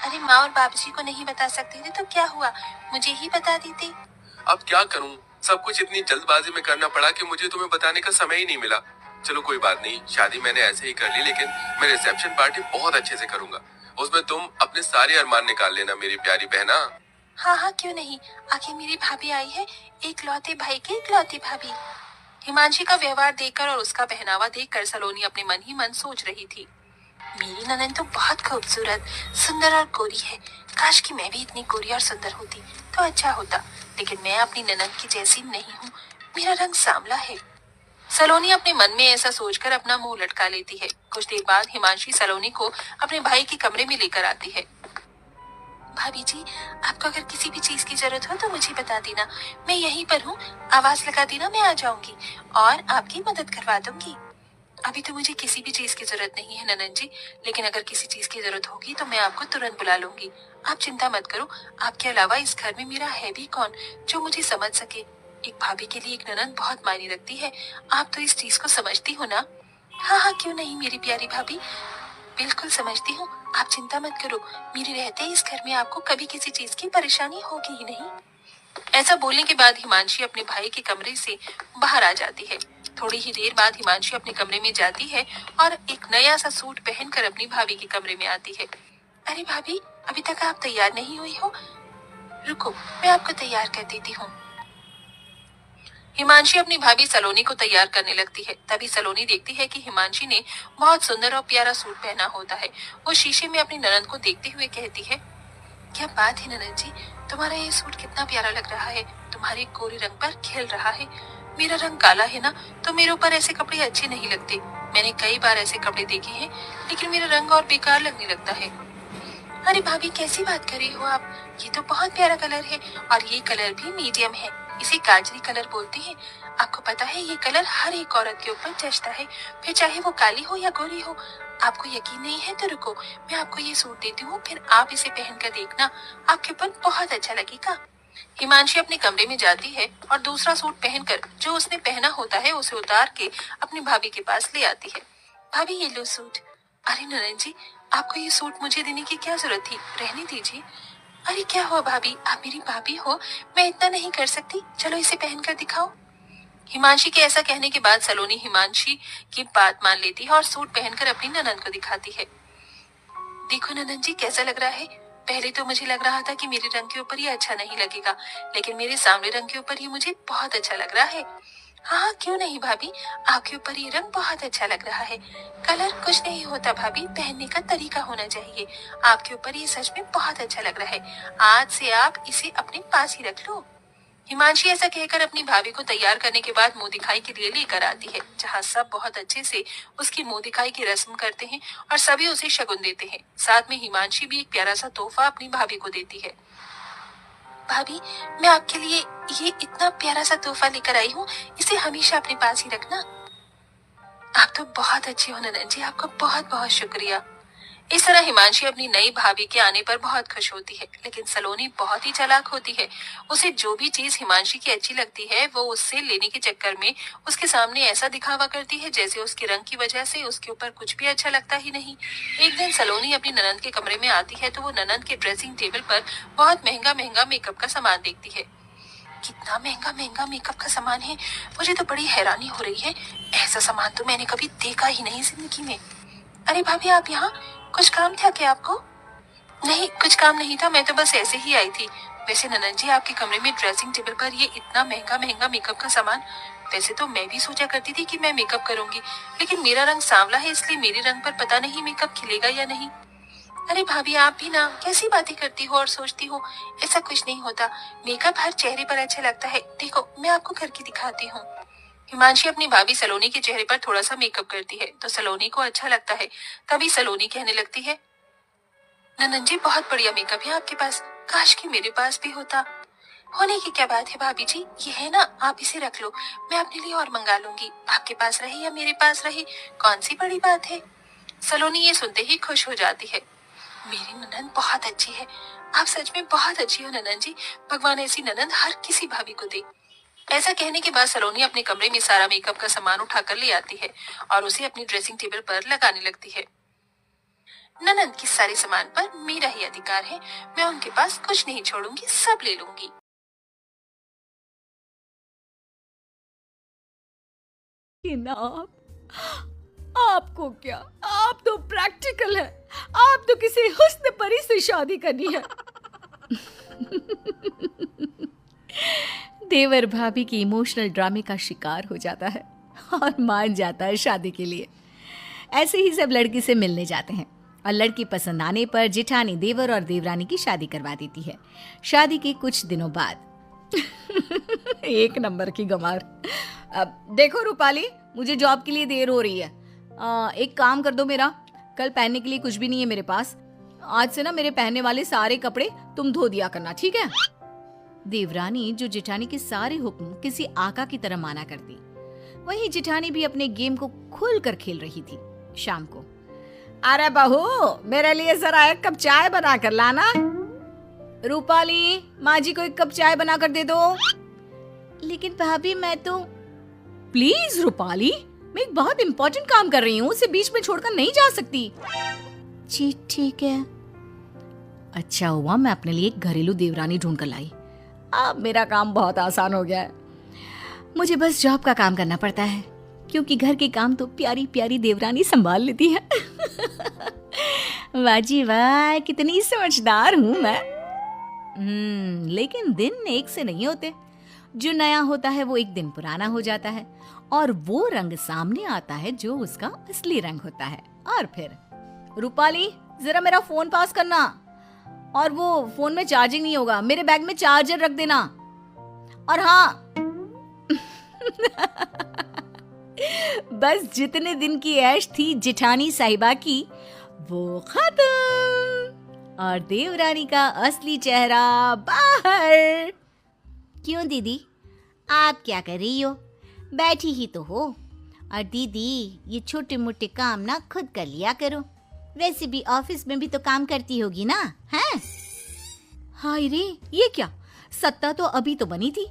अरे माँ और बाबूजी को नहीं बता सकते थे तो क्या हुआ, मुझे ही बता देते। अब क्या करूं, सब कुछ इतनी जल्दबाजी में करना पड़ा कि मुझे तुम्हें बताने का समय ही नहीं मिला। चलो कोई बात नहीं, शादी मैंने ऐसे ही कर ली, लेकिन मैं रिसेप्शन पार्टी बहुत अच्छे से करूंगा। उसमें तुम अपने सारे अरमान निकाल लेना मेरी प्यारी बहना। हाँ हाँ क्यों नहीं, आखिर मेरी भाभी आई है, इकलौते भाई की इकलौती भाभी। हिमांशी का व्यवहार देखकर और उसका पहनावा देखकर सलोनी अपने मन ही मन सोच रही थी, मेरी ननद तो बहुत खूबसूरत, सुंदर और गोरी है। काश कि मैं भी इतनी गोरी और सुंदर होती तो अच्छा होता, लेकिन मैं अपनी ननद की जैसी नहीं हूँ, मेरा रंग सांवला है। सलोनी अपने मन में ऐसा सोचकर अपना मुंह लटका लेती है। कुछ देर बाद हिमांशी सलोनी को अपने भाई के कमरे में लेकर आती है। भाभी जी, आपको अगर किसी भी चीज की जरूरत हो तो मुझे बता देना, मैं यहीं पर हूँ, आवाज लगा देना, मैं आ जाऊंगी और आपकी मदद करवा दूंगी। अभी तो मुझे किसी भी चीज की जरूरत नहीं है ननन जी, लेकिन अगर किसी चीज की जरूरत होगी तो मैं आपको तुरंत बुला लूंगी। आप चिंता मत करो, आपके अलावा इस घर में मेरा है भी कौन जो मुझे समझ सके। एक भाभी के लिए एक ननन बहुत मायने रखती है, आप तो इस चीज को समझती हो ना। हाँ हाँ क्यों नहीं मेरी प्यारी भाभी, बिल्कुल समझती हूँ, आप चिंता मत करो, मेरे रहते इस घर में आपको कभी किसी चीज की परेशानी होगी ही नहीं। ऐसा बोलने के बाद हिमांशी अपने भाई के कमरे से बाहर आ जाती है। थोड़ी ही देर बाद हिमांशी अपने कमरे में जाती है और एक नया सा सूट पहनकर अपनी भाभी के कमरे में आती है। अरे भाभी, अभी तक आप तैयार नहीं हुई हो, रुको मैं आपको तैयार कर देती हूँ। हिमांशी अपनी भाभी सलोनी को तैयार करने लगती है। तभी सलोनी देखती है कि हिमांशी ने बहुत सुंदर और प्यारा सूट पहना होता है। वो शीशे में अपनी ननद को देखते हुए कहती है, क्या बात है ननद जी, तुम्हारा ये सूट कितना प्यारा लग रहा है, तुम्हारे गोरे रंग पर खिल रहा है। मेरा रंग काला है ना, तो मेरे ऊपर ऐसे कपड़े अच्छे नहीं लगते। मैंने कई बार ऐसे कपड़े देखे हैं, लेकिन मेरा रंग और बेकार लगने लगता है। अरे भाभी कैसी बात कर रही हो आप, ये तो बहुत प्यारा कलर है और ये कलर भी मीडियम है, इसे गाजरी कलर बोलते हैं। आपको पता है ये कलर हर एक औरत के ऊपर जचता है, फिर चाहे वो काली हो या गोरी हो। आपको यकीन नहीं है तो रुको, मैं आपको ये सूट देती हूँ, फिर आप इसे पहनकर देखना, आपके ऊपर बहुत अच्छा लगेगा। हिमांशी अपने कमरे में जाती है और दूसरा सूट पहनकर जो उसने पहना होता है उसे उतार के अपनी भाभी के पास ले आती है। भाभी ये लो सूट। अरे ननद जी, आपको ये सूट मुझे देने की क्या जरूरत थी, रहने दीजिए। अरे क्या हुआ भाभी, आप मेरी भाभी हो, मैं इतना नहीं कर सकती, चलो इसे पहनकर दिखाओ। हिमांशी के ऐसा कहने के बाद सलोनी हिमांशी की बात मान लेती है और सूट पहनकर अपनी ननद को दिखाती है। देखो ननद जी कैसा लग रहा है, पहले तो मुझे लग रहा था कि मेरे रंग के ऊपर ये अच्छा नहीं लगेगा, लेकिन मेरे सांवले रंग के ऊपर ये मुझे बहुत अच्छा लग रहा है। हाँ हाँ क्यों नहीं भाभी, आपके ऊपर ये रंग बहुत अच्छा लग रहा है। कलर कुछ नहीं होता भाभी, पहनने का तरीका होना चाहिए। आपके ऊपर ये सच में बहुत अच्छा लग रहा है, आज से आप इसे अपने पास ही रख लो। हिमांशी ऐसा कहकर अपनी भाभी को तैयार करने के बाद मुंह दिखाई के लिए लेकर आती है, जहाँ सब बहुत अच्छे से उसकी मुंह दिखाई की रस्म करते हैं और सभी उसे शगुन देते हैं। साथ में हिमांशी भी एक प्यारा सा तोहफा अपनी भाभी को देती है। भाभी, मैं आपके लिए ये इतना प्यारा सा तोहफा लेकर आई हूँ, इसे हमेशा अपने पास ही रखना। आप तो बहुत अच्छी हो ननद जी, आपका बहुत बहुत शुक्रिया। इस तरह हिमांशी अपनी नई भाभी के आने पर बहुत खुश होती है, लेकिन सलोनी बहुत ही चालाक होती है। उसे जो भी चीज हिमांशी की अच्छी लगती है वो उससे लेने के चक्कर में उसके सामने ऐसा दिखावा करती है जैसे उसके रंग की वजह से उसके ऊपर कुछ भी अच्छा लगता ही नहीं। एक दिन सलोनी अपनी ननद के कमरे में आती है तो वो ननद के ड्रेसिंग टेबल पर बहुत महंगा महंगा मेकअप का सामान देखती है। कितना महंगा महंगा मेकअप का सामान है, मुझे तो बड़ी हैरानी हो रही है, ऐसा सामान तो मैंने कभी देखा ही नहीं जिंदगी में। अरे भाभी आप यहाँ, कुछ काम था क्या आपको? नहीं कुछ काम नहीं था, मैं तो बस ऐसे ही आई थी। वैसे ननद जी आपके कमरे में ड्रेसिंग टेबल पर ये इतना महंगा महंगा मेकअप का सामान, वैसे तो मैं भी सोचा करती थी कि मैं मेकअप करूंगी, लेकिन मेरा रंग सांवला है इसलिए मेरे रंग पर पता नहीं मेकअप खिलेगा या नहीं। अरे भाभी आप भी ना कैसी बातें करती हो और सोचती हो, ऐसा कुछ नहीं होता, मेकअप हर चेहरे पर अच्छा लगता है, देखो मैं आपको करके दिखाती हूँ। हिमांशी अपनी भाभी सलोनी के चेहरे पर थोड़ा सा मेकअप करती है तो सलोनी को अच्छा लगता है। तभी सलोनी कहने लगती है, ननन जी बहुत बढ़िया मेकअप है आपके पास, काश कि मेरे पास भी होता। होने की क्या बात है भाभी जी, ये है ना, आप इसे रख लो, मैं अपने लिए और मंगा लूंगी, आपके पास रहे या मेरे पास रहे, कौन सी बड़ी बात है। सलोनी ये सुनते ही खुश हो जाती है। मेरी ननद बहुत अच्छी है, आप सच में बहुत अच्छी हो ननन जी, भगवान ऐसी ननद हर किसी भाभी को दे। ऐसा कहने के बाद सलोनी अपने कमरे में सारा मेकअप का सामान उठाकर ले आती है और उसे अपनी ड्रेसिंग टेबल पर लगाने लगती है। ननंद की सारे सामान पर मेरा ही अधिकार है। मैं उनके पास कुछ नहीं छोड़ूंगी, सब ले लूंगी। कि ना आपको क्या, आप तो प्रैक्टिकल है, आप तो किसी हुस्न परी से शादी करनी है। देवर भाभी की इमोशनल ड्रामे का शिकार हो जाता है और मान जाता है शादी के लिए। ऐसे ही सब लड़की से मिलने जाते हैं और लड़की पसंद आने पर जेठानी देवर और देवरानी की शादी करवा देती है। शादी के कुछ दिनों बाद एक नंबर की गंवार। अब देखो रूपाली, मुझे जॉब के लिए देर हो रही है। एक काम कर दो मेरा, कल पहनने के लिए कुछ भी नहीं है मेरे पास। आज से ना मेरे पहनने वाले सारे कपड़े तुम धो दिया करना, ठीक है? देवरानी जो जेठानी के सारे हुक्म किसी आका की तरह माना करती, वहीं जेठानी भी अपने गेम को खुल कर खेल रही थी। शाम को, अरे बहू, मेरे लिए जरा एक कप चाय बना कर लाना। रूपाली, माँ जी को एक कप चाय बना कर दे दो। लेकिन भाभी मैं तो। प्लीज रूपाली, मैं एक बहुत इंपॉर्टेंट काम कर रही हूँ, उसे बीच में छोड़कर नहीं जा सकती। जी ठीक है। अच्छा हुआ मैं अपने लिए एक घरेलू देवरानी ढूंढ कर लाई। अब मेरा काम बहुत आसान हो गया है। मुझे बस जॉब का काम करना पड़ता है, क्योंकि घर के काम तो प्यारी प्यारी देवरानी संभाल लेती है। वाह जी वाह, कितनी समझदार हूँ मैं। लेकिन दिन एक से नहीं होते। जो नया होता है वो एक दिन पुराना हो जाता है और वो रंग सामने आता है जो उसका असली रंग होता है। और फिर रूपाली, जरा मेरा फोन पास करना। और वो फोन में चार्जिंग नहीं होगा, मेरे बैग में चार्जर रख देना। और हाँ, बस जितने दिन की ऐश थी जेठानी साहिबा की, वो खत्म और देवरानी का असली चेहरा बाहर। क्यों दीदी, आप क्या कर रही हो? बैठी ही तो हो। और दीदी, ये छोटे मोटे काम ना खुद कर लिया करो, वैसे भी ऑफिस में भी तो काम करती होगी ना, हैं? हाय रे, ये क्या, सत्ता तो अभी तो बनी थी,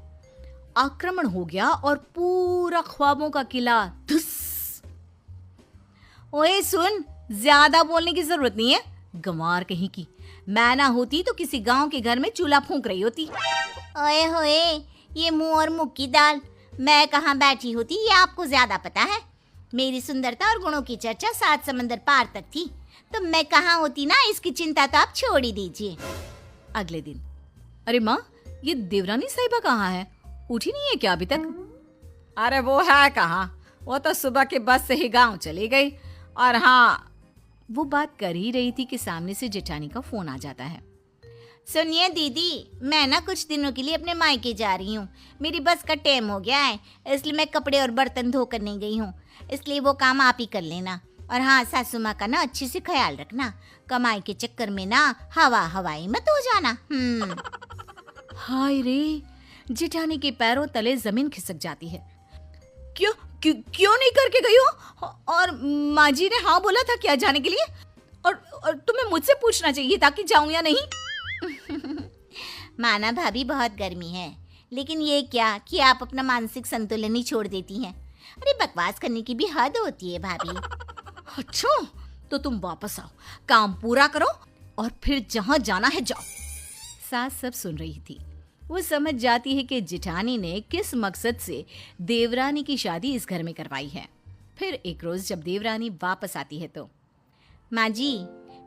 आक्रमण हो गया और पूरा ख्वाबों का किला धुस। ओए सुन, ज्यादा बोलने की जरूरत नहीं है, गंवार कहीं की। मैं ना होती तो किसी गांव के घर में चूल्हा फूंक रही होती। ओए होए, ये मुंह और मुख की दाल, मैं कहाँ बैठी होती ये आपको ज्यादा पता है। मेरी सुंदरता और गुणों की चर्चा 7 समंदर पार तक थी, तो मैं कहाँ होती ना, इसकी चिंता तो आप छोड़ ही दीजिए। अगले दिन, अरे माँ, ये देवरानी साहिबा कहाँ है? उठी नहीं है क्या अभी तक? अरे वो है कहाँ, वो तो सुबह के बस से ही गांव चली गई। और हाँ, वो बात कर ही रही थी कि सामने से जेठानी का फोन आ जाता है। सुनिए दीदी, मैं ना कुछ दिनों के लिए अपने मायके जा रही हूँ, मेरी बस का टाइम हो गया है, इसलिए मैं कपड़े और बर्तन धो कर नहीं गई हूँ, इसलिए वो काम आप ही कर लेना। और हाँ, सासू माँ का ना अच्छे से ख्याल रखना, कमाई के चक्कर में ना हवाई मत हो जाना। हाय रे, जेठानी के पैरों तले जमीन खिसक जाती है। क्यों नहीं करके गई हो? और माँ जी ने हाँ बोला था क्या जाने के लिए? और तुम्हें मुझसे पूछना चाहिए था कि जाऊं या नहीं। माना भाभी, बहुत गर्मी है, लेकिन ये क्या कि आप अपना मानसिक संतुलन ही छोड़ देती हैं। अरे बकवास करने की भी हद होती है भाभी। अच्छा, तो तुम वापस आओ, काम पूरा करो और फिर जहां जाना है जाओ। सास सब सुन रही थी। वो समझ जाती है कि जेठानी ने किस मकसद से देवरानी की शादी इस घर में करवाई है। फिर एक रोज जब देवरानी वापस आती है तो, माँ जी,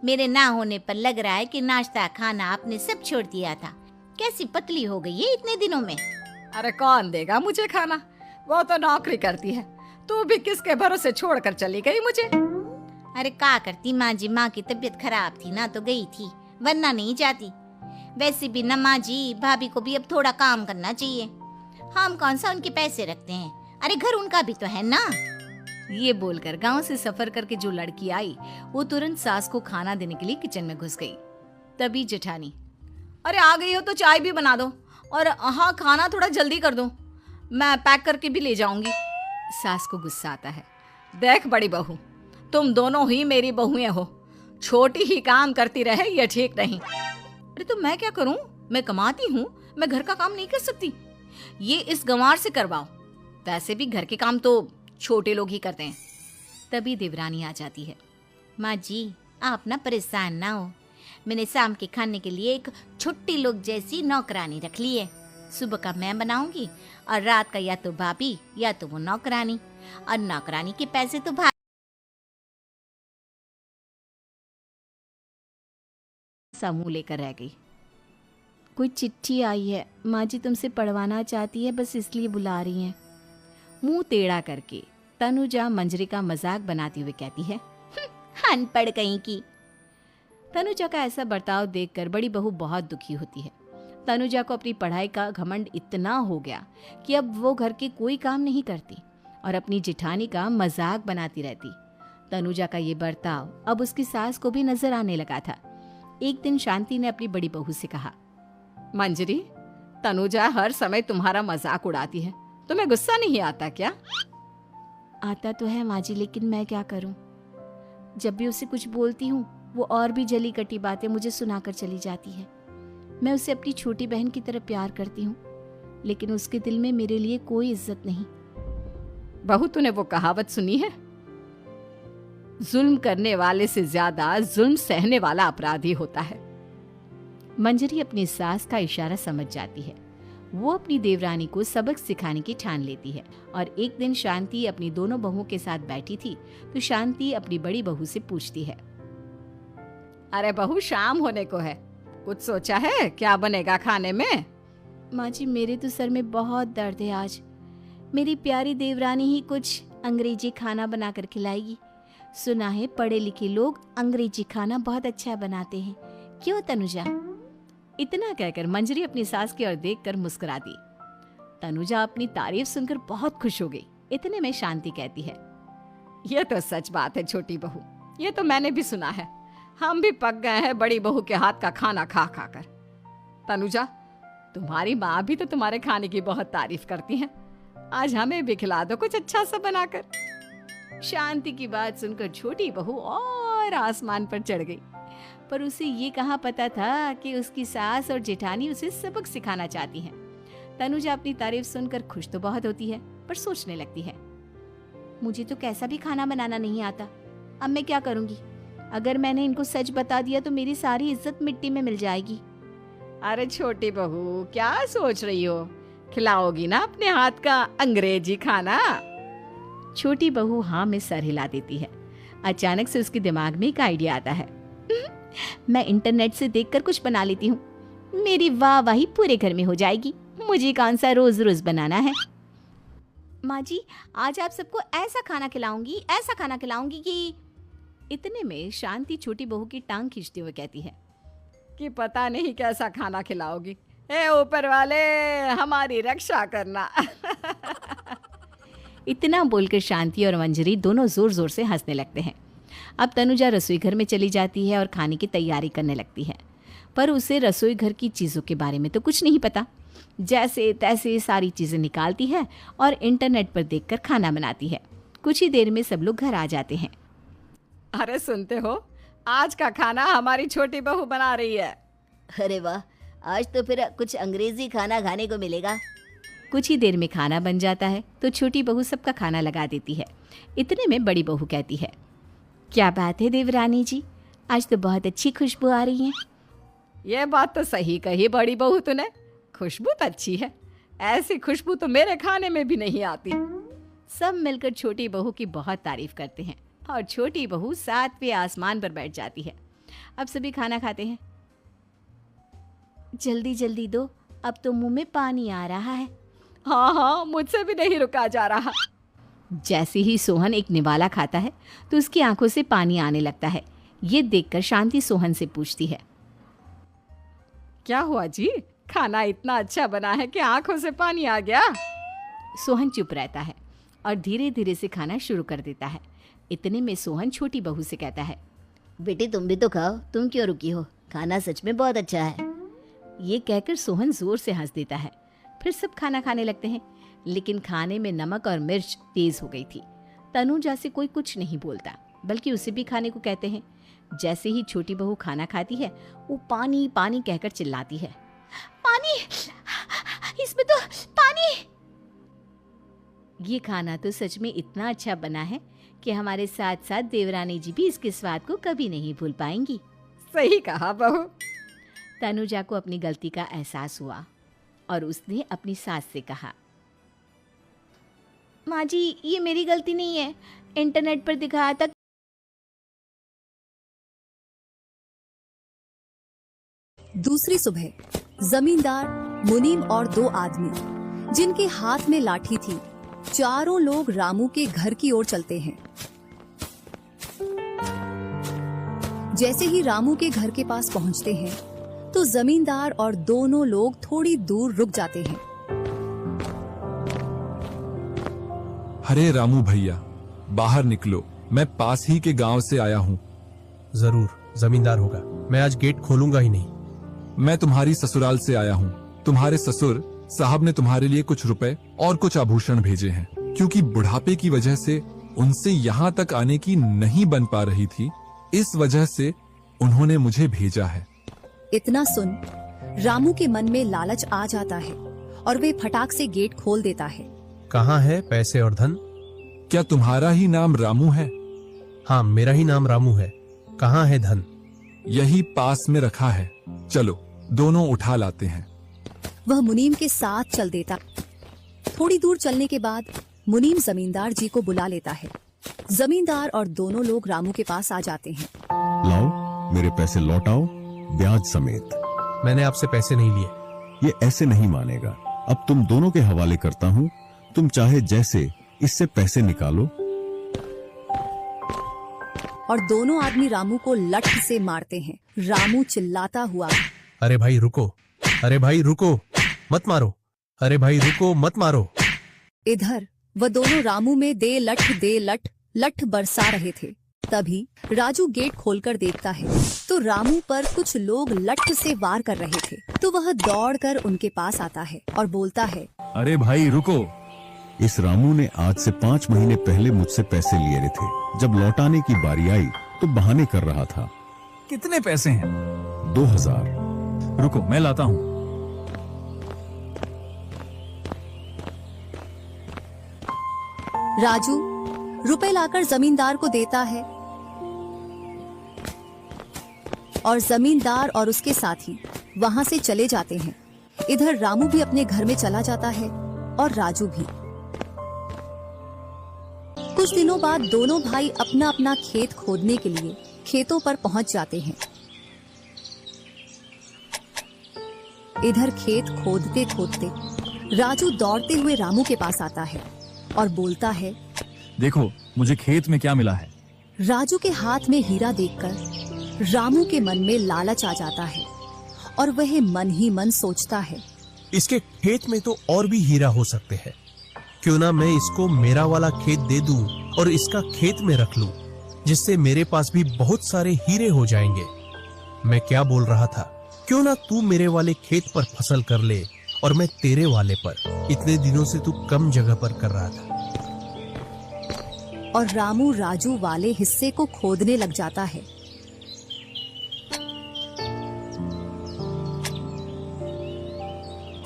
मेरे ना होने पर लग रहा है कि नाश्ता खाना आपने सब छोड़ दिया था, कैसी पतली हो गई है इतने दिनों में। अरे कौन देगा मुझे खाना, वो तो नौकरी करती है, तू भी किसके भरोसे छोड़कर चली गई मुझे। अरे क्या करती माँ जी, माँ की तबीयत खराब थी ना तो गई थी, वरना नहीं जाती। वैसे भी ना माँ जी, भाभी को भी अब थोड़ा काम करना चाहिए, हम कौन सा उनके पैसे रखते हैं, अरे घर उनका भी तो है ना। ये बोलकर गांव से सफर करके जो लड़की आई, वो तुरंत सास को खाना देने के लिए किचन में घुस गई। तभी जेठानी, अरे आ गई हो तो चाय भी बना दो, और हाँ, खाना थोड़ा जल्दी कर दो, मैं पैक करके भी ले जाऊंगी। सास को गुस्सा आता है, देख बड़ी बहू, तुम दोनों ही मेरी बहुएं हो, छोटी ही काम करती रहे ये ठीक नहीं। अरे तो मैं क्या करूं, मैं कमाती हूँ, मैं घर का काम नहीं कर सकती, ये इस गंवार से करवाओ, वैसे भी घर के काम तो छोटे लोग ही करते हैं। तभी देवरानी आ जाती है। माँ जी, आप ना परेशान ना हो, मैंने शाम के खाने के लिए एक छुट्टी लोग जैसी नौकरानी रख ली है। सुबह का मैं बनाऊंगी और रात का या तो भाभी या तो वो नौकरानी, और नौकरानी के पैसे तो भाभी समूह लेकर रह गई। कोई चिट्ठी आई है, माँ जी तुमसे पढ़वाना चाहती है, बस इसलिए बुला रही हैं। मुंह टेढ़ा करके तनुजा मंजरी का मजाक बनाती हुई कहती है, अनपढ़ कहीं की। तनुजा का ऐसा बर्ताव देखकर बड़ी बहू बहुत दुखी होती है। तनुजा को अपनी पढ़ाई का घमंड इतना हो गया कि अब वो घर के कोई काम नहीं करती और अपनी जिठानी का मजाक बनाती रहती। तनुजा का ये बर्ताव अब उसकी सास को भी नजर आने लगा था। एक दिन शांति ने अपनी बड़ी बहू से कहा, मंजरी, तनुजा हर समय तुम्हारा मजाक उड़ाती है, तुम्हें गुस्सा नहीं आता क्या? आता तो है माँ जी, लेकिन मैं क्या करूं? जब भी उसे कुछ बोलती हूँ वो और भी जली कटी बातें मुझे सुनाकर चली जाती है। मैं उसे अपनी छोटी बहन की तरह प्यार करती हूँ, लेकिन उसके दिल में मेरे लिए कोई इज्जत नहीं। बहू, तूने वो कहावत सुनी है, जुल्म करने वाले से ज्यादा जुल्म सहने वाला अपराधी होता है। मंजरी अपनी सास का इशारा समझ जाती है। वो अपनी देवरानी को सबक सिखाने की ठान लेती है और एक दिन शांति अपनी दोनों बहुओं के साथ बैठी थी तो शांति अपनी बड़ी बहू से पूछती है, अरे बहू, शाम होने को है, कुछ सोचा है क्या बनेगा खाने में? माँ जी, मेरे तो सर में बहुत दर्द है आज। मेरी प्यारी देवरानी ही कुछ अंग्रेजी खाना बनाकर खिलाएगी। सुना है पढ़े लिखे लोग अंग्रेजी खाना बहुत अच्छा बनाते हैं, क्यों तनुजा? इतना कहकर मंजरी अपनी सास की ओर देखकर मुस्कुरा दी। तनुजा अपनी तारीफ सुनकर बहुत खुश हो गई। इतने में शांति कहती है, यह तो सच बात है छोटी बहू, ये तो मैंने भी सुना है। हम भी पक गए हैं बड़ी बहू के हाथ का खाना खा खा कर। तनुजा, तुम्हारी माँ भी तो तुम्हारे खाने की बहुत तारीफ करती हैं। आज हमें भी खिला दो कुछ अच्छा सा बनाकर। शांति की बात सुनकर छोटी बहू और आसमान पर चढ़ गई, पर उसे ये कहाँ पता था कि उसकी सास और जेठानी उसे सबक सिखाना चाहती हैं। तनुजा अपनी तारीफ सुनकर खुश तो बहुत होती है, पर सोचने लगती है, मुझे तो कैसा भी खाना बनाना नहीं आता। अब मैं क्या करूंगी? अगर मैंने इनको सच बता दिया तो मेरी सारी इज्जत मिट्टी में मिल जाएगी। अरे छोटी बहू, क्या सोच रही हो? खिलाओगी ना अपने हाथ का अंग्रेजी खाना? छोटी बहू हाँ में सर हिला देती है। अचानक से उसके दिमाग में एक आइडिया आता है, मैं इंटरनेट से देखकर कुछ बना लेती हूँ, मेरी वाहवाही पूरे घर में हो जाएगी। मुझे कौन सा रोज रोज बनाना है। माँ जी, आज आप सबको ऐसा खाना खिलाऊंगी कि। इतने में शांति छोटी बहू की टांग खींचते हुए कहती है कि पता नहीं कैसा खाना खिलाओगी। ए ऊपर वाले, हमारी रक्षा करना। इतना बोलकर शांति और मंजरी दोनों जोर जोर से हंसने लगते हैं। अब तनुजा रसोई घर में चली जाती है और खाने की तैयारी करने लगती है, पर उसे रसोई घर की चीज़ों के बारे में तो कुछ नहीं पता। जैसे तैसे सारी चीज़ें निकालती है और इंटरनेट पर देखकर खाना बनाती है। कुछ ही देर में सब लोग घर आ जाते हैं। अरे सुनते हो, आज का खाना हमारी छोटी बहू बना रही है। अरे वाह, आज तो फिर कुछ अंग्रेजी खाना खाने को मिलेगा। कुछ ही देर में खाना बन जाता है तो छोटी बहू सबका खाना लगा देती है। इतने में बड़ी बहू कहती है, क्या बात है देवरानी जी, आज तो बहुत अच्छी खुशबू आ रही है। ये बात तो सही कही बड़ी बहू तूने, खुशबू तो अच्छी है। ऐसी खुशबू तो मेरे खाने में भी नहीं आती। सब मिलकर छोटी बहू की बहुत तारीफ करते हैं और छोटी बहू 7वें आसमान पर बैठ जाती है। अब सभी खाना खाते हैं। जल्दी जल्दी दो, अब तो मुंह में पानी आ रहा है। हाँ, मुझसे भी नहीं रुका जा रहा। जैसे ही सोहन एक निवाला खाता है तो उसकी आंखों से पानी आने लगता है। ये देखकर शांति सोहन से पूछती है, क्या हुआ जी, खाना इतना अच्छा बना है कि आंखों से पानी आ गया? सोहन चुप रहता है और धीरे धीरे से खाना शुरू कर देता है। इतने में सोहन छोटी बहू से कहता है, बेटी तुम भी तो खाओ, तुम क्यों रुकी हो? खाना सच में बहुत अच्छा है। ये कहकर सोहन जोर से हंस देता है। फिर सब खाना खाने लगते हैं, लेकिन खाने में नमक और मिर्च तेज हो गई थी। तनुजा से कोई कुछ नहीं बोलता, बल्कि उसे भी खाने को कहते हैं। जैसे ही छोटी बहू खाना खाती है वो पानी पानी कहकर चिल्लाती है, पानी, इसमें तो पानी। ये खाना तो सच में इतना अच्छा बना है कि हमारे साथ साथ देवरानी जी भी इसके स्वाद को कभी नहीं भूल पाएंगी। सही कहा बहू। तनुजा को अपनी गलती का एहसास हुआ और उसने अपनी सास से कहा, माँ जी ये मेरी गलती नहीं है, इंटरनेट पर दिखाया था। दूसरी सुबह जमींदार, मुनीम और 2 आदमी जिनके हाथ में लाठी थी, चारों लोग रामू के घर की ओर चलते हैं। जैसे ही रामू के घर के पास पहुंचते हैं तो जमींदार और दोनों लोग थोड़ी दूर रुक जाते हैं। अरे रामू भैया, बाहर निकलो, मैं पास ही के गांव से आया हूँ। जरूर जमींदार होगा, मैं आज गेट खोलूंगा ही नहीं। मैं तुम्हारी ससुराल से आया हूँ। तुम्हारे ससुर साहब ने तुम्हारे लिए कुछ रुपए और कुछ आभूषण भेजे हैं, क्योंकि बुढ़ापे की वजह से उनसे यहाँ तक आने की नहीं बन पा रही थी, इस वजह से उन्होंने मुझे भेजा है। इतना सुन रामू के मन में लालच आ जाता है और वे फटाक से गेट खोल देता है। कहाँ है पैसे और धन? क्या तुम्हारा ही नाम रामू है? हाँ, मेरा ही नाम रामू है। कहाँ है धन? यही पास में रखा है, चलो दोनों उठा लाते हैं। वह मुनीम के साथ चल देता। थोड़ी दूर चलने के बाद मुनीम जमींदार जी को बुला लेता है। जमींदार और दोनों लोग रामू के पास आ जाते हैं। लाओ मेरे पैसे लौटाओ, ब्याज समेत। मैंने आपसे पैसे नहीं लिए। ये ऐसे नहीं मानेगा। अब तुम दोनों के हवाले करता हूँ, तुम चाहे जैसे इससे पैसे निकालो। और दोनों आदमी रामू को लठ से मारते हैं। रामू चिल्लाता हुआ, अरे भाई रुको, अरे भाई रुको, मत मारो, अरे भाई रुको, मत मारो। इधर वह दोनों रामू में दे लठ लठ बरसा रहे थे। तभी राजू गेट खोलकर देखता है तो रामू पर कुछ लोग लठ से वार कर रहे थे। तो वह दौड़कर उनके पास आता है और बोलता है, अरे भाई रुको। इस रामू ने आज से 5 महीने पहले मुझसे पैसे लिए थे। जब लौटाने की बारी आई तो बहाने कर रहा था। कितने पैसे हैं? 2000। रुको मैं लाता हूँ। राजू रुपए लाकर जमींदार को देता है और जमींदार और उसके साथी वहां से चले जाते हैं। इधर रामू भी अपने घर में चला जाता है और राजू भी। कुछ दिनों बाद दोनों भाई अपना अपना खेत खोदने के लिए खेतों पर पहुंच जाते हैं। इधर खेत खोदते खोदते राजू दौड़ते हुए रामू के पास आता है और बोलता है, देखो मुझे खेत में क्या मिला है। राजू के हाथ में हीरा देखकर रामू के मन में लालच आ जाता है और वह मन ही मन सोचता है, इसके खेत में तो और भी हीरा हो सकते हैं। क्यों ना मैं इसको मेरा वाला खेत दे दूं और इसका खेत में रख लूं, जिससे मेरे पास भी बहुत सारे हीरे हो जाएंगे। मैं क्या बोल रहा था, क्यों ना तू मेरे वाले खेत पर फसल कर ले और मैं तेरे वाले पर। इतने दिनों से तू कम जगह पर कर रहा था। और रामू राजू वाले हिस्से को खोदने लग जाता है।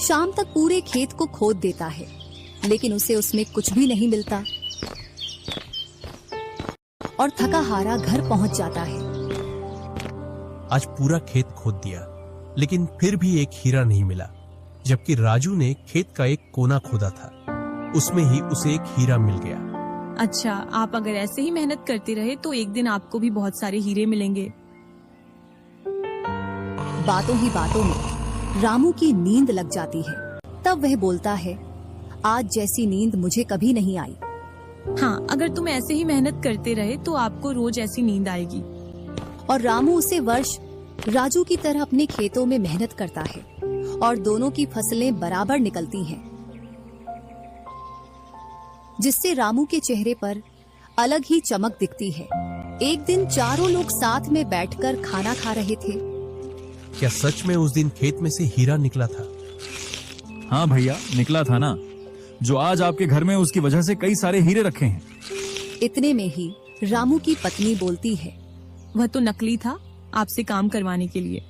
शाम तक पूरे खेत को खोद देता है, लेकिन उसे उसमें कुछ भी नहीं मिलता और थका हारा घर पहुंच जाता है। आज पूरा खेत खोद दिया, लेकिन फिर भी एक हीरा नहीं मिला, जबकि राजू ने खेत का एक कोना खोदा था, उसमें ही उसे एक हीरा मिल गया। अच्छा, आप अगर ऐसे ही मेहनत करते रहे तो एक दिन आपको भी बहुत सारे हीरे मिलेंगे। बातों ही बातों में रामू की नींद लग जाती है। तब वह बोलता है, आज जैसी नींद मुझे कभी नहीं आई। हाँ, अगर तुम ऐसे ही मेहनत करते रहे तो आपको रोज ऐसी नींद आएगी। और रामू उसे वर्ष राजू की तरह अपने खेतों में मेहनत करता है और दोनों की फसलें बराबर निकलती हैं, जिससे रामू के चेहरे पर अलग ही चमक दिखती है। एक दिन चारों लोग साथ में बैठकर खाना खा रहे थे। क्या सच में उस दिन खेत में से हीरा निकला था? हाँ भैया, निकला था ना। जो आज आपके घर में, उसकी वजह से कई सारे हीरे रखे हैं। इतने में ही रामू की पत्नी बोलती है, वह तो नकली था, आपसे काम करवाने के लिए।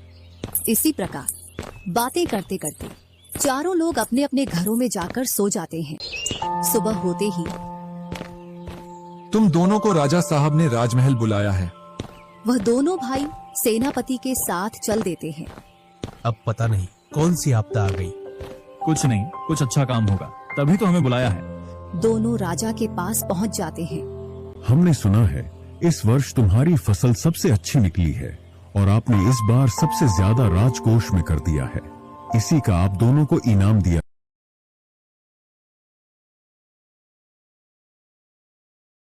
इसी प्रकार बातें करते करते चारों लोग अपने अपने घरों में जाकर सो जाते हैं। सुबह होते ही तुम दोनों को राजा साहब ने राजमहल बुलाया है। वह दोनों भाई सेनापति के साथ चल देते हैं। अब पता नहीं कौन सी आपदा आ गई। कुछ नहीं, कुछ अच्छा काम होगा, तभी तो हमें बुलाया है। दोनों राजा के पास पहुंच जाते हैं। हमने सुना है इस वर्ष तुम्हारी फसल सबसे अच्छी निकली है और आपने इस बार सबसे ज्यादा राजकोष में कर दिया है। इसी का आप दोनों को इनाम दिया।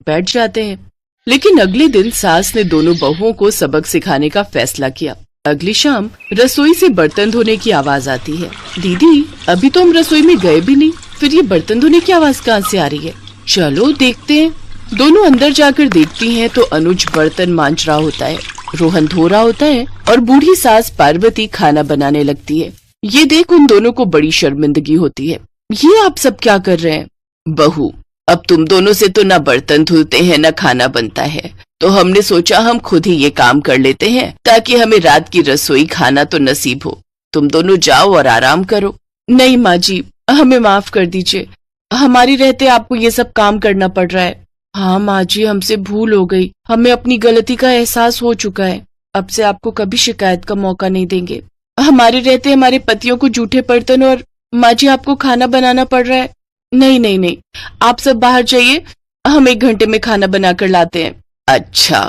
बैठ जाते हैं। लेकिन अगले दिन सास ने दोनों बहुओं को सबक सिखाने का फैसला किया। अगली शाम रसोई से बर्तन धोने की आवाज आती है। दीदी, अभी तो हम रसोई में गए भी नहीं, फिर ये बर्तन धोने की आवाज कहाँ से आ रही है? चलो देखते हैं। दोनों अंदर जाकर देखती हैं तो अनुज बर्तन मांज रहा होता है, रोहन धो रहा होता है और बूढ़ी सास पार्वती खाना बनाने लगती है। ये देख उन दोनों को बड़ी शर्मिंदगी होती है। ये आप सब क्या कर रहे हैं? बहू, अब तुम दोनों से तो ना बर्तन धुलते हैं ना खाना बनता है, तो हमने सोचा हम खुद ही ये काम कर लेते हैं ताकि हमें रात की रसोई खाना तो नसीब हो। तुम दोनों जाओ और आराम करो। नहीं माँ जी, हमें माफ कर दीजिए, हमारी रहते आपको ये सब काम करना पड़ रहा है। हाँ माँ जी, हमसे भूल हो गई, हमें अपनी गलती का एहसास हो चुका है। अब से आपको कभी शिकायत का मौका नहीं देंगे। हमारे रहते हमारे पतियों को जूठे बर्तन और माँ जी आपको खाना बनाना पड़ रहा है। नहीं नहीं नहीं, आप सब बाहर जाइए, हम 1 घंटे में खाना बनाकर लाते हैं। अच्छा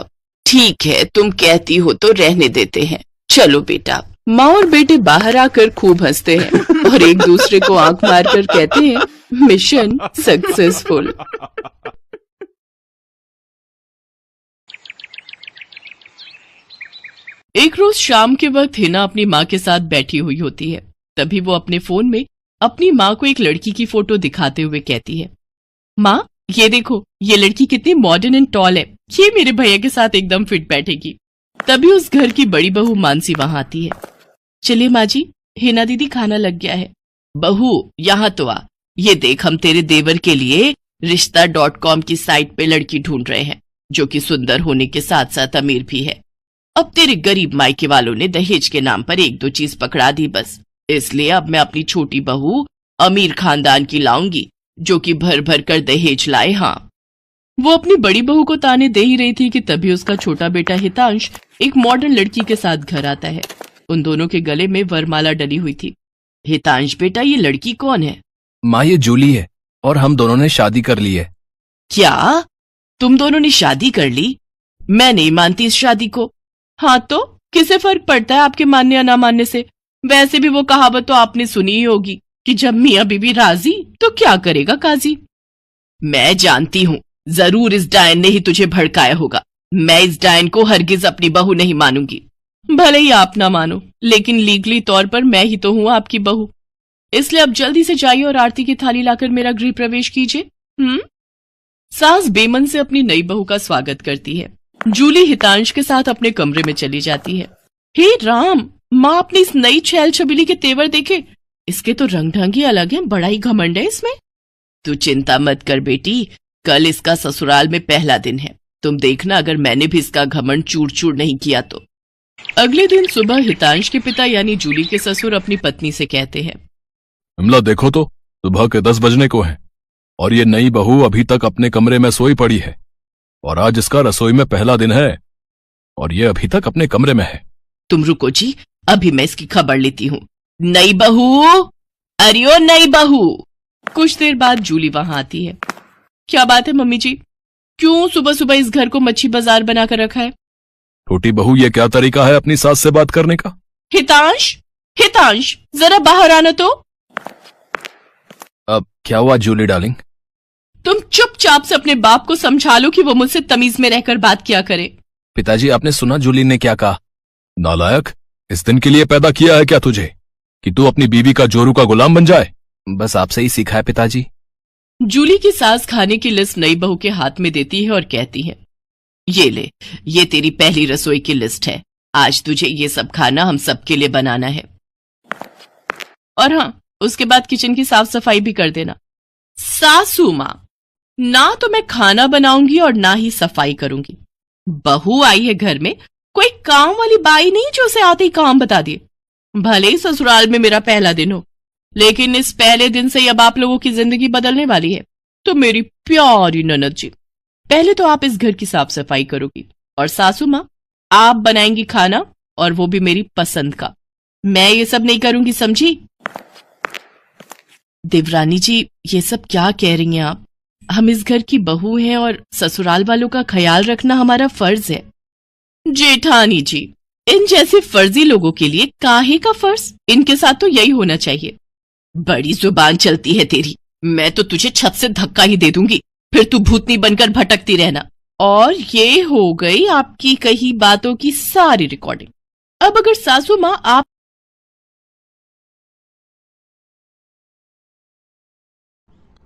ठीक है, तुम कहती हो तो रहने देते हैं। चलो बेटा। माँ और बेटे बाहर आकर खूब हंसते हैं और एक दूसरे को आंख मारकर कहते हैं, मिशन सक्सेसफुल। एक रोज शाम के वक्त हिना अपनी माँ के साथ बैठी हुई होती है। तभी वो अपने फोन में अपनी माँ को एक लड़की की फोटो दिखाते हुए कहती है, माँ ये देखो, ये लड़की कितनी मॉडर्न एंड टॉल है, ये मेरे भैया के साथ एकदम फिट बैठेगी। तभी उस घर की बड़ी बहू मानसी वहां आती है। चलिए माँ जी, हिना दीदी खाना लग गया है। बहू यहाँ तो आ, ये देख हम तेरे देवर के लिए रिश्ता.com की साइट पे लड़की ढूंढ रहे हैं जो कि सुंदर होने के साथ साथ अमीर भी है। अब तेरे गरीब मायके वालों ने दहेज के नाम पर 1-2 चीज पकड़ा दी बस, इसलिए अब मैं अपनी छोटी बहू अमीर खानदान की लाऊंगी जो कि भर भर कर दहेज लाए। हाँ, वो अपनी बड़ी बहू को ताने दे ही रही थी कि तभी उसका छोटा बेटा हितांश एक मॉडर्न लड़की के साथ घर आता है। उन दोनों के गले में वरमाला डली हुई थी। हितांश बेटा, ये लड़की कौन है? माँ ये जूली है और हम दोनों ने शादी कर ली है। क्या तुम दोनों ने शादी कर ली? मैं नहीं मानती इस शादी को। हाँ तो किसे फर्क पड़ता है आपके मानने या ना मानने से? वैसे भी वो कहावत तो आपने सुनी ही होगी कि जब मियाँ बीबी राजी तो क्या करेगा काजी। मैं जानती हूँ, जरूर इस डायन ने ही तुझे भड़काया होगा। मैं इस डायन को हरगिज अपनी बहू नहीं मानूंगी। भले ही आप ना मानो, लेकिन लीगली तौर पर मैं ही तो हूँ आपकी बहू। इसलिए अब जल्दी से जाइए और आरती की थाली लाकर मेरा गृह प्रवेश कीजिए। सास बेमन से अपनी नई बहू का स्वागत करती है। जूली हितांश के साथ अपने कमरे में चली जाती है। हे राम, माँ अपनी इस नई छैल छबीली के तेवर देखे, इसके तो रंग ढंग ही अलग है, बड़ा ही घमंड है इसमें। तू चिंता मत कर बेटी, कल इसका ससुराल में पहला दिन है, तुम देखना अगर मैंने भी इसका घमंड चूर चूर नहीं किया तो। अगले दिन सुबह हितांश के पिता यानी जूली के ससुर अपनी पत्नी से कहते हैं, विमला देखो तो, सुबह के 10 बजने को हैं और ये नई बहू अभी तक अपने कमरे में सोई पड़ी है और आज इसका रसोई में पहला दिन है और ये अभी तक अपने कमरे में है। तुम रुको जी, अभी मैं इसकी खबर लेती हूँ। नई बहू, अरे ओ नई बहू। कुछ देर बाद जूली वहां आती है। क्या बात है मम्मी जी, क्यों सुबह सुबह इस घर को मच्छी बाजार बनाकर रखा है? छोटी बहू, ये क्या तरीका है अपनी सास से बात करने का? हितांश, हितांश जरा बाहर आना तो। अब क्या हुआ जूली डार्लिंग? तुम चुपचाप से अपने बाप को समझा लो कि वो मुझसे तमीज में रहकर बात किया करे। पिताजी, आपने सुना जूली ने क्या कहा? नालायक, इस दिन के लिए पैदा किया है क्या तुझे कि तू अपनी बीवी का जोरू का गुलाम बन जाए? बस आपसे ही सीखा है पिताजी। जूली की सास खाने की लिस्ट नई बहू के हाथ में देती है और कहती है, ये ले, ये तेरी पहली रसोई की लिस्ट है। आज तुझे ये सब खाना हम सबके लिए बनाना है और हाँ, उसके बाद किचन की साफ सफाई भी कर देना। सासू माँ, ना तो मैं खाना बनाऊंगी और ना ही सफाई करूंगी। बहू आई है घर में, कोई काम वाली बाई नहीं जो उसे आते ही काम बता दे। भले ही ससुराल में मेरा पहला दिन हो, लेकिन इस पहले दिन से अब आप लोगों की जिंदगी बदलने वाली है। तो मेरी प्यारी ननद जी, पहले तो आप इस घर की साफ सफाई करोगी और सासू माँ आप बनाएंगी खाना, और वो भी मेरी पसंद का। मैं ये सब नहीं करूंगी, समझी? देवरानी जी, ये सब क्या कह रही हैं आप? हम इस घर की बहू हैं और ससुराल वालों का ख्याल रखना हमारा फर्ज है। जेठानी जी, इन जैसे फर्जी लोगों के लिए काहे का फर्ज? इनके साथ तो यही होना चाहिए। बड़ी जुबान चलती है तेरी, मैं तो तुझे छत से धक्का ही दे दूंगी, फिर तू भूतनी बनकर भटकती रहना। और ये हो गई आपकी कही बातों की सारी रिकॉर्डिंग। अब अगर सासू माँ आप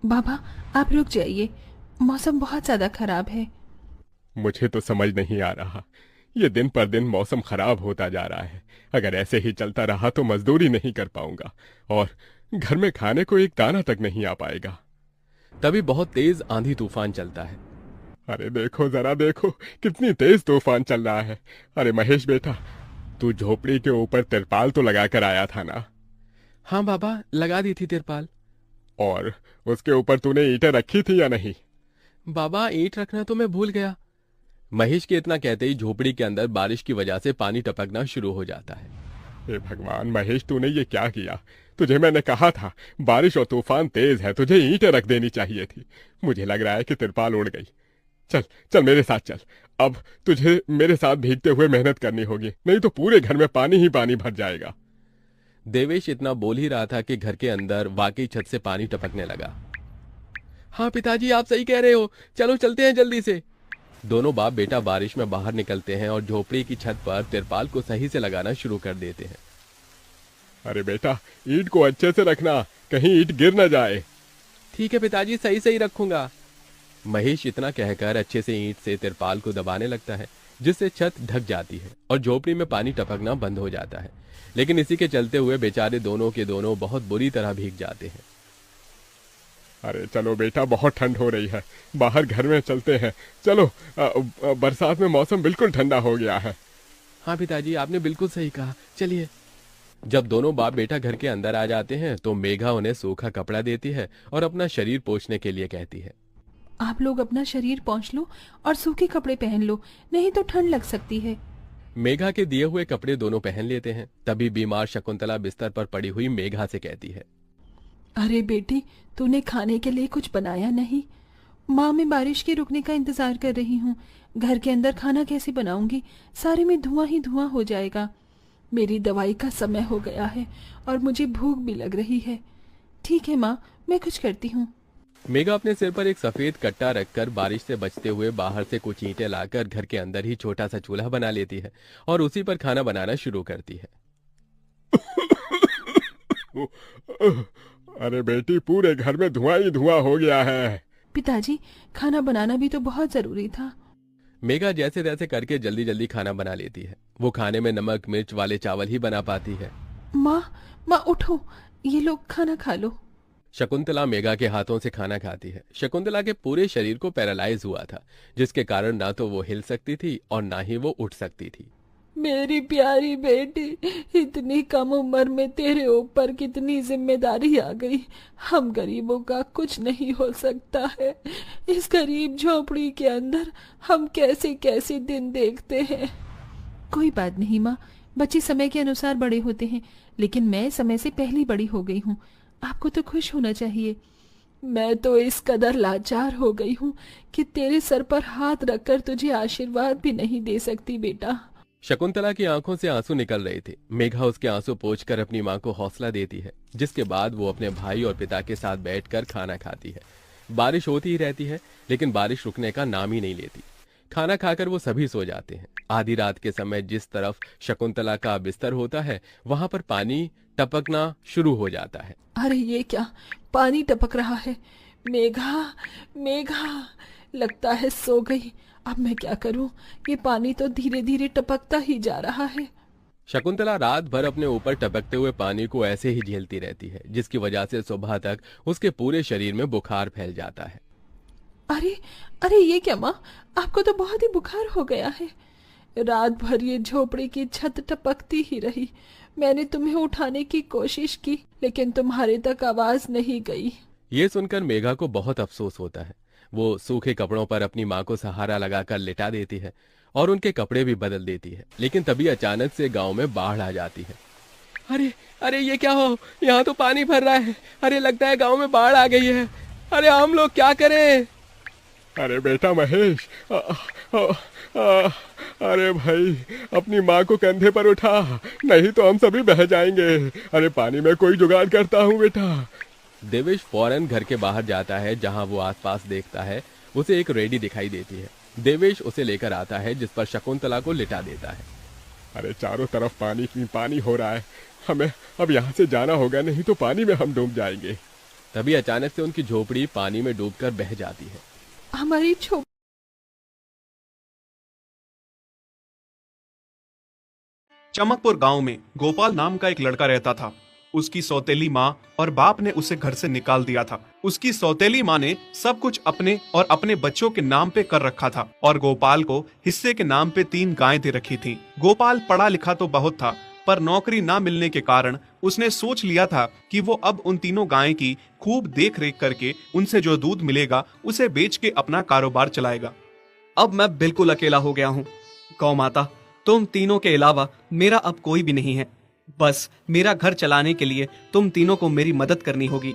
बाबा, आप रुक जाइए, मौसम बहुत ज्यादा खराब है। मुझे तो समझ नहीं आ रहा, ये दिन पर दिन मौसम खराब होता जा रहा है। अगर ऐसे ही चलता रहा तो मजदूरी नहीं कर पाऊंगा और घर में खाने को एक दाना तक नहीं आ पाएगा। तभी बहुत तेज आंधी तूफान चलता है। अरे देखो, जरा देखो कितनी तेज तूफान चल रहा है। अरे महेश बेटा, तू झोपड़ी के ऊपर तिरपाल तो लगा कर आया था ना? हाँ बाबा, लगा दी थी तिरपाल। और उसके ऊपर तूने ईंटें रखी थी या नहीं? बाबा, ईंट रखना तो मैं भूल गया। महेश के इतना कहते ही झोपड़ी के अंदर बारिश की वजह से पानी टपकना शुरू हो जाता है। हे भगवान महेश, तूने ये क्या किया? तुझे मैंने कहा था बारिश और तूफान तेज है, तुझे ईंटें रख देनी चाहिए थी। मुझे लग रहा है कि तिरपाल उड़ गई। चल चल मेरे साथ चल, अब तुझे मेरे साथ भीगते हुए मेहनत करनी होगी, नहीं तो पूरे घर में पानी ही पानी भर जाएगा। देवेश इतना बोल ही रहा था कि घर के अंदर वाकई छत से पानी टपकने लगा। हाँ पिताजी, आप सही कह रहे हो, चलो चलते हैं जल्दी से। दोनों बाप बेटा बारिश में बाहर निकलते हैं और झोपड़ी की छत पर तिरपाल को सही से लगाना शुरू कर देते हैं। अरे बेटा, ईंट को अच्छे से रखना, कहीं ईंट गिर न जाए। ठीक है पिताजी, सही सही रखूंगा। महेश इतना कहकर अच्छे से ईंट से तिरपाल को दबाने लगता है, जिससे छत ढक जाती है और झोपड़ी में पानी टपकना बंद हो जाता है। लेकिन इसी के चलते हुए बेचारे दोनों के दोनों बहुत बुरी तरह भीग जाते हैं। अरे चलो बेटा, बहुत ठंड हो रही है, बाहर घर में चलते हैं। चलो, बरसात में मौसम बिल्कुल ठंडा हो गया है। हाँ पिताजी, आपने बिल्कुल सही कहा, चलिए। जब दोनों बाप बेटा घर के अंदर आ जाते हैं तो मेघा उन्हें सूखा कपड़ा देती है और अपना शरीर पोंछने के लिए कहती है। आप लोग अपना शरीर पोंछ लो और सूखे कपड़े पहन लो, नहीं तो ठंड लग सकती है। मेघा के दिए हुए कपड़े दोनों पहन लेते हैं। तभी बीमार शकुंतला बिस्तर पर पड़ी हुई मेघा से कहती है, अरे बेटी, तूने खाने के लिए कुछ बनाया नहीं? माँ, मैं बारिश के रुकने का इंतजार कर रही हूँ। घर के अंदर खाना कैसे बनाऊंगी? सारे में धुआं ही धुआं हो जाएगा। मेरी दवाई का समय हो गया है और मुझे भूख भी लग रही है। ठीक है माँ, मैं कुछ करती हूँ। मेघा अपने सिर पर एक सफेद कट्टा रखकर बारिश से बचते हुए बाहर से कुछ ईंटें लाकर घर के अंदर ही छोटा सा चूल्हा बना लेती है और उसी पर खाना बनाना शुरू करती है। अरे बेटी, पूरे घर में धुआं ही धुआं हो गया है। पिताजी, खाना बनाना भी तो बहुत जरूरी था। मेघा जैसे तैसे करके जल्दी जल्दी खाना बना लेती है। वो खाने में नमक मिर्च वाले चावल ही बना पाती है। माँ उठो, ये लोग खाना खा लो। शकुंतला मेघा के हाथों से खाना खाती है। शकुंतला के पूरे शरीर को पैरालाइज हुआ था, जिसके कारण ना तो वो हिल सकती थी और ना ही वो उठ सकती थी। मेरी प्यारी बेटी, इतनी कम उम्र में तेरे ऊपर कितनी जिम्मेदारी आ गई। हम गरीबों का कुछ नहीं हो सकता है। इस गरीब झोपड़ी के अंदर हम कैसे कैसे दिन देखते हैं। कोई बात नहीं माँ, बच्चे समय के अनुसार बड़े होते हैं, लेकिन मैं समय से पहले बड़ी हो गई हूँ। आपको तो खुश होना चाहिए। मैं तो इस कदर लाचार हो गई हूँ कि तेरे सर पर हाथ रखकर तुझे आशीर्वाद भी नहीं दे सकती बेटा। शकुंतला की आंखों से आंसू निकल रहे थे। मेघा उसके आंसू पोंछकर अपनी मां को हौसला देती है, जिसके बाद वो अपने भाई और पिता के साथ बैठकर खाना खाती है। बारिश होती ही रहती है, लेकिन बारिश रुकने का नाम ही नहीं लेती। खाना खाकर वो सभी सो जाते हैं। आधी रात के समय जिस तरफ शकुंतला का बिस्तर होता है, वहां पर पानी टपकना शुरू हो जाता है। अरे ये क्या, पानी टपक रहा है। मेघा, लगता है सो गई। अब मैं क्या करूं? ये पानी तो धीरे धीरे टपकता ही जा रहा है। शकुंतला रात भर अपने ऊपर टपकते हुए पानी को ऐसे ही झेलती रहती है, जिसकी वजह से सुबह तक उसके पूरे शरीर में बुखार फैल जाता है। अरे ये क्या माँ, आपको तो बहुत ही बुखार हो गया है। रात भर ये झोपड़ी की छत टपकती ही रही, मैंने तुम्हें उठाने की कोशिश की, लेकिन तुम्हारे तक आवाज नहीं गई। ये सुनकर मेघा को बहुत अफसोस होता है। वो सूखे कपड़ों पर अपनी माँ को सहारा लगाकर लिटा देती है और उनके कपड़े भी बदल देती है। लेकिन तभी अचानक से गांव में बाढ़ आ जाती है। अरे अरे ये क्या हो, यहाँ तो पानी भर रहा है। अरे लगता है गांव में बाढ़ आ गई है। अरे हम लोग क्या करें? अरे बेटा महेश, अरे भाई अपनी माँ को कंधे पर उठा, नहीं तो हम सभी बह जाएंगे। अरे पानी में कोई जुगाड़ करता हूँ बेटा। देवेश फौरन घर के बाहर जाता है। जहाँ वो आसपास देखता है उसे एक रेडी दिखाई देती है। देवेश उसे लेकर आता है, जिस पर शकुंतला को लिटा देता है। अरे चारों तरफ पानी ही पानी हो रहा है, हमें अब यहाँ से जाना होगा, नहीं तो पानी में हम डूब जाएंगे। तभी अचानक से उनकी झोपड़ी पानी में डूबकर बह जाती है। हमारी चमकपुर गांव में गोपाल नाम का एक लड़का रहता था। उसकी सौतेली माँ और बाप ने उसे घर से निकाल दिया था। उसकी सौतेली माँ ने सब कुछ अपने और अपने बच्चों के नाम पे कर रखा था और गोपाल को हिस्से के नाम पे 3 गायें दे रखी थी। गोपाल पढ़ा लिखा तो बहुत था, पर नौकरी ना मिलने के कारण उसने सोच लिया था कि वो अब उन तीनों गायें की खूब देख रेख करके उनसे जो दूध मिलेगा उसे बेच के अपना कारोबार चलाएगा। अब मैं बिल्कुल अकेला हो गया हूँ। गौ माता, तुम तीनों के अलावा मेरा अब कोई भी नहीं है। बस मेरा घर चलाने के लिए तुम तीनों को मेरी मदद करनी होगी।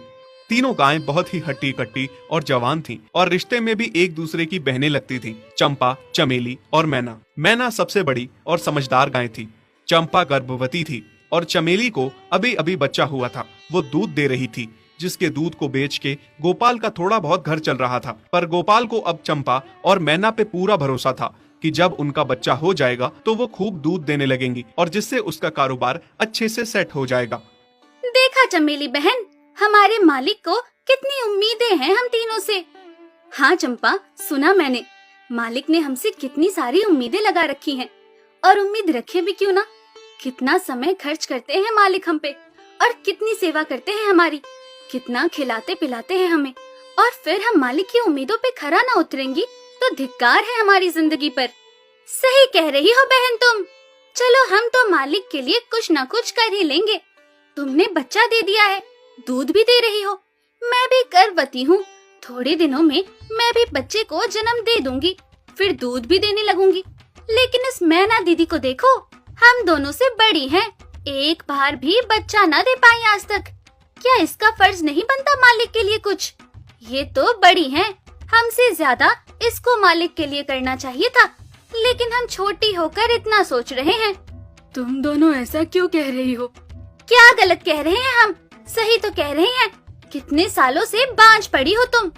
तीनों गायें बहुत ही हट्टी कट्टी और जवान थीं और रिश्ते में भी एक दूसरे की बहनें लगती थीं। चंपा, चमेली और मैना। मैना सबसे बड़ी और समझदार गाय थी। चंपा गर्भवती थी और चमेली को अभी अभी बच्चा हुआ था। वो दूध दे रही थी, जिसके दूध को बेच के गोपाल का थोड़ा बहुत घर चल रहा था। पर गोपाल को अब चंपा और मैना पे पूरा भरोसा था कि जब उनका बच्चा हो जाएगा तो वो खूब दूध देने लगेंगी और जिससे उसका कारोबार अच्छे से सेट हो जाएगा। देखा चमेली बहन, हमारे मालिक को कितनी उम्मीदें हैं हम तीनों से। हाँ चंपा, सुना मैंने, मालिक ने हमसे कितनी सारी उम्मीदें लगा रखी हैं। और उम्मीद रखे भी क्यों ना, कितना समय खर्च करते हैं मालिक हम पे और कितनी सेवा करते हैं हमारी, कितना खिलाते पिलाते हैं हमें। और फिर हम मालिक की उम्मीदों पे खरा ना उतरेंगी तो धिक्कार है हमारी जिंदगी पर। सही कह रही हो बहन तुम। चलो हम तो मालिक के लिए कुछ ना कुछ कर ही लेंगे। तुमने बच्चा दे दिया है, दूध भी दे रही हो, मैं भी गर्भवती हूँ। थोड़े दिनों में मैं भी बच्चे को जन्म दे दूंगी, फिर दूध भी देने लगूंगी। लेकिन इस मैना दीदी को देखो, हम दोनों से बड़ी हैं, एक बार भी बच्चा न दे पाई आज तक। क्या इसका फर्ज नहीं बनता मालिक के लिए कुछ? ये तो बड़ी हैं, हमसे ज्यादा इसको मालिक के लिए करना चाहिए था, लेकिन हम छोटी होकर इतना सोच रहे हैं। तुम दोनों ऐसा क्यों कह रही हो? क्या गलत कह रहे हैं हम? सही तो कह रहे हैं। कितने सालों से बांझ पड़ी हो तुम।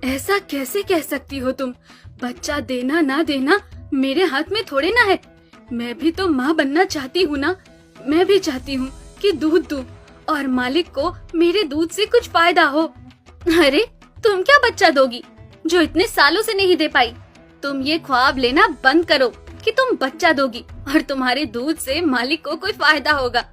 ऐसा कैसे कह सकती हो तुम? बच्चा देना ना देना मेरे हाथ में थोड़े ना है। मैं भी तो माँ बनना चाहती हूँ ना। मैं भी चाहती हूँ कि दूध दूँ और मालिक को मेरे दूध से कुछ फायदा हो। अरे तुम क्या बच्चा दोगी जो इतने सालों से नहीं दे पाई? तुम ये ख्वाब लेना बंद करो कि तुम बच्चा दोगी और तुम्हारे दूध से मालिक को कोई फायदा होगा।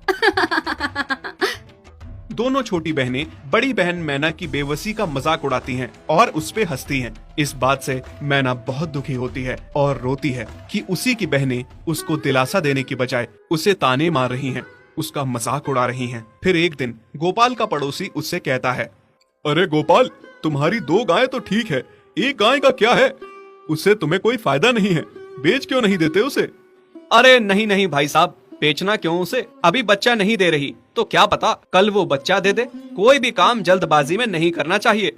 दोनों छोटी बहनें बड़ी बहन मैना की बेबसी का मजाक उड़ाती हैं और उस पे हंसती हैं। इस बात से मैना बहुत दुखी होती है और रोती है कि उसी की बहनें उसको दिलासा देने की बजाय उसे ताने मार रही हैं, उसका मजाक उड़ा रही हैं। फिर एक दिन गोपाल का पड़ोसी उससे कहता है, अरे गोपाल, तुम्हारी 2 गायें तो ठीक है, एक गाय का क्या है? उससे तुम्हें कोई फायदा नहीं है, बेच क्यों नहीं देते उसे? अरे नहीं नहीं भाई साहब, बेचना क्यों उसे? अभी बच्चा नहीं दे रही तो क्या पता कल वो बच्चा दे दे। कोई भी काम जल्दबाजी में नहीं करना चाहिए।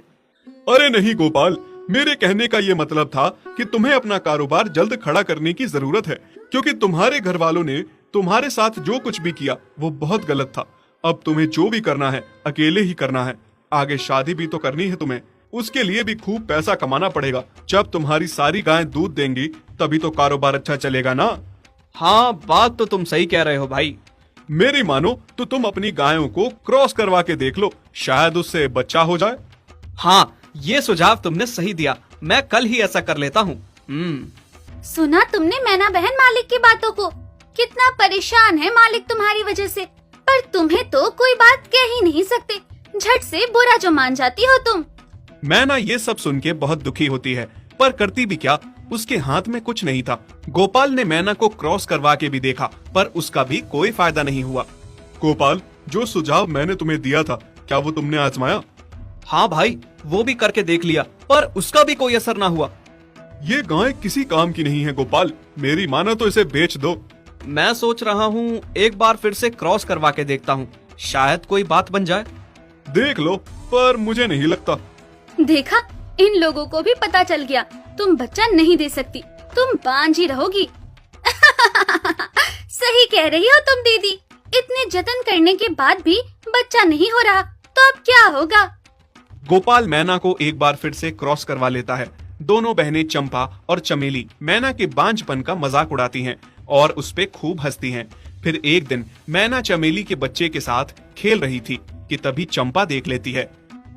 अरे नहीं गोपाल, मेरे कहने का ये मतलब था कि तुम्हें अपना कारोबार जल्द खड़ा करने की जरूरत है, क्योंकि तुम्हारे घर वालों ने तुम्हारे साथ जो कुछ भी किया वो बहुत गलत था। अब तुम्हें जो भी करना है अकेले ही करना है। आगे शादी भी तो करनी है तुम्हें, उसके लिए भी खूब पैसा कमाना पड़ेगा। जब तुम्हारी सारी गायें दूध देंगी तभी तो कारोबार अच्छा चलेगा ना। हाँ, बात तो तुम सही कह रहे हो भाई। मेरी मानो तो तुम अपनी गायों को क्रॉस करवा के देख लो, शायद उससे बच्चा हो जाए। हाँ, ये सुझाव तुमने सही दिया, मैं कल ही ऐसा कर लेता हूँ। सुना तुमने मैना बहन मालिक की बातों को? कितना परेशान है मालिक तुम्हारी वजह से, पर तुम्हें तो कोई बात कह ही नहीं सकते। झट से बुरा जो मान जाती हो तुम। मैना ये सब सुन के बहुत दुखी होती है, पर करती भी क्या, उसके हाथ में कुछ नहीं था। गोपाल ने मैना को क्रॉस करवा के भी देखा, पर उसका भी कोई फायदा नहीं हुआ। गोपाल, जो सुझाव मैंने तुम्हें दिया था, क्या वो तुमने आजमाया? हाँ भाई, वो भी करके देख लिया, पर उसका भी कोई असर ना हुआ। ये गाय किसी काम की नहीं है गोपाल, मेरी माना तो इसे बेच दो। मैं सोच रहा हूँ एक बार फिर से क्रॉस करवा के देखता हूँ, शायद कोई बात बन जाए। देख लो, पर मुझे नहीं लगता। देखा, इन लोगों को भी पता चल गया, तुम बच्चा नहीं दे सकती, तुम बांझ ही रहोगी। सही कह रही हो तुम दीदी, इतने जतन करने के बाद भी बच्चा नहीं हो रहा, तो अब क्या होगा? गोपाल मैना को एक बार फिर से क्रॉस करवा लेता है। दोनों बहनें चंपा और चमेली मैना के बांझपन का मजाक उड़ाती हैं और उस पे खूब हंसती हैं। फिर एक दिन मैना चमेली के बच्चे के साथ खेल रही थी कि तभी चंपा देख लेती है।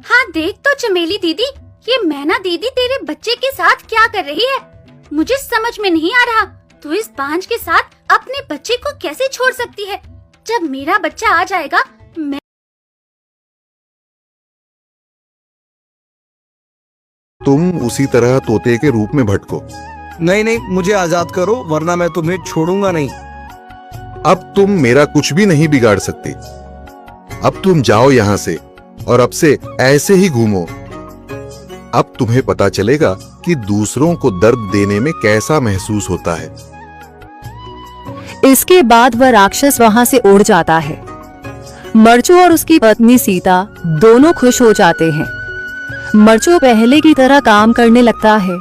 हाँ देख तो चमेली दीदी, ये मैना दीदी तेरे बच्चे के साथ क्या कर रही है? मुझे समझ में नहीं आ रहा, तू इस बांझ के साथ अपने बच्चे को कैसे छोड़ सकती है? जब मेरा बच्चा आ जाएगा मैं तुम उसी तरह तोते के रूप में भटको। नहीं नहीं, मुझे आजाद करो, वरना मैं तुम्हें छोड़ूंगा नहीं। अब तुम मेरा कुछ भी नहीं बिगाड़ सकते। अब तुम जाओ यहाँ से और अब से ऐसे ही घूमो। अब तुम्हें पता चलेगा कि दूसरों को दर्द देने में कैसा महसूस होता है। इसके बाद वह राक्षस वहां से उड़ जाता है। मर्चू और उसकी पत्नी सीता दोनों खुश हो जाते हैं। मर्चू पहले की तरह काम करने लगता है।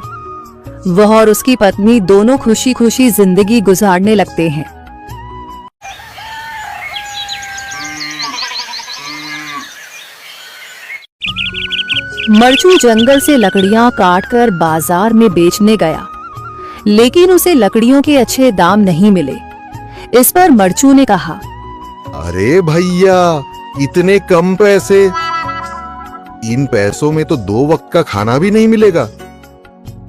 वह और उसकी पत्नी दोनों खुशी खुशी जिंदगी गुजारने लगते हैं। मर्चू जंगल से लकड़ियां काटकर बाजार में बेचने गया, लेकिन उसे लकड़ियों के अच्छे दाम नहीं मिले। इस पर मर्चू ने कहा, अरे भैया, इतने कम पैसे? इन पैसों में तो 2 वक्त का खाना भी नहीं मिलेगा।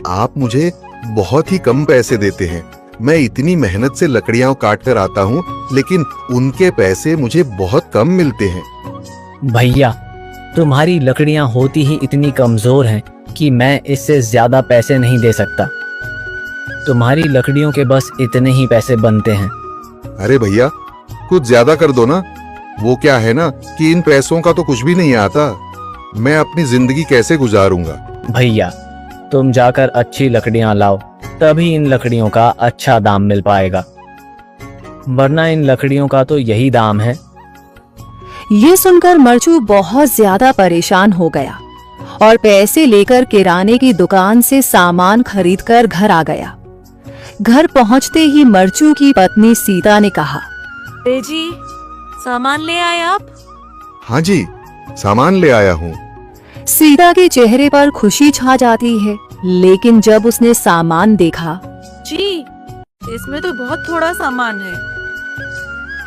आप मुझे बहुत ही कम पैसे देते हैं। मैं इतनी मेहनत से लकड़ियां काट कर आता हूँ, लेकिन उनके पैसे मुझे बहुत कम मिलते हैं। भैया, तुम्हारी लकड़ियां होती ही इतनी कमजोर हैं कि मैं इससे ज्यादा पैसे नहीं दे सकता। तुम्हारी लकड़ियों के बस इतने ही पैसे बनते हैं। अरे भैया, कुछ ज्यादा कर दो ना। वो क्या है ना कि इन पैसों का तो कुछ भी नहीं आता। मैं अपनी जिंदगी कैसे गुजारूंगा? भैया, तुम जाकर अच्छी लकड़ियां लाओ, तभी इन लकड़ियों का अच्छा दाम मिल पाएगा, वरना इन लकड़ियों का तो यही दाम है। ये सुनकर मर्चू बहुत ज्यादा परेशान हो गया और पैसे लेकर किराने की दुकान से सामान खरीदकर घर आ गया। घर पहुंचते ही मर्चू की पत्नी सीता ने कहा, अरे जी, सामान ले आए आप? हाँ जी, सामान ले आया हूँ। सीता के चेहरे पर खुशी छा जाती है, लेकिन जब उसने सामान देखा, जी, इसमें तो बहुत थोड़ा सामान है।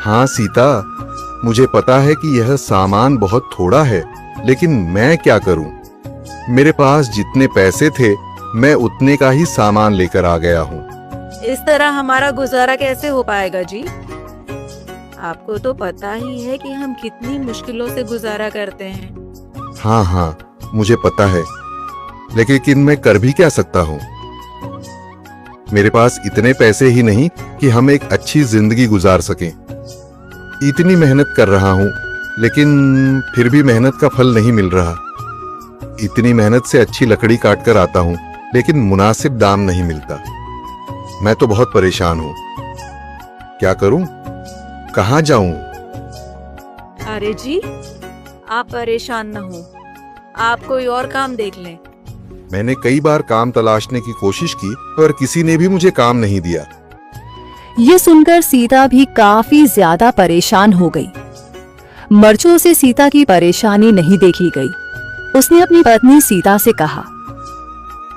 हाँ सीता, मुझे पता है कि यह सामान बहुत थोड़ा है, लेकिन मैं क्या करूं? मेरे पास जितने पैसे थे, मैं उतने का ही सामान लेकर आ गया हूँ। इस तरह हमारा गुजारा कैसे हो पाएगा जी? आपको तो पता ही है कि हम कितनी मुश्किलों से गुजारा करते हैं। हाँ हाँ, मुझे पता है, लेकिन मैं कर भी क्या सकता हूँ? मेरे पास इतने पैसे ही नहीं कि हम एक अच्छी जिंदगी गुजार सकें। इतनी मेहनत कर रहा हूँ, लेकिन फिर भी मेहनत का फल नहीं मिल रहा। इतनी मेहनत से अच्छी लकड़ी काट कर आता हूँ, लेकिन मुनासिब दाम नहीं मिलता। मैं तो बहुत परेशान हूँ। क्या करूँ? कहाँ जाऊँ? अरे जी, आप परेशान न हो, आप कोई और काम देख लें। मैंने कई बार काम तलाशने की कोशिश की, पर किसी ने भी मुझे काम नहीं दिया। ये सुनकर सीता भी काफी ज्यादा परेशान हो गई। मर्चू से सीता की परेशानी नहीं देखी गई। उसने अपनी पत्नी सीता से कहा,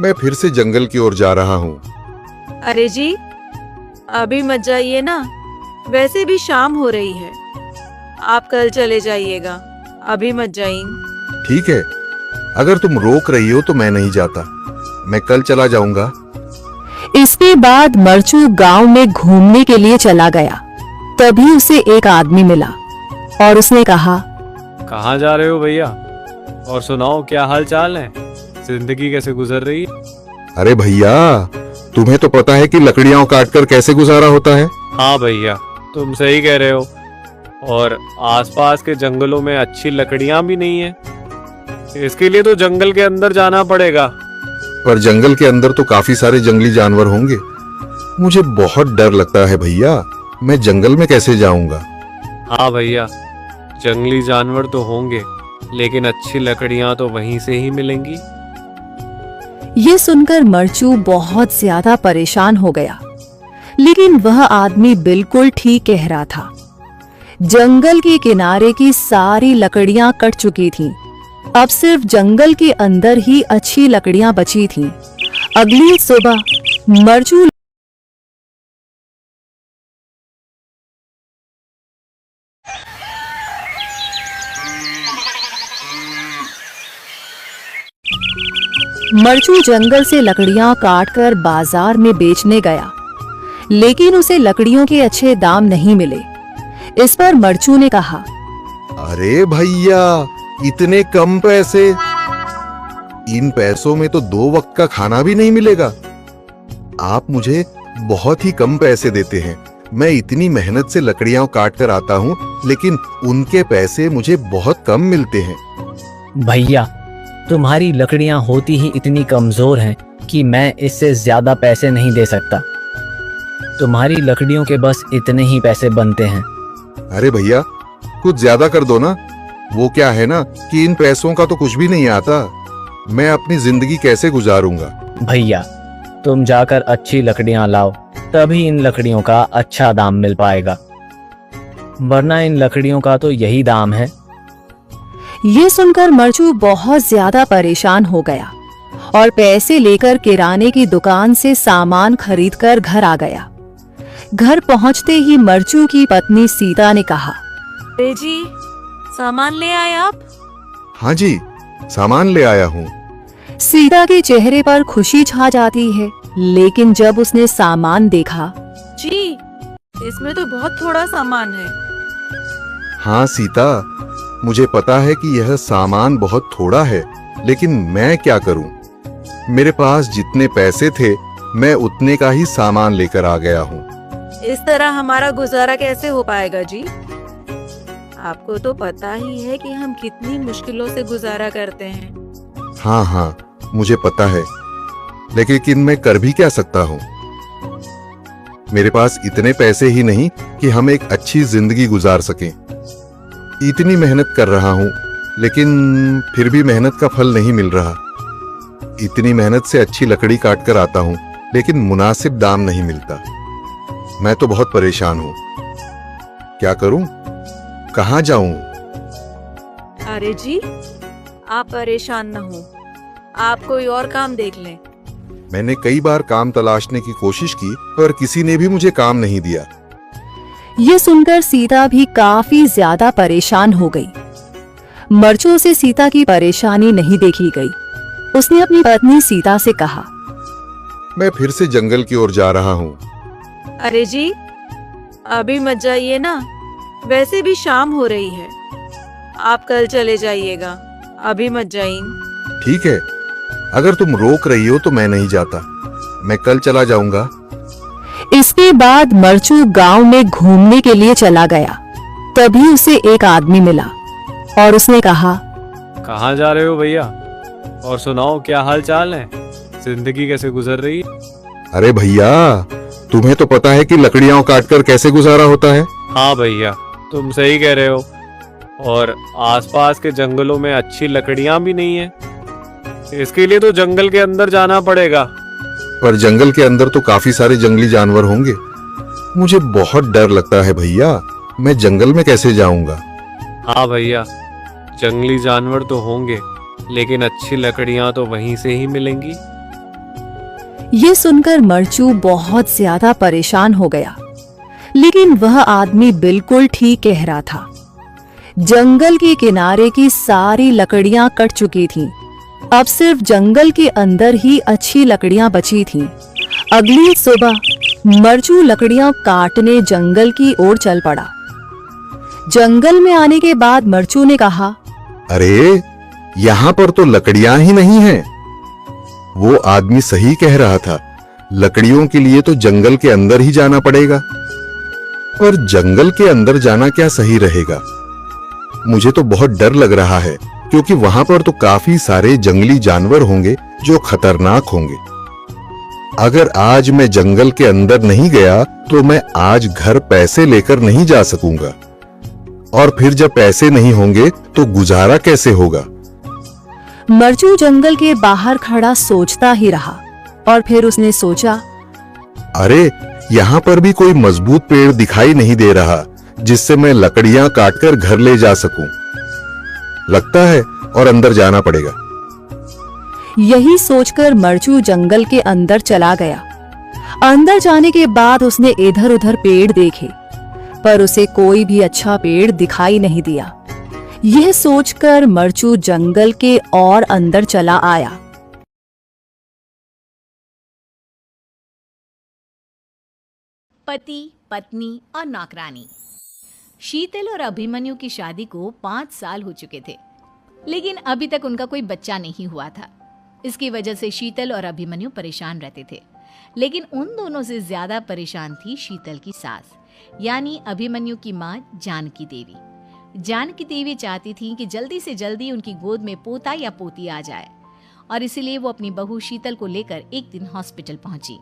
मैं फिर से जंगल की ओर जा रहा हूँ। अरे जी, अभी मत जाइए ना, वैसे भी शाम हो रही है। आप कल चले जाइएगा, अभी मत जाइए। ठीक है, अगर तुम रोक रही हो तो मैं नहीं जाता। मैं कल चला जाऊंगा। इसके बाद मर्चू गांव में घूमने के लिए चला गया। तभी उसे एक आदमी मिला और उसने कहा, कहाँ जा रहे हो भैया? और सुनाओ, क्या हाल चाल है? जिंदगी कैसे गुजर रही है? अरे भैया, तुम्हें तो पता है कि लकड़ियां काटकर कैसे गुजारा होता है। हाँ भैया, तुम सही कह रहे हो। और आसपास के जंगलों में अच्छी लकड़ियां भी नहीं है। इसके लिए तो जंगल के अंदर जाना पड़ेगा। पर जंगल के अंदर तो काफी सारे जंगली जानवर होंगे। मुझे बहुत डर लगता है भैया, मैं जंगल में कैसे जाऊंगा? हाँ भैया, जंगली जानवर तो होंगे, लेकिन अच्छी लकड़ियां तो वहीं से ही मिलेंगी। ये सुनकर मरचू बहुत ज्यादा परेशान हो गया, लेकिन वह आदमी बिल्कुल ठीक कह रहा था। जंगल के किनारे की सारी लकड़ियां कट चुकी थीं। अब सिर्फ जंगल के अंदर ही अच्छी लकड़ियां बची थीं। अगली सुबह मरचू जंगल से लकड़ियां काटकर बाजार में बेचने गया, लेकिन उसे लकड़ियों के अच्छे दाम नहीं मिले। इस पर मरचू ने कहा, अरे भैया, इतने कम पैसे? इन पैसों में तो 2 वक्त का खाना भी नहीं मिलेगा। आप मुझे बहुत ही कम पैसे देते हैं। मैं इतनी मेहनत से लकड़ियां काट कर आता हूँ, लेकिन उनके पैसे मुझे बहुत कम मिलते हैं। भैया, तुम्हारी लकड़ियां होती ही इतनी कमजोर हैं कि मैं इससे ज्यादा पैसे नहीं दे सकता। तुम्हारी लकड़ियों के बस इतने ही पैसे बनते हैं। अरे भैया, कुछ ज्यादा कर दो ना। वो क्या है ना कि इन पैसों का तो कुछ भी नहीं आता। मैं अपनी जिंदगी कैसे गुजारूंगा? भैया, तुम जाकर अच्छी लकड़ियां लाओ, तभी इन लकड़ियों का अच्छा दाम मिल पाएगा, वरना इन लकड़ियों का तो यही दाम है। ये सुनकर मरचू बहुत ज्यादा परेशान हो गया और पैसे लेकर किराने की दुकान से सामान खरीदकर घर आ गया। घर पहुंचते ही मरचू की पत्नी सीता ने कहा, अरे जी, सामान ले आए आप? हाँ जी, सामान ले आया हूँ। सीता के चेहरे पर खुशी छा जाती है, लेकिन जब उसने सामान देखा, जी, इसमें तो बहुत थोड़ा सामान है। हाँ सीता, मुझे पता है कि यह सामान बहुत थोड़ा है, लेकिन मैं क्या करूं? मेरे पास जितने पैसे थे, मैं उतने का ही सामान लेकर आ गया हूँ। इस तरह हमारा गुजारा कैसे हो पाएगा जी? आपको तो पता ही है कि हम कितनी मुश्किलों से गुजारा करते हैं। हाँ हाँ, मुझे पता है, लेकिन मैं कर भी क्या सकता हूँ? मेरे पास इतने पैसे ही नहीं कि हम एक अच्छी जिंदगी गुजार सकें। इतनी मेहनत कर रहा हूँ, लेकिन फिर भी मेहनत का फल नहीं मिल रहा। इतनी मेहनत से अच्छी लकड़ी काट कर आता हूँ, लेकिन मुनासिब दाम नहीं मिलता। मैं तो बहुत परेशान हूँ। क्या करूँ? कहाँ जाऊँ? अरे जी, आप परेशान न हो, आप कोई और काम देख लें। मैंने कई बार काम तलाशने की कोशिश की, पर किसी ने भी मुझे काम नहीं दिया। ये सुनकर सीता भी काफी ज्यादा परेशान हो गई। मरचू से सीता की परेशानी नहीं देखी गई। उसने अपनी पत्नी सीता से कहा, मैं फिर से जंगल की ओर जा रहा हूँ। अरे जी, अभी मत जाइए ना, वैसे भी शाम हो रही है। आप कल चले जाइएगा, अभी मत जाइए। ठीक है, अगर तुम रोक रही हो तो मैं नहीं जाता। मैं कल चला जाऊंगा। इसके बाद मरचू गांव में घूमने के लिए चला गया। तभी उसे एक आदमी मिला और उसने कहा, कहाँ जा रहे हो भैया? और सुनाओ, क्या हाल चाल है? जिंदगी कैसे गुजर रही है? अरे भैया, तुम्हें तो पता है कि लकड़ियां काटकर कैसे गुजारा होता है। हाँ भैया, तुम सही कह रहे हो। और आसपास के जंगलों में अच्छी लकड़ियां भी नहीं है। इसके लिए तो जंगल के अंदर जाना पड़ेगा। पर जंगल के अंदर तो काफी सारे जंगली जानवर होंगे। मुझे बहुत डर लगता है भैया, मैं जंगल में कैसे जाऊंगा? हाँ भैया, जंगली जानवर तो होंगे, लेकिन अच्छी लकड़ियां तो वहीं से ही मिलेंगी। ये सुनकर मरचू बहुत ज्यादा परेशान हो गया, लेकिन वह आदमी बिल्कुल ठीक कह रहा था। जंगल के किनारे की सारी लकड़ियां कट चुकी थीं। अब सिर्फ जंगल के अंदर ही अच्छी लकड़ियां बची थीं। अगली सुबह मरचू लकड़ियां काटने जंगल की ओर चल पड़ा। जंगल में आने के बाद मरचू ने कहा, अरे, यहाँ पर तो लकड़ियां ही नहीं हैं। वो आदमी सही कह रहा था, लकड़ियों के लिए तो जंगल के अंदर ही जाना पड़ेगा। और जंगल के अंदर जाना क्या सही रहेगा? मुझे तो बहुत डर लग रहा है, क्योंकि वहां पर तो काफी सारे जंगली जानवर होंगे जो खतरनाक होंगे। अगर आज मैं जंगल के अंदर नहीं गया तो मैं आज घर पैसे लेकर नहीं जा सकूंगा, और फिर जब पैसे नहीं होंगे तो गुजारा कैसे होगा? मरचू जंगल के बाहर खड़ा सोचता ही रहा और फिर उसने सोचा, अरे यहाँ पर भी कोई मजबूत पेड़ दिखाई नहीं दे रहा जिससे मैं लकड़ियां काटकर घर ले जा सकूं। लगता है और अंदर जाना पड़ेगा। यही सोचकर मरचू जंगल के अंदर चला गया। अंदर जाने के बाद उसने इधर उधर पेड़ देखे, पर उसे कोई भी अच्छा पेड़ दिखाई नहीं दिया। यह सोचकर मरचू जंगल के और अंदर चला आया। पति, पत्नी और नौकरानी। शीतल और अभिमन्यु की शादी को 5 साल हो चुके थे, लेकिन अभी तक उनका कोई बच्चा नहीं हुआ था। इसकी वजह से शीतल और अभिमन्यु परेशान रहते थे, लेकिन उन दोनों से ज्यादा परेशान थी शीतल की सास, यानी अभिमन्यु की माँ जानकी देवी। जानकी देवी चाहती थी कि जल्दी से जल्दी उनकी गोद में पोता या पोती आ जाए, और इसीलिए वो अपनी बहू शीतल को लेकर एक दिन हॉस्पिटल पहुंची।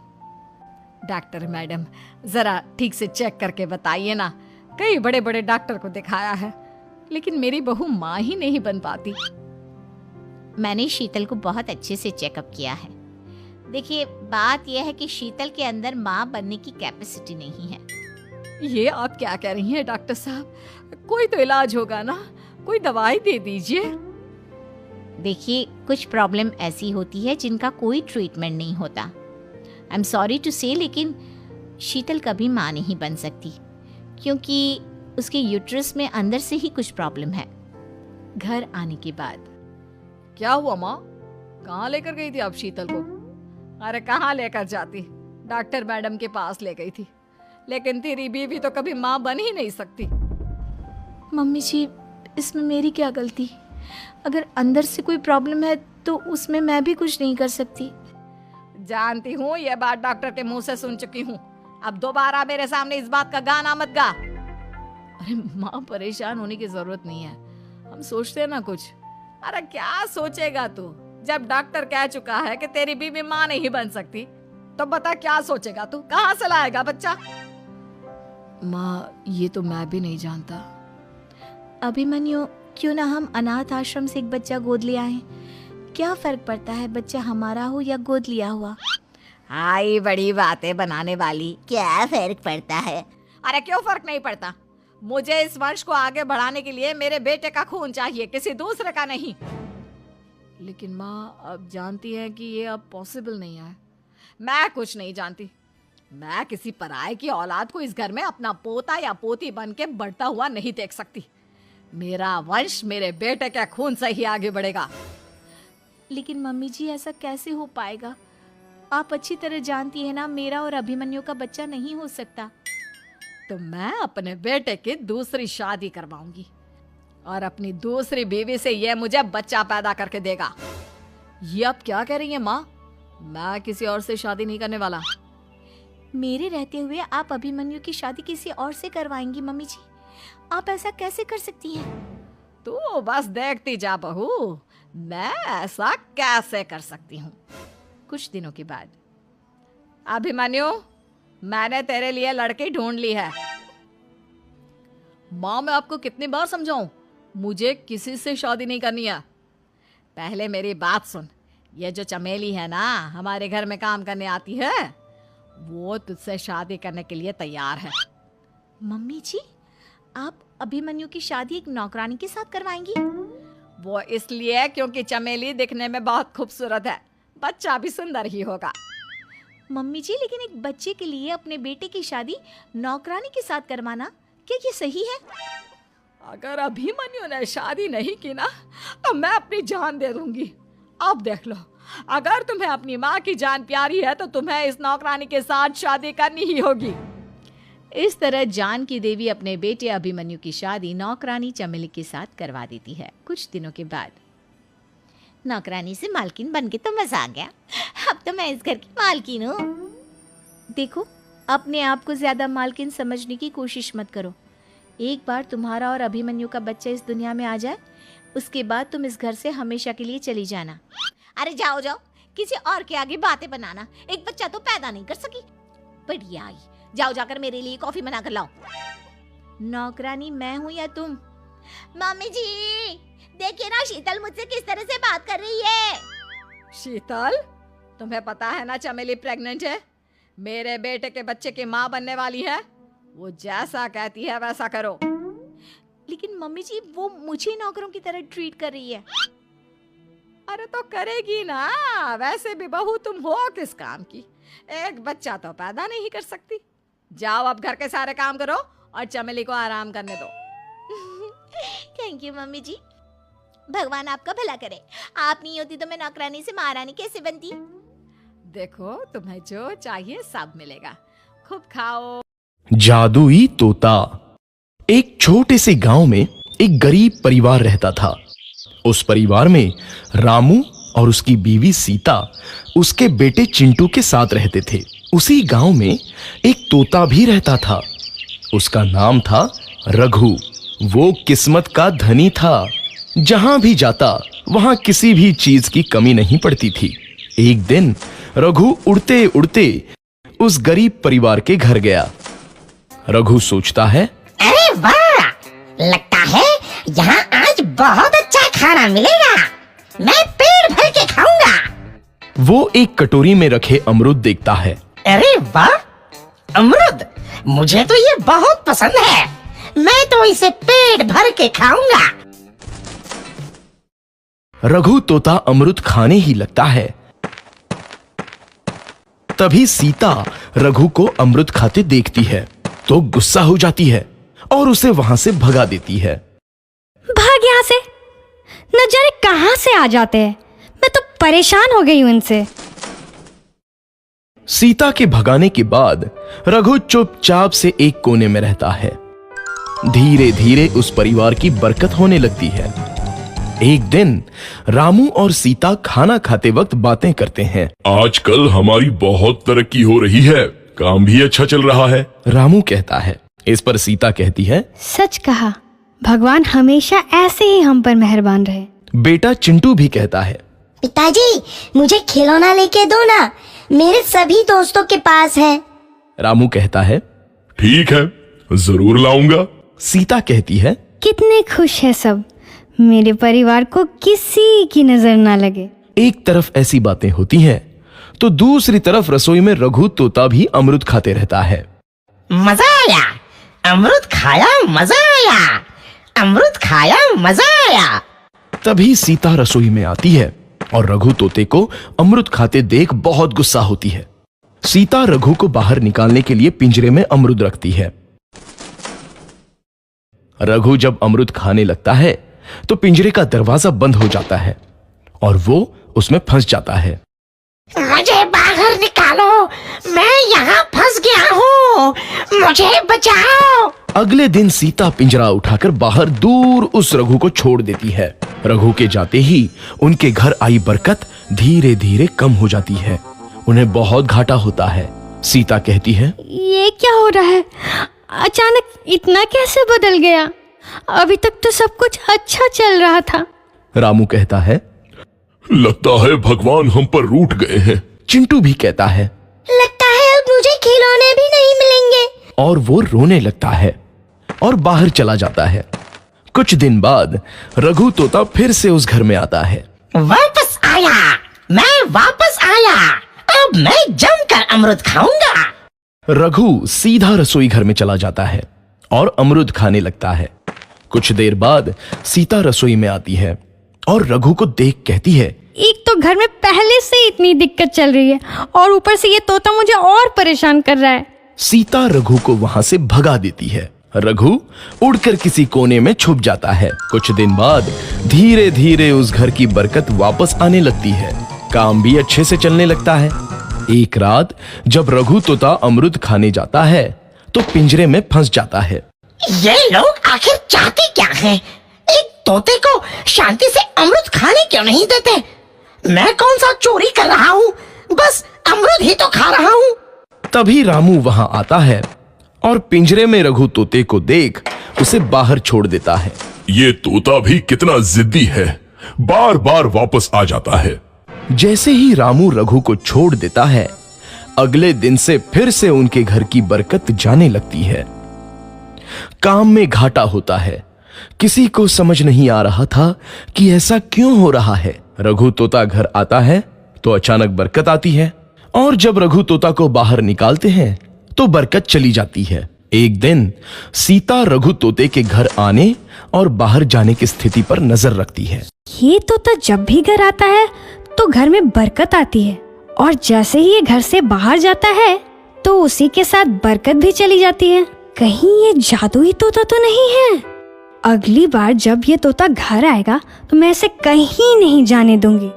डॉक्टर मैडम, जरा ठीक से चेक करके बताइए ना। कई बड़े बड़े डॉक्टर को दिखाया है, लेकिन मेरी बहू माँ ही नहीं बन पाती। मैंने शीतल को बहुत अच्छे से चेकअप किया है। देखिए, बात यह है कि शीतल के अंदर माँ बनने की कैपेसिटी नहीं है। ये आप क्या कह रही हैं डॉक्टर साहब? कोई तो इलाज होगा ना, कोई दवाई दे दीजिए। देखिए, कुछ प्रॉब्लम ऐसी होती है जिनका कोई ट्रीटमेंट नहीं होता। आई एम सॉरी टू से, लेकिन शीतल कभी माँ नहीं बन सकती, क्योंकि उसके यूट्रस में अंदर से ही कुछ प्रॉब्लम है। घर आने के बाद, क्या हुआ माँ? कहाँ लेकर गई थी आप शीतल को? अरे कहाँ लेकर जाती, डॉक्टर मैडम के पास ले गई थी, लेकिन तेरी बीवी तो कभी माँ बन ही नहीं सकती। मम्मी जी, इसमें मेरी क्या गलती? अगर अंदर से कोई प्रॉब्लम है तो उसमें मैं भी कुछ नहीं कर सकती। जानती हूँ, ये बात डॉक्टर के मुंह से सुन चुकी हूँ। अब दोबारा मेरे सामने इस बात का गाना मत गा। अरे माँ, परेशान होने की जरूरत नहीं है, हम सोचते हैं ना कुछ। अरे क्या सोचेगा तू? जब डॉक्टर कह चुका है कि तेरी बीवी माँ नहीं बन सकती, तो बता क्या सोचेगा तू? कहाँ से लाएगा बच्चा? माँ, ये तो मैं भी नहीं जानता। अभिमन्यु, क्यों ना हम अनाथ आश्रम से एक बच्चा गोद ले आए? क्या फर्क पड़ता है बच्चा हमारा हो या गोद लिया हुआ? आई बड़ी बातें बनाने वाली। क्या फर्क पड़ता है? अरे क्यों फर्क नहीं पड़ता? मुझे इस वंश को आगे बढ़ाने के लिए मेरे बेटे का खून चाहिए, किसी दूसरे का नहीं। लेकिन माँ, आप जानती हैं कि ये अब पॉसिबल नहीं है। मैं कुछ नहीं जानती। मैं किसी पराये की औलाद को इस घर में अपना पोता या पोती बन के बढ़ता हुआ नहीं देख सकती। मेरा वंश मेरे बेटे के खून से ही आगे बढ़ेगा। लेकिन मम्मी जी, ऐसा कैसे हो पाएगा? आप अच्छी तरह जानती है ना, मेरा और अभिमन्यु का बच्चा नहीं हो सकता। तो मैं अपने बेटे की दूसरी शादी करवाऊंगी, और अपनी दूसरी बीवी से यह मुझे बच्चा पैदा करके देगा। ये आप क्या कह रही हैं माँ? मैं किसी और से शादी नहीं करने वाला। मेरे रहते हुए आप अभिमन्यु की शादी किसी और से करवाएंगी मम्मी जी? आप ऐसा कैसे कर सकती हैं? तू बस देखती जा बहू, मैं ऐसा कैसे कर सकती हूँ। कुछ दिनों के बाद, अभिमन्यु, मैंने तेरे लिए लड़की ढूंढ ली है। माँ, मैं आपको कितनी बार समझाऊं, मुझे किसी से शादी नहीं करनी है। पहले मेरी बात सुन। ये जो चमेली है ना, हमारे घर में काम करने आती है, वो तुझसे शादी करने के लिए तैयार है। मम्मी जी, आप अभिमन्यु की शादी एक नौकरानी के साथ करवाएंगी? वो इसलिए क्योंकि चमेली दिखने में बहुत खूबसूरत है, बच्चा भी सुंदर ही होगा। मम्मी जी, लेकिन एक बच्चे के लिए अपने बेटे की शादी नौकरानी के साथ करवाना, क्या ये सही है? अगर अभिमन्यु ने शादी नहीं की ना, तो मैं अपनी जान दे दूंगी। अब देख लो, अगर तुम्हें अपनी माँ की जान प्यारी है तो तुम्हें इस नौकरानी के साथ शादी करनी ही होगी। इस तरह जानकी देवी अपने बेटे अभिमन्यु की शादी नौकरानी चमेली के साथ करवा देती है। कुछ दिनों के बाद, नौकरानी से मालकिन बन के तो मजा आ गया। अब तो मैं इस घर की मालकिन हूँ। देखो, अपने आप को ज़्यादा मालकिन समझने की कोशिश मत करो। एक बार तुम्हारा और अभिमन्यु का बच्चा इस दुनिया में आ जाए, उसके बाद तुम इस घर से हमेशा के लिए चली जाना। अरे जाओ जाओ, किसी और के आगे बातें बनाना। एक बच्चा तो पैदा नहीं कर सकी। बढ़िया आई, जाओ जाकर मेरे लिए कॉफी बना कर लाओ। नौकरानी मैं हूँ या तुम? मम्मी जी देखिए ना, शीतल मुझसे किस तरह से बात कर रही है। शीतल, तुम्हें पता है ना चमेली प्रेग्नेंट है, मेरे बेटे के बच्चे की माँ बनने वाली है। वो जैसा कहती है वैसा करो। लेकिन मम्मी जी वो मुझे नौकरों की तरह ट्रीट कर रही है। अरे तो करेगी ना, वैसे भी बहू तुम हो किस काम की, एक बच्चा तो पैदा नहीं कर सकती। जाओ अब घर के सारे काम करो और चमेली को आराम करने दो। थैंक यू मम्मी जी, भगवान आपका भला करे। आप नहीं होती तो मैं नौकरानी से महारानी कैसे बनती। देखो तुम्हें जो चाहिए सब मिलेगा, खूब खाओ। जादुई तोता। एक छोटे से गांव में एक गरीब परिवार रहता था। उस परिवार में रामू और उसकी बीवी सीता उसके बेटे चिंटू के साथ रहते थे। उसी गांव में एक तोता भी रहता था। उसका नाम था रघु। वो किस्मत का धनी था। जहां भी जाता वहां किसी भी चीज की कमी नहीं पड़ती थी। एक दिन रघु उड़ते उड़ते उस गरीब परिवार के घर गया। रघु सोचता है, अरे वाह, लगता है यहाँ आज बहुत अच्छा खाना मिलेगा, मैं पेट भर के खाऊंगा। वो एक कटोरी में रखे अमरूद देखता है। अरे वाह, अमरूद, मुझे तो ये बहुत पसंद है, मैं तो इसे पेट भर के खाऊंगा। रघु तोता अमरूद खाने ही लगता है। तभी सीता रघु को अमरूद खाते देखती है तो गुस्सा हो जाती है और उसे वहां से भगा देती है। भाग यहाँ से, न जाने कहां से आ जाते हैं, मैं तो परेशान हो गई हूं इनसे। सीता के भगाने के बाद रघु चुपचाप से एक कोने में रहता है। धीरे धीरे उस परिवार की बरकत होने लगती है। एक दिन रामू और सीता खाना खाते वक्त बातें करते हैं। आजकल हमारी बहुत तरक्की हो रही है, काम भी अच्छा चल रहा है। रामू कहता है। इस पर सीता कहती है, सच कहा, भगवान हमेशा ऐसे ही हम पर मेहरबान रहे। बेटा चिंटू भी कहता है, पिताजी मुझे खिलौना लेके दो ना, मेरे सभी दोस्तों के पास है। रामू कहता है, ठीक है, जरूर लाऊंगा। सीता कहती है, कितने खुश है सब, मेरे परिवार को किसी की नजर ना लगे। एक तरफ ऐसी बातें होती हैं तो दूसरी तरफ रसोई में रघु तोता भी अमरूद खाते रहता है। मजा आया, अमरूद खाया, मजा आया, अमरूद खाया, मजा आया। तभी सीता रसोई में आती है और रघु तोते को अमरूद खाते देख बहुत गुस्सा होती है। सीता रघु को बाहर निकालने के लिए पिंजरे में अमरूद रखती है। रघु जब अमरूद खाने लगता है तो पिंजरे का दरवाजा बंद हो जाता है और वो उसमें फंस जाता है। मुझे बाहर निकालो, मैं यहाँ फंस गया हूँ, मुझे बचाओ। अगले दिन सीता पिंजरा उठाकर बाहर दूर उस रघु को छोड़ देती है। रघु के जाते ही उनके घर आई बरकत धीरे धीरे कम हो जाती है। उन्हें बहुत घाटा होता है। सीता कहती है, ये क्या हो रहा है, अचानक इतना कैसे बदल गया, अभी तक तो सब कुछ अच्छा चल रहा था। रामू कहता है, लगता है भगवान हम पर रूठ गए हैं। चिंटू भी कहता है, लगता है अब मुझे खिलौने भी नहीं मिलेंगे। और वो रोने लगता है और बाहर चला जाता है। कुछ दिन बाद रघु तोता फिर से उस घर में आता है। वापस आया, मैं वापस आया, अब मैं जमकर अमरूद खाऊंगा। रघु सीधा रसोई घर में चला जाता है और अमरूद खाने लगता है। कुछ देर बाद सीता रसोई में आती है और रघु को देख कहती है, एक तो घर में पहले से इतनी दिक्कत चल रही है और ऊपर से ये तोता मुझे और परेशान कर रहा है। सीता रघु को वहां से भगा देती है। रघु उड़कर किसी कोने में छुप जाता है। कुछ दिन बाद धीरे धीरे उस घर की बरकत वापस आने लगती है। काम भी अच्छे से चलने लगता है। एक रात जब रघु तोता अमरूद खाने जाता है तो पिंजरे में फंस जाता है। ये लोग आखिर चाहते क्या हैं? एक तोते को शांति से अमरूद खाने क्यों नहीं देते? मैं कौन सा चोरी कर रहा हूँ, बस अमरूद ही तो खा रहा हूँ। तभी रामू वहां आता है और पिंजरे में रघु तोते को देख उसे बाहर छोड़ देता है। ये तोता भी कितना जिद्दी है, बार बार वापस आ जाता है। जैसे ही रामू रघु को छोड़ देता है, अगले दिन से फिर से उनके घर की बरकत जाने लगती है। काम में घाटा होता है। किसी को समझ नहीं आ रहा था कि ऐसा क्यों हो रहा है। रघु तोता घर आता है तो अचानक बरकत आती है, और जब रघु तोता को बाहर निकालते हैं तो बरकत चली जाती है। एक दिन सीता रघु तोते के घर आने और बाहर जाने की स्थिति पर नजर रखती है। ये तोता जब भी घर आता है तो घर में बरकत आती है, और जैसे ही ये घर से बाहर जाता है तो उसी के साथ बरकत भी चली जाती है। कहीं ये जादुई तोता तो नहीं है? अगली बार जब ये तोता घर आएगा तो मैं इसे कहीं नहीं जाने दूंगी।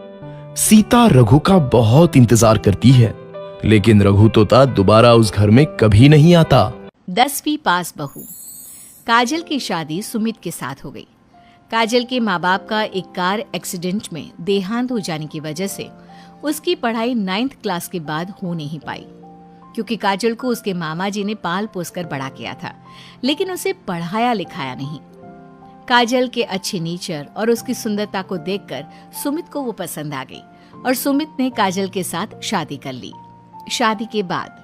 सीता रघु का बहुत इंतजार करती है, लेकिन रघु तोता दोबारा उस घर में कभी नहीं आता। 10वीं पास बहू। काजल की शादी सुमित के साथ हो गई। काजल के माँ बाप का एक कार एक्सीडेंट में देहांत हो जाने की वजह से उसकी पढ़ाई 9th क्लास के बाद हो नहीं पाई, क्योंकि काजल को उसके मामा जी ने पाल पोस कर बड़ा किया था, लेकिन उसे पढ़ाया लिखाया नहीं। काजल के अच्छे नेचर और उसकी सुंदरता को देखकर सुमित को वो पसंद आ गई और सुमित ने काजल के साथ शादी कर ली। शादी के बाद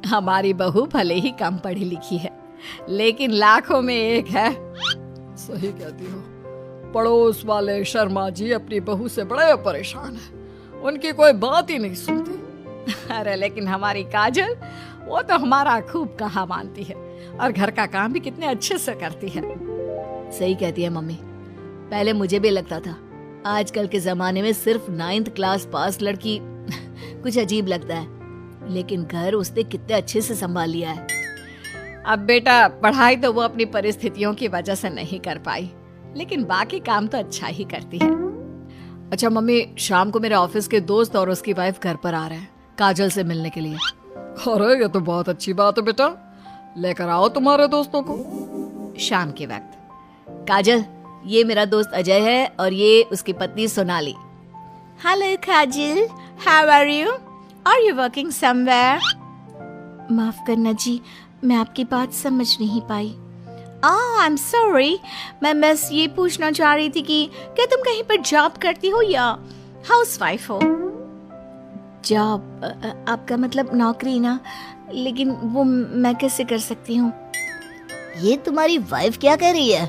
हमारी बहू भले ही कम पढ़ी लिखी है, लेकिन लाखों में एक है। सही कहती हो। पड़ोस वाले शर्मा जी अपनी बहू से बड़े परेशान हैं। उनकी कोई बात ही नहीं सुनती। अरे लेकिन हमारी काजल, वो तो हमारा खूब कहा मानती है और घर का काम भी कितने अच्छे से करती है। सही कहती है मम्मी। पहले मुझे भी लगता था आजकल के जमाने में सिर्फ 9th क्लास पास लड़की कुछ अजीब लगता है, लेकिन घर उसने कितने अच्छे से संभाल लिया है। अब बेटा, पढ़ाई तो वो अपनी परिस्थितियों की वजह से नहीं कर पाई, लेकिन बाकी काम तो अच्छा ही करती है। अच्छा मम्मी, शाम को मेरे ऑफिस के दोस्त और उसकी वाइफ घर पर आ रहे हैं काजल से मिलने के लिए। अरे ये तो बहुत अच्छी बात है बेटा, लेकर आओ तुम्हारे दोस्तों को। शाम के वक्त। काजल, ये मेरा दोस्त अजय है और ये उसकी पत्नी Sonali. Hello Kajal, how are you? Are you working somewhere? माफ करना जी, मैं आपकी बात समझ नहीं पाई। आई एम सॉरी, मैं बस ये पूछना चाह रही थी कि क्या तुम कहीं पर जॉब करती हो या हाउसवाइफ हो? जॉब? आपका मतलब नौकरी ना, लेकिन वो मैं कैसे कर सकती हूँ? ये तुम्हारी वाइफ क्या कह रही है?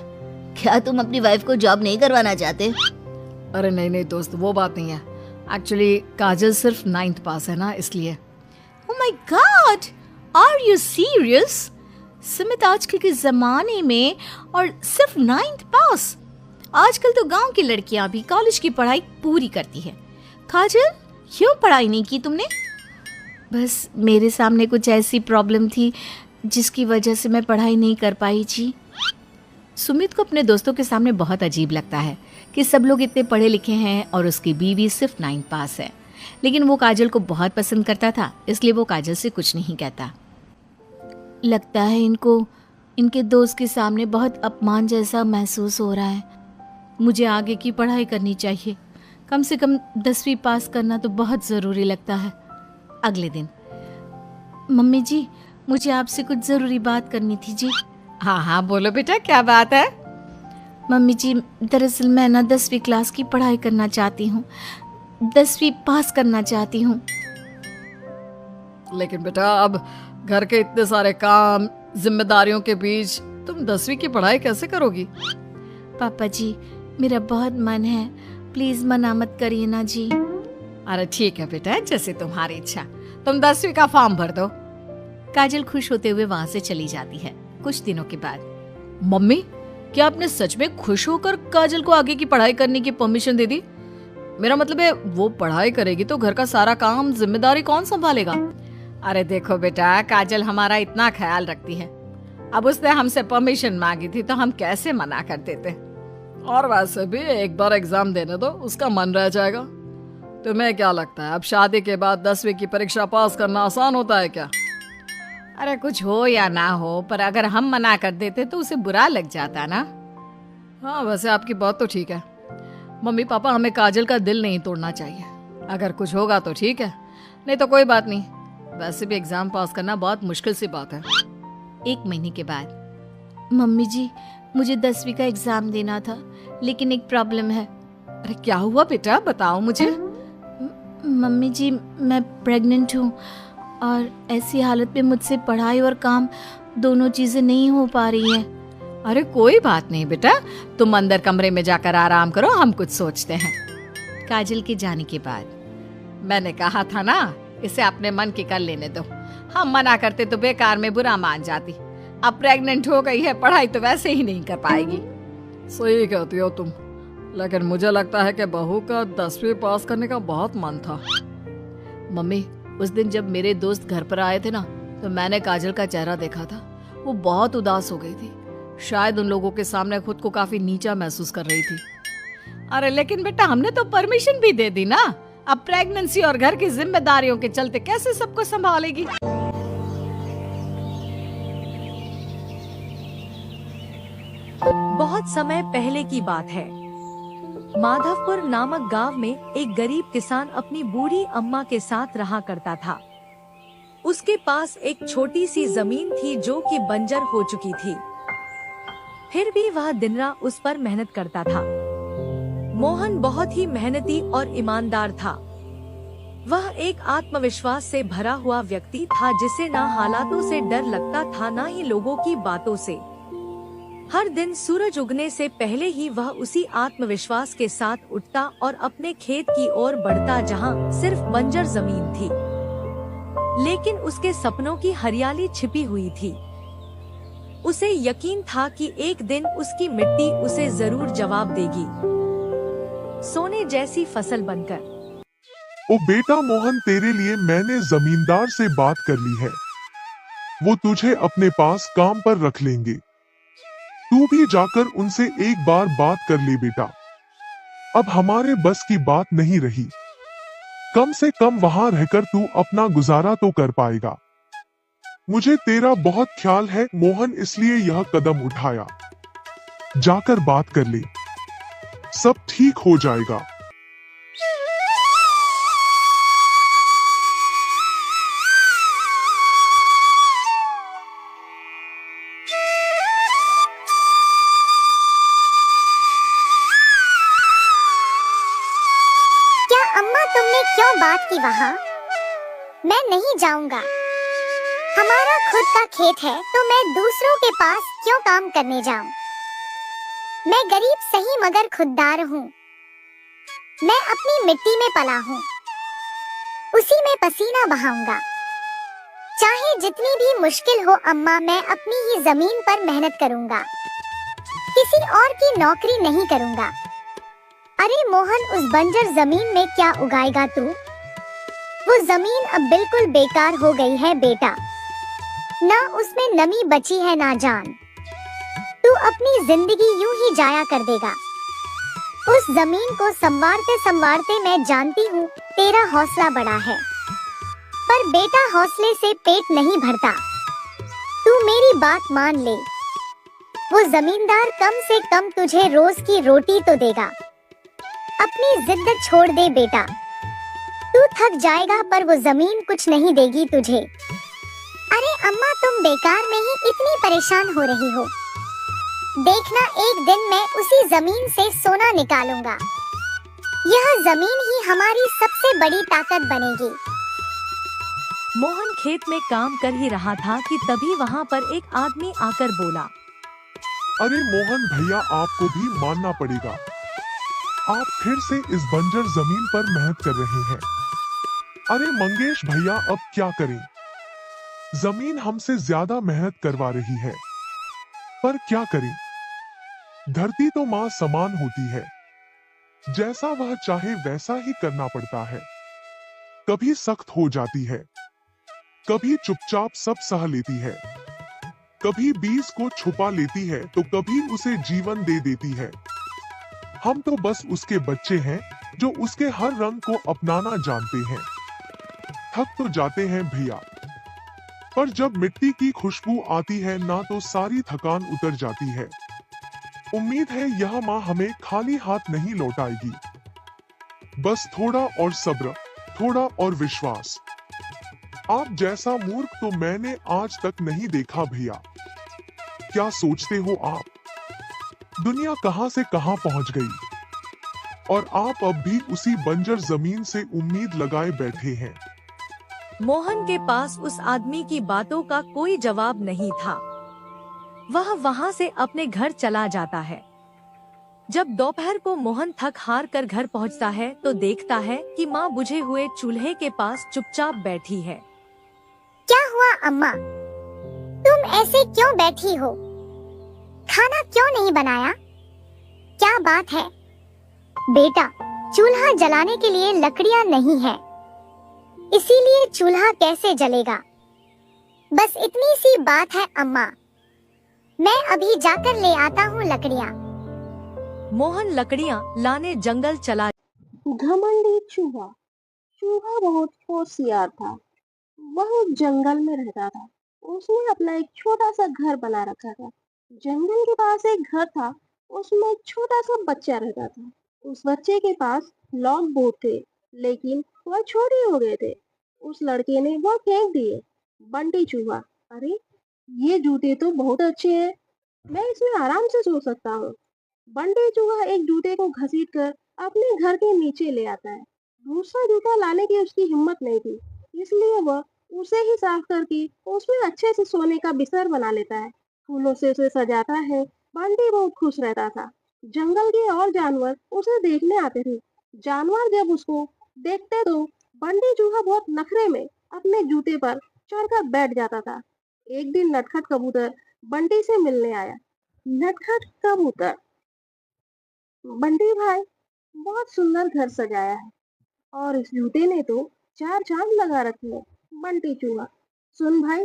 क्या तुम अपनी वाइफ को जॉब नहीं करवाना चाहते? अरे नहीं नहीं दोस्त, वो बात नहीं है। एक्चुअली काजल सिर्फ 9th पास है ना, इसलिए। Oh my God, are you serious? Sumit, आजकल के जमाने में और सिर्फ 9th पास? आजकल तो गांव की लड़कियां भी कॉलेज की पढ़ाई पूरी करती है। काजल, क्यों पढ़ाई नहीं की तुमने? बस मेरे सामने कुछ ऐसी प्रॉब्लम थी जिसकी वजह से मैं पढ़ाई नहीं कर पाई जी। सुमित को अपने दोस्तों के सामने बहुत अजीब लगता है कि सब लोग इतने पढ़े लिखे हैं और उसकी बीवी सिर्फ 9th पास है, लेकिन वो काजल को बहुत पसंद करता था, इसलिए वो काजल से कुछ नहीं कहता। लगता है इनको इनके दोस्त के सामने बहुत अपमान जैसा महसूस हो रहा है। मुझे आगे की पढ़ाई करनी चाहिए, कम से कम 10वीं पास करना तो बहुत ज़रूरी लगता है। अगले दिन। मम्मी जी, मुझे आपसे कुछ ज़रूरी बात करनी थी जी। हाँ हाँ बोलो बेटा, क्या बात है? मम्मी जी, दरअसल मैं ना 10वीं क्लास की पढ़ाई करना चाहती हूँ, 10वीं पास करना चाहती हूँ। लेकिन बेटा, अब घर के इतने सारे काम, जिम्मेदारियों के बीच तुम 10वीं की पढ़ाई कैसे करोगी? पापा जी, मेरा बहुत मन है, प्लीज मना मत करिए ना जी। अरे ठीक है बेटा, जैसे तुम्हारी इच्छा। तुम 10वीं का फॉर्म भर दो। काजल खुश होते हुए वहां से चली जाती है। कुछ दिनों के बाद। मम्मी, क्या आपने सच में खुश होकर काजल को आगे की पढ़ाई करने की परमिशन दे दी? मेरा मतलब है, वो पढ़ाई करेगी तो घर का सारा काम, जिम्मेदारी कौन संभालेगा? अरे देखो बेटा, काजल हमारा इतना ख्याल रखती है, अब उसने हमसे परमिशन मांगी थी तो हम कैसे मना कर देते। और वैसे भी एक बार एग्जाम देने दो, उसका मन रह जाएगा। तुम्हें क्या लगता है, अब शादी के बाद 10वीं की परीक्षा पास करना आसान होता है क्या? अरे कुछ हो या ना हो, पर अगर हम मना कर देते तो उसे बुरा लग जाता ना। हाँ वैसे आपकी बात तो ठीक है। मम्मी पापा, हमें काजल का दिल नहीं तोड़ना चाहिए। अगर कुछ होगा तो ठीक है, नहीं तो कोई बात नहीं, वैसे भी एग्जाम पास करना बहुत मुश्किल सी बात है। 1 महीने के बाद। मम्मी जी, मुझे 10वीं का एग्जाम देना था, लेकिन एक प्रॉब्लम है। अरे क्या हुआ बेटा, बताओ मुझे। मम्मी जी, मैं प्रेग्नेंट हूँ और ऐसी हालत में मुझसे पढ़ाई और काम दोनों चीजें नहीं हो पा रही है। अरे कोई बात नहीं बेटा, तुम अंदर कमरे में जाकर आराम करो, हम कुछ सोचते हैं। काजल के जाने के बाद। मैंने कहा था ना, इसे अपने मन की कर लेने दो। हम मना करते तो बेकार में बुरा मान जाती। अब प्रेग्नेंट हो गई है, पढ़ाई तो वैसे ही नहीं कर पाएगी। सही कहती हो तुम, लेकिन मुझे लगता है कि बहू का 10वीं पास करने का बहुत मन था। मम्मी, उस दिन जब मेरे दोस्त घर पर आए थे ना, तो मैंने काजल का चेहरा देखा था। वो बहुत उदास हो गई थी, शायद उन लोगों के सामने खुद को काफी नीचा महसूस कर रही थी। अरे लेकिन बेटा, हमने तो परमिशन भी दे दी ना। अब प्रेगनेंसी और घर की जिम्मेदारियों के चलते कैसे सबको संभालेगी। बहुत समय पहले की बात है। माधवपुर नामक गांव में एक गरीब किसान अपनी बूढ़ी अम्मा के साथ रहा करता था। उसके पास एक छोटी सी जमीन थी जो कि बंजर हो चुकी थी। फिर भी वह दिन रात उस पर मेहनत करता था। मोहन बहुत ही मेहनती और ईमानदार था। वह एक आत्मविश्वास से भरा हुआ व्यक्ति था, जिसे ना हालातों से डर लगता था, ना ही लोगों की बातों से। हर दिन सूरज उगने से पहले ही वह उसी आत्मविश्वास के साथ उठता और अपने खेत की ओर बढ़ता, जहां सिर्फ बंजर जमीन थी, लेकिन उसके सपनों की हरियाली छिपी हुई थी। उसे यकीन था कि एक दिन उसकी मिट्टी उसे जरूर जवाब देगी, सोने जैसी फसल बनकर। ओ बेटा मोहन, तेरे लिए मैंने जमींदार से बात कर ली है। वो तुझे अपने पास काम पर रख लेंगे। तू भी जाकर उनसे एक बार बात कर ले बेटा। अब हमारे बस की बात नहीं रही। कम से कम वहां रहकर तू अपना गुजारा तो कर पाएगा। मुझे तेरा बहुत ख्याल है मोहन, इसलिए यह कदम उठाया। जाकर बात कर ले, सब ठीक हो जाएगा। क्यों बात की वहाँ? मैं नहीं जाऊंगा। हमारा खुद का खेत है तो मैं दूसरों के पास क्यों काम करने जाऊं? मैं गरीब सही मगर खुददार हूँ। मैं अपनी मिट्टी में पला हूँ, उसी में पसीना बहाऊंगा। चाहे जितनी भी मुश्किल हो अम्मा, मैं अपनी ही जमीन पर मेहनत करूंगा, किसी और की नौकरी नहीं करूंगा। अरे मोहन, उस बंजर जमीन में क्या उगाएगा तू? वो जमीन अब बिल्कुल बेकार हो गई है बेटा, ना उसमें नमी बची है ना जान। तू अपनी जिंदगी यूं ही जाया कर देगा। उस जमीन को संवारते संवारते मैं जानती हूँ तेरा हौसला बड़ा है, पर बेटा हौसले से पेट नहीं भरता। तू मेरी बात मान ले। वो जमींदार कम से कम तुझे रोज की रोटी तो देगा। अपनी जिद छोड़ दे बेटा, तू थक जाएगा पर वो जमीन कुछ नहीं देगी तुझे। अरे अम्मा, तुम बेकार में ही इतनी परेशान हो रही हो। देखना, एक दिन मैं उसी जमीन से सोना निकालूंगा। यह जमीन ही हमारी सबसे बड़ी ताकत बनेगी। मोहन खेत में काम कर ही रहा था कि तभी वहाँ पर एक आदमी आकर बोला, अरे मोहन भैया, आपको भी मानना पड़ेगा। आप फिर से इस बंजर जमीन पर मेहनत कर रहे हैं। अरे मंगेश भैया, अब क्या करें? जमीन हमसे ज्यादा मेहनत करवा रही है, पर क्या करें? धरती तो माँ समान होती है, जैसा वह चाहे वैसा ही करना पड़ता है। कभी सख्त हो जाती है, कभी चुपचाप सब सह लेती है, कभी बीज को छुपा लेती है तो कभी उसे जीवन दे देती है। हम तो बस उसके बच्चे हैं जो उसके हर रंग को अपनाना जानते हैं। थक तो जाते हैं भैया, पर जब मिट्टी की खुशबू आती है ना तो सारी थकान उतर जाती है। उम्मीद है यह माँ हमें खाली हाथ नहीं लौटाएगी। बस थोड़ा और सब्र, थोड़ा और विश्वास। आप जैसा मूर्ख तो मैंने आज तक नहीं देखा भैया। क्या सोचते हो आप? दुनिया कहां से कहां पहुंच गई और आप अब भी उसी बंजर जमीन से उम्मीद लगाए बैठे हैं। मोहन के पास उस आदमी की बातों का कोई जवाब नहीं था। वह वहाँ से अपने घर चला जाता है। जब दोपहर को मोहन थक हार कर घर पहुँचता है तो देखता है कि माँ बुझे हुए चूल्हे के पास चुपचाप बैठी है। क्या हुआ अम्मा? तुम ऐसे क्यों बैठी हो? खाना क्यों नहीं बनाया? क्या बात है? बेटा, चूल्हा जलाने के लिए लकड़ियाँ नहीं है, इसीलिए चूल्हा कैसे जलेगा? बस इतनी सी बात है अम्मा। मैं अभी जाकर ले आता हूँ लकड़ियाँ। मोहन लकड़ियाँ लाने जंगल चला। घमंडी चूहा। चूहा बहुत होशियार था। वह एक जंगल में रहता था। उसने अपना एक छोटा सा घर बना रखा था। जंगल के पास एक घर था, उसमें एक छोटा सा बच्चा रहता था। उस बच्चे के पास लॉन्ग बूट थे, लेकिन वह छोटे हो गए थे। उस लड़के ने वह फेंक दिए। बंटी चूहा, अरे ये जूते तो बहुत अच्छे हैं, मैं इसमें आराम से सो सकता हूँ। बंटी चूहा एक जूते को घसीटकर अपने घर के नीचे ले आता है। दूसरा जूता लाने की उसकी हिम्मत नहीं थी, इसलिए वह उसे ही साफ करके उसमें अच्छे से सोने का बिस्तर बना लेता है। फूलों से उसे सजाता है। बंटी बहुत खुश रहता था। जंगल के और जानवर उसे देखने आते थे। जानवर जब उसको देखते तो बंटी चूहा बहुत नखरे में अपने जूते पर चढ़कर बैठ जाता था। एक दिन नटखट कबूतर बंटी से मिलने आया। नटखट कबूतर, बंटी भाई, बहुत सुंदर घर सजाया है और इस जूते ने तो 4 चांद लगा रखे हैं। बंटी चूहा, सुन भाई,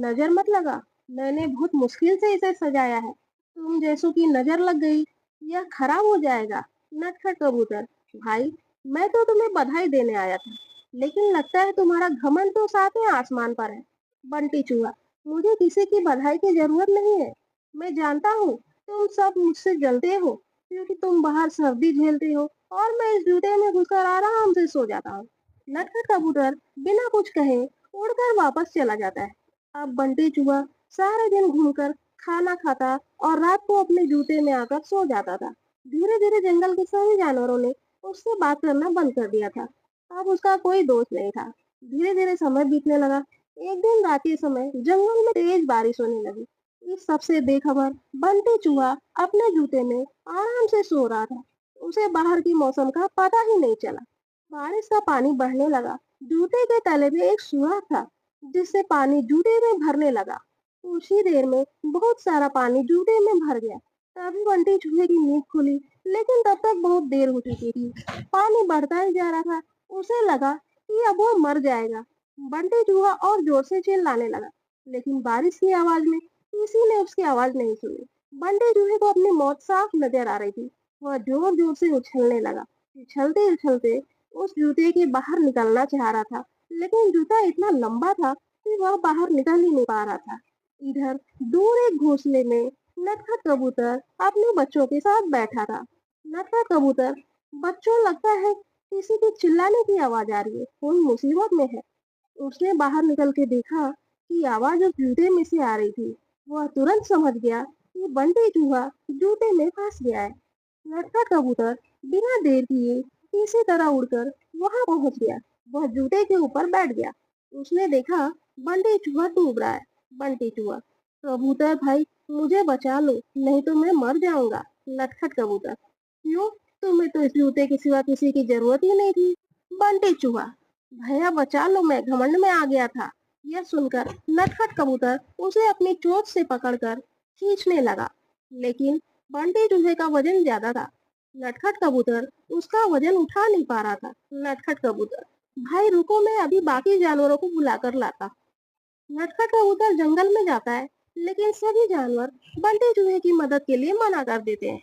नजर मत लगा, मैंने बहुत मुश्किल से इसे सजाया है। तुम जैसों की नजर लग गई, यह खराब हो जाएगा। नटखट कबूतर, भाई मैं तो तुम्हें बधाई देने आया था, लेकिन लगता है तुम्हारा घमंड तो 7वें आसमान पर है। बंटी चूहा, मुझे किसी की बधाई की जरूरत नहीं है। मैं जानता हूँ तुम सब मुझसे जलते हो, क्योंकि तुम बाहर सर्दी झेलते हो और मैं इस जूते में घुसकर आराम से सो जाता हूँ। नटखट कबूतर बिना कुछ कहे उड़कर वापस चला जाता है। अब बंटी चूहा सारे दिन घूमकर खाना खाता और रात को अपने जूते में आकर सो जाता था। धीरे धीरे जंगल के सभी जानवरों ने उससे बात करना बंद कर दिया था। अब उसका कोई दोस्त नहीं था। धीरे धीरे समय बीतने लगा। एक दिन रात के समय जंगल में तेज बारिश होने लगी। इस सबसे बेखबर बंटी चूहा अपने जूते में आराम से सो रहा था। उसे बाहर की मौसम का पता ही नहीं चला। बारिश का पानी बढ़ने लगा। जूते के तले में एक सुराख था, जिससे पानी जूते में भरने लगा। कुछ ही देर में बहुत सारा पानी जूते में भर गया। तभी बंटी चूहे की नींद खुली, लेकिन तब तक बहुत देर हो चुकी थी। पानी बढ़ता ही जा रहा था। उसे लगा कि अब वो मर जाएगा। बंटी चूहा और जोर से चिल्लाने लगा, लेकिन बारिश की आवाज में किसी ने उसकी आवाज नहीं सुनी। बंटी चूहे को अपनी मौत साफ नजर आ रही थी। वह जोर जोर से उछलने लगा। उछलते उछलते उस जूते के बाहर निकलना चाह रहा था, लेकिन जूता इतना लंबा था कि वह बाहर निकल ही नहीं पा रहा था। इधर दूर एक घोंसले में नटखट कबूतर अपने बच्चों के साथ बैठा था। नटखट कबूतर, बच्चों, लगता है किसी के चिल्लाने की आवाज आ रही है, कोई मुसीबत में है। उसने बाहर निकल के देखा कि आवाज उस जूते में से आ रही थी। वह तुरंत समझ गया कि बंटी चूहा जूते में फंस गया है। नटखट कबूतर बिना देर किए किसी तरह उड़कर वहां पहुंच गया। वह जूते के ऊपर बैठ गया। उसने देखा बंटी चूहा डूब रहा है। बंटी चूहा, कबूतर भाई, मुझे बचा लो, नहीं तो मैं मर जाऊंगा। नटखट कबूतर, क्यों? तुम्हें तो इस जूते के सिवा किसी की जरूरत ही नहीं थी। बंटी चूहा, भैया बचा लो, मैं घमंड में आ गया था। यह सुनकर नटखट कबूतर उसे अपनी चोंच से पकड़कर खींचने लगा, लेकिन बंटी चूहे का वजन ज्यादा था। नटखट कबूतर उसका वजन उठा नहीं पा रहा था। नटखट कबूतर, भाई रुको, मैं अभी बाकी जानवरों को बुलाकर लाता। नटखट कबूतर जंगल में जाता है, लेकिन सभी जानवर बंटी चूहे की मदद के लिए मना कर देते हैं।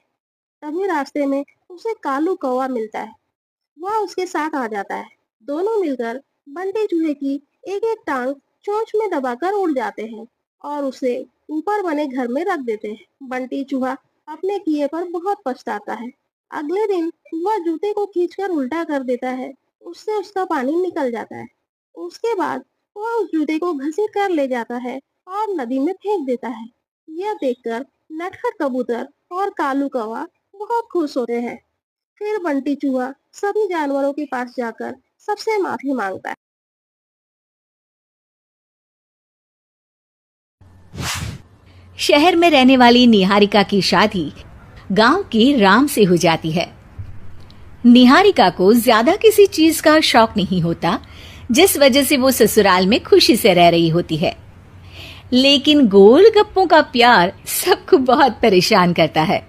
तभी रास्ते में उसे कालू कौवा मिलता है। वह उसके साथ आ जाता है। दोनों मिलकर बंटी चूहे की एक एक टांग चोंच में दबाकर उड़ जाते हैं और उसे ऊपर बने घर में रख देते हैं। बंटी चूहा अपने किए पर बहुत पछताता है। अगले दिन वह जूते को खींचकर उल्टा कर देता है। उससे उसका पानी निकल जाता है। उसके बाद वह उस जूते को घसीट कर ले जाता है और नदी में फेंक देता है। यह देखकर नटखट कबूतर और कालू कौवा बहुत खुश होते हैं। फिर बंटी चूहा सभी जानवरों के पास जाकर सबसे माफी मांगता है। शहर में रहने वाली निहारिका की शादी गांव के राम से हो जाती है। निहारिका को ज्यादा किसी चीज का शौक नहीं होता, जिस वजह से वो ससुराल में खुशी से रह रही होती है। लेकिन गोलगप्पों का प्यार सबको बहुत परेशान करता है।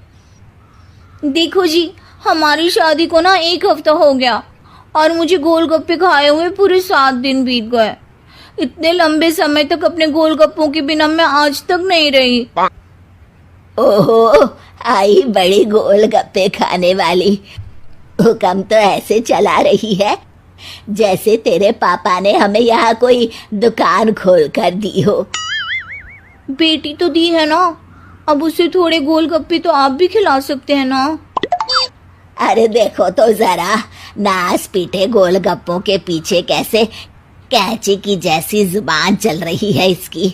देखो जी, हमारी शादी को ना 1 हफ्ता हो गया और मुझे गोलगप्पे खाए हुए पूरे 7 दिन बीत गए। इतने लंबे समय तक अपने गोलगप्पों के बिना मैं आज तक नहीं रही। ओहो, आई बड़ी गोलगप्पे खाने वाली। हुक्म तो ऐसे चला रही है जैसे तेरे पापा ने हमें यहाँ कोई दुकान खोल कर दी हो। बेटी तो दी है ना, अब उसे थोड़े गोलगप्पे तो आप भी खिला सकते हैं ना। अरे देखो तो जरा, नास पीटे गोलगप्पों के पीछे कैसे कैंची की जैसी जुबान चल रही है इसकी।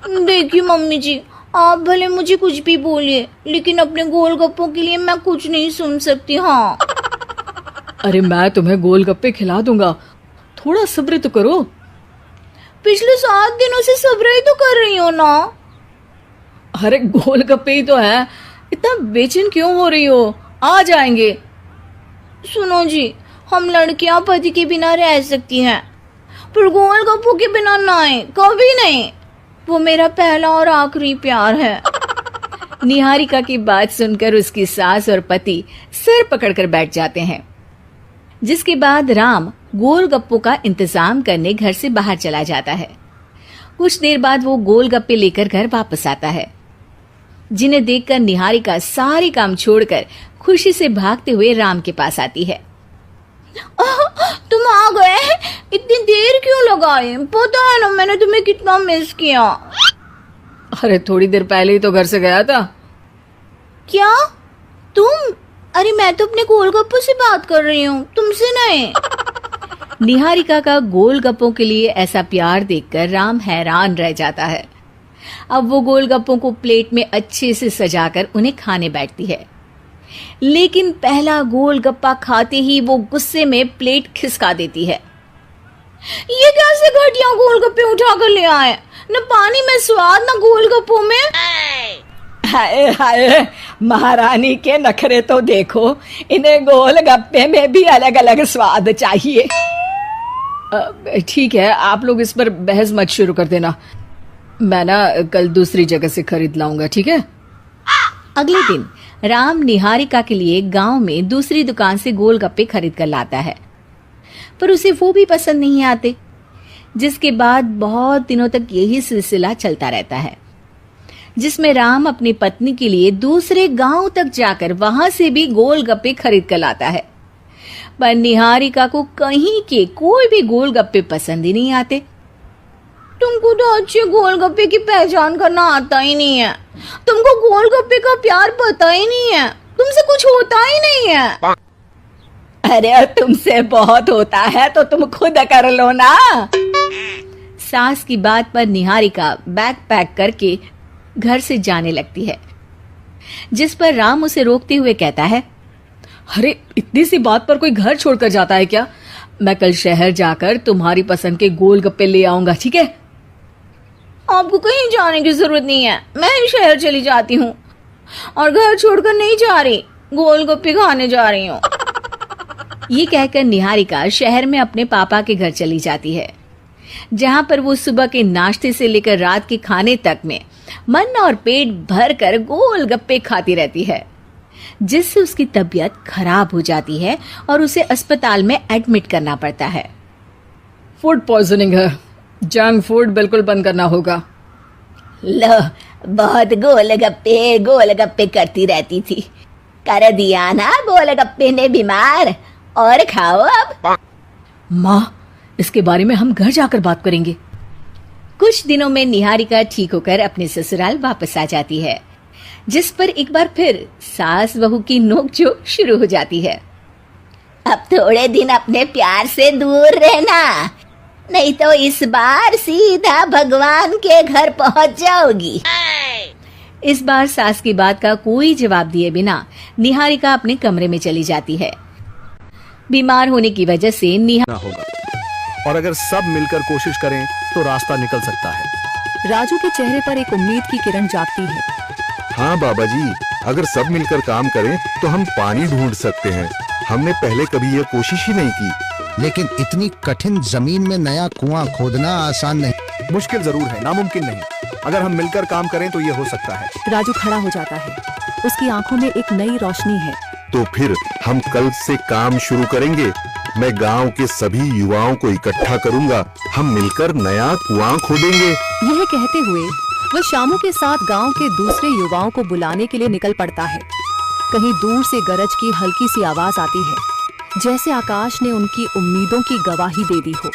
देखिए मम्मी जी, आप भले मुझे कुछ भी बोलिए, लेकिन अपने गोलगप्पों के लिए मैं कुछ नहीं सुन सकती। हाँ, अरे मैं तुम्हें गोलगप्पे खिला दूंगा, थोड़ा सब्र तो करो। पिछले 7 दिनों से सब्र ही तो कर रही हो ना। अरे गोलगप्पे ही तो है, इतना बेचैन क्यों हो रही हो? आ जाएंगे। सुनो जी, हम लड़कियां पति के बिना रह सकती हैं, पर गोलगप्पों के बिना नहीं, कभी नहीं। वो मेरा पहला और आखिरी प्यार है। निहारिका की बात सुनकर उसकी सास और पति सिर पकड़कर बैठ जाते हैं। जिसके बाद राम गोलगप्पों का इंतजाम करने घर से बाहर चला जाता है। कुछ देर बाद वो गोलगप्पे लेकर घर वापस आता है, जिन्हें देखकर निहारिका सारे काम छोड़कर खुशी से भागते हुए राम के पास आती है। तुम आ गए? इतनी देर क्यों लगाए? पता है ना मैंने तुम्हें कितना मिस किया। अरे थोड़ी देर पहले ही तो घर से गया था। क्या तुम? अरे मैं तो अपने गोलगप्पों से बात कर रही हूँ, तुमसे नहीं। निहारिका का गोलगप्पों के लिए ऐसा प्यार देखकर राम हैरान रह जाता है। अब वो गोलगप्पों को प्लेट में अच्छे से सजाकर उन्हें खाने बैठती है, लेकिन पहला गोलगप्पा खाते ही वो गुस्से में प्लेट खिसका देती है। ये कैसे घटिया गोलगप्पे उठा कर ले आए? न पानी में स्वाद, न गोलगप्पों में। हाय हाय, महारानी के नखरे तो देखो, इन्हें गोलगप्पे में भी अलग अलग स्वाद चाहिए। ठीक है, आप लोग इस पर बहस मत शुरू कर देना, मैं ना कल दूसरी जगह से खरीद लाऊंगा, ठीक है? अगले दिन राम निहारिका के लिए गांव में दूसरी दुकान से गोलगप्पे खरीद कर लाता है, पर उसे वो भी पसंद नहीं आते। जिसके बाद बहुत दिनों तक यही सिलसिला चलता रहता है, जिसमें राम अपनी पत्नी के लिए दूसरे गांव तक जाकर वहां से भी गोलगप्पे खरीद कर लाता है, पर निहारिका को कहीं के कोई भी गोलगप्पे पसंद ही नहीं आते। तुमको तो अच्छे गोलगप्पे की पहचान करना आता ही नहीं है। तुमको गोलगप्पे का प्यार पता ही नहीं है, तुमसे कुछ होता ही नहीं है। अरे तुमसे बहुत होता है तो तुम खुद कर लो ना। सास की बात पर निहारिका बैग पैक करके घर से जाने लगती है, जिस पर राम उसे रोकते हुए कहता है, अरे इतनी सी बात पर कोई घर छोड़कर जाता है क्या? मैं कल शहर जाकर तुम्हारी पसंद के गोलगप्पे ले आऊंगा, ठीक है? आपको कहीं जाने की जरूरत नहीं है, मैं ही शहर चली जाती हूँ और घर छोड़कर नहीं जा रही, गोलगप्पे खाने जा रही हूँ। ये कहकर निहारिका शहर में अपने पापा के घर चली जाती है, जहां पर वो सुबह के नाश्ते से लेकर रात के खाने तक में मन और पेट भर कर गोलगप्पे खाती रहती है, जिससे उसकी तबीयत खराब हो जाती है और उसे अस्पताल में एडमिट करना पड़ता है। फूड पॉइजनिंग है, जंक फूड बिल्कुल बंद करना होगा। लो, बहुत गोलगप्पे गोलगप्पे करती रहती थी, कर दिया ना गोलगप्पे ने बीमार। और खाओ अब। माँ, इसके बारे में हम घर जाकर बात करेंगे। कुछ दिनों में निहारिका ठीक होकर अपने ससुराल वापस आ जाती है, जिस पर एक बार फिर सास बहू की नोकझोंक शुरू हो जाती है। अब थोड़े दिन अपने प्यार से दूर रहना, नहीं तो इस बार सीधा भगवान के घर पहुंच जाओगी। इस बार सास की बात का कोई जवाब दिए बिना निहारिका अपने कमरे में चली जाती है। बीमार होने की वजह से ना होगा, और अगर सब मिलकर कोशिश करें तो रास्ता निकल सकता है। राजू के चेहरे पर एक उम्मीद की किरण जागती है। हाँ बाबा जी, अगर सब मिलकर काम करें तो हम पानी ढूंढ सकते हैं। हमने पहले कभी ये कोशिश ही नहीं की। लेकिन इतनी कठिन जमीन में नया कुआं खोदना आसान नहीं। मुश्किल जरूर है, नामुमकिन नहीं। अगर हम मिलकर काम करें तो ये हो सकता है। राजू खड़ा हो जाता है, उसकी आंखों में एक नई रोशनी है। तो फिर हम कल से काम शुरू करेंगे। मैं गांव के सभी युवाओं को इकट्ठा करूंगा, हम मिलकर नया कुआं खोदेंगे। यह कहते हुए वह शामू के साथ गांव के दूसरे युवाओं को बुलाने के लिए निकल पड़ता है। कहीं दूर से गरज की हल्की सी आवाज आती है, जैसे आकाश ने उनकी उम्मीदों की गवाही दे दी हो।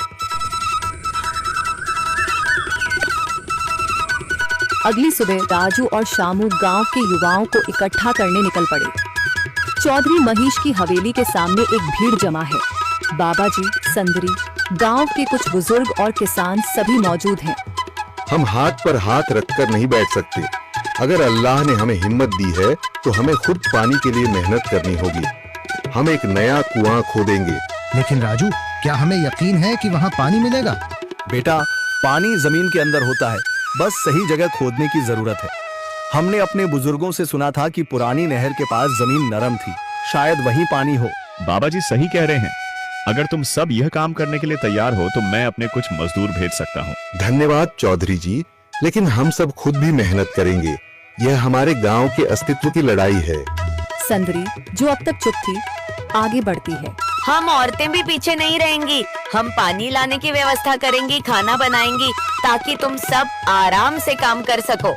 अगली सुबह राजू और शामू गांव के युवाओं को इकट्ठा करने निकल पड़े। चौधरी महेश की हवेली के सामने एक भीड़ जमा है। बाबा जी, संदरी, गांव के कुछ बुजुर्ग और किसान सभी मौजूद हैं। हम हाथ पर हाथ रखकर नहीं बैठ सकते। अगर अल्लाह ने हमें हिम्मत दी है तो हमें खुद पानी के लिए मेहनत करनी होगी। हम एक नया कुआं खोदेंगे। लेकिन राजू, क्या हमें यकीन है कि वहाँ पानी मिलेगा? बेटा, पानी जमीन के अंदर होता है, बस सही जगह खोदने की जरूरत है। हमने अपने बुजुर्गों से सुना था कि पुरानी नहर के पास जमीन नरम थी, शायद वहीं पानी हो। बाबा जी सही कह रहे हैं। अगर तुम सब यह काम करने के लिए तैयार हो तो मैं अपने कुछ मजदूर भेज सकता हूँ। धन्यवाद चौधरी जी, लेकिन हम सब खुद भी मेहनत करेंगे। यह हमारे गांव के अस्तित्व की लड़ाई है। संदरी, जो अब तक चुप थी, आगे बढ़ती है। हम औरतें भी पीछे नहीं रहेंगी। हम पानी लाने की व्यवस्था करेंगी, खाना बनाएंगी, ताकि तुम सब आराम से काम कर सको।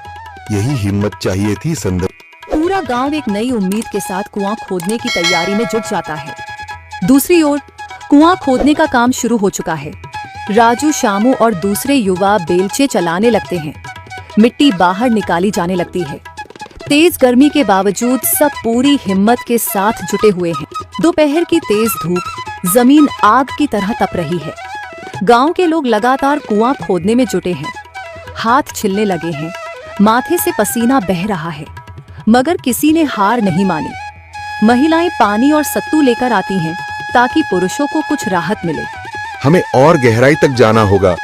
यही हिम्मत चाहिए थी संदर। पूरा गांव एक नई उम्मीद के साथ कुआं खोदने की तैयारी में जुट जाता है। दूसरी ओर कुआं खोदने का काम शुरू हो चुका है। राजू, शामू और दूसरे युवा बेलचे चलाने लगते हैं। मिट्टी बाहर निकाली जाने लगती है। तेज गर्मी के बावजूद सब पूरी हिम्मत के साथ जुटे हुए हैं। दोपहर की तेज धूप जमीन आग की तरह तप रही है। गांव के लोग लगातार कुआं खोदने में जुटे हैं। हाथ छिलने लगे हैं, माथे से पसीना बह रहा है, मगर किसी ने हार नहीं मानी। महिलाएं पानी और सत्तू लेकर आती हैं ताकि पुरुषों को कुछ राहत मिले। हमें और गहराई तक जाना होगा।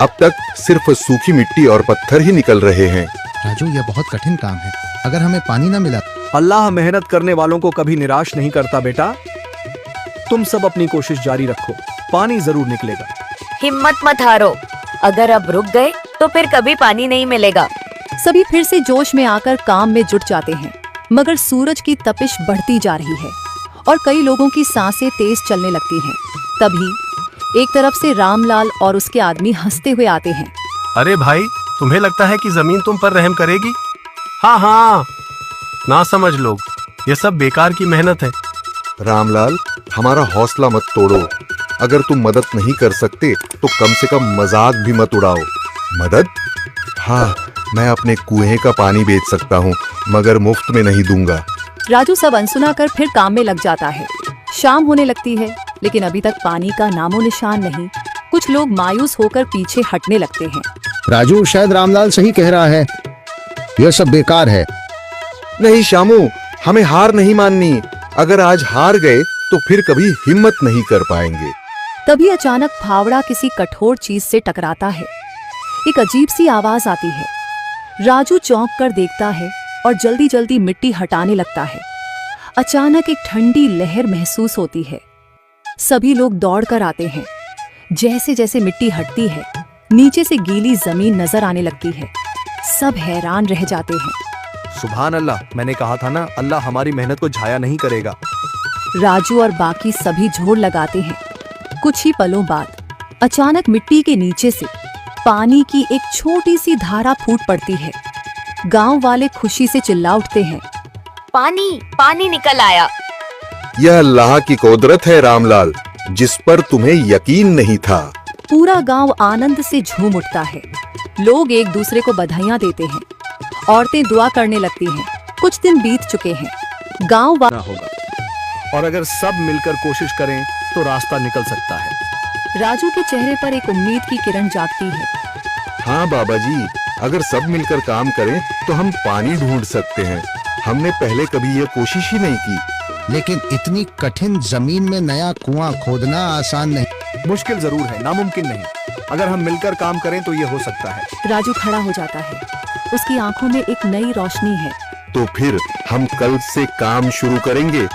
अब तक सिर्फ सूखी मिट्टी और पत्थर ही निकल रहे हैं। राजू, यह बहुत कठिन काम है। अगर हमें पानी न मिला। अल्लाह मेहनत करने वालों को कभी निराश नहीं करता बेटा। तुम सब अपनी कोशिश जारी रखो, पानी जरूर निकलेगा। हिम्मत मत हारो, अगर अब रुक गए तो फिर कभी पानी नहीं मिलेगा। सभी फिर से जोश में आकर काम में जुट जाते हैं, मगर सूरज की तपिश बढ़ती जा रही है और कई लोगों की सांसें तेज चलने लगती हैं। तभी एक तरफ से रामलाल और उसके आदमी हंसते हुए आते हैं। अरे भाई, तुम्हें लगता है कि जमीन तुम पर रहम करेगी? हाँ हाँ, ना समझ लोग, ये सब बेकार की मेहनत है। रामलाल, हमारा हौसला मत तोड़ो। अगर तुम मदद नहीं कर सकते तो कम से कम मजाक भी मत उड़ाओ। मदद? हाँ, मैं अपने कुएं का पानी बेच सकता हूँ, मगर मुफ्त में नहीं दूंगा। राजू सब अनसुना कर फिर काम में लग जाता है। शाम होने लगती है, लेकिन अभी तक पानी का नामो निशान नहीं। कुछ लोग मायूस होकर पीछे हटने लगते हैं। राजू, शायद रामलाल सही कह रहा है, यह सब बेकार है। नहीं शामू, हमें हार नहीं माननी। अगर आज हार गए तो फिर कभी हिम्मत नहीं कर पाएंगे। तभी अचानक फावड़ा किसी कठोर चीज से टकराता है। एक अजीब सी आवाज आती है। राजू चौंक कर देखता है और जल्दी जल्दी मिट्टी हटाने लगता है। अचानक एक ठंडी लहर महसूस होती है। सभी लोग दौड़कर आते हैं। जैसे जैसे मिट्टी हटती है, नीचे से गीली जमीन नजर आने लगती है। सब हैरान रह जाते हैं। सुभान अल्लाह, मैंने कहा था ना, अल्लाह हमारी मेहनत को झाया नहीं करेगा। राजू और बाकी सभी जोर लगाते हैं। कुछ ही पलों बाद अचानक मिट्टी के नीचे से पानी की एक छोटी सी धारा फूट पड़ती है। गांव वाले खुशी से चिल्ला उठते हैं, पानी, पानी निकल आया। यह अल्लाह की कुदरत है रामलाल, जिस पर तुम्हें यकीन नहीं था। पूरा गांव आनंद से झूम उठता है। लोग एक दूसरे को बधाइयां देते हैं। औरतें दुआ करने लगती हैं। कुछ दिन बीत चुके हैं। गांव होगा और अगर सब मिलकर कोशिश करें तो रास्ता निकल सकता है। राजू के चेहरे पर एक उम्मीद की किरण जागती है। हाँ बाबा जी, अगर सब मिलकर काम करें तो हम पानी ढूंढ सकते हैं। हमने पहले कभी यह कोशिश ही नहीं की। लेकिन इतनी कठिन जमीन में नया कुआं खोदना आसान नहीं। मुश्किल जरूर है, नामुमकिन नहीं। अगर हम मिलकर काम करें तो ये हो सकता है। राजू खड़ा हो जाता है, उसकी आंखों में एक नई रोशनी है। तो फिर हम कल से काम शुरू करेंगे।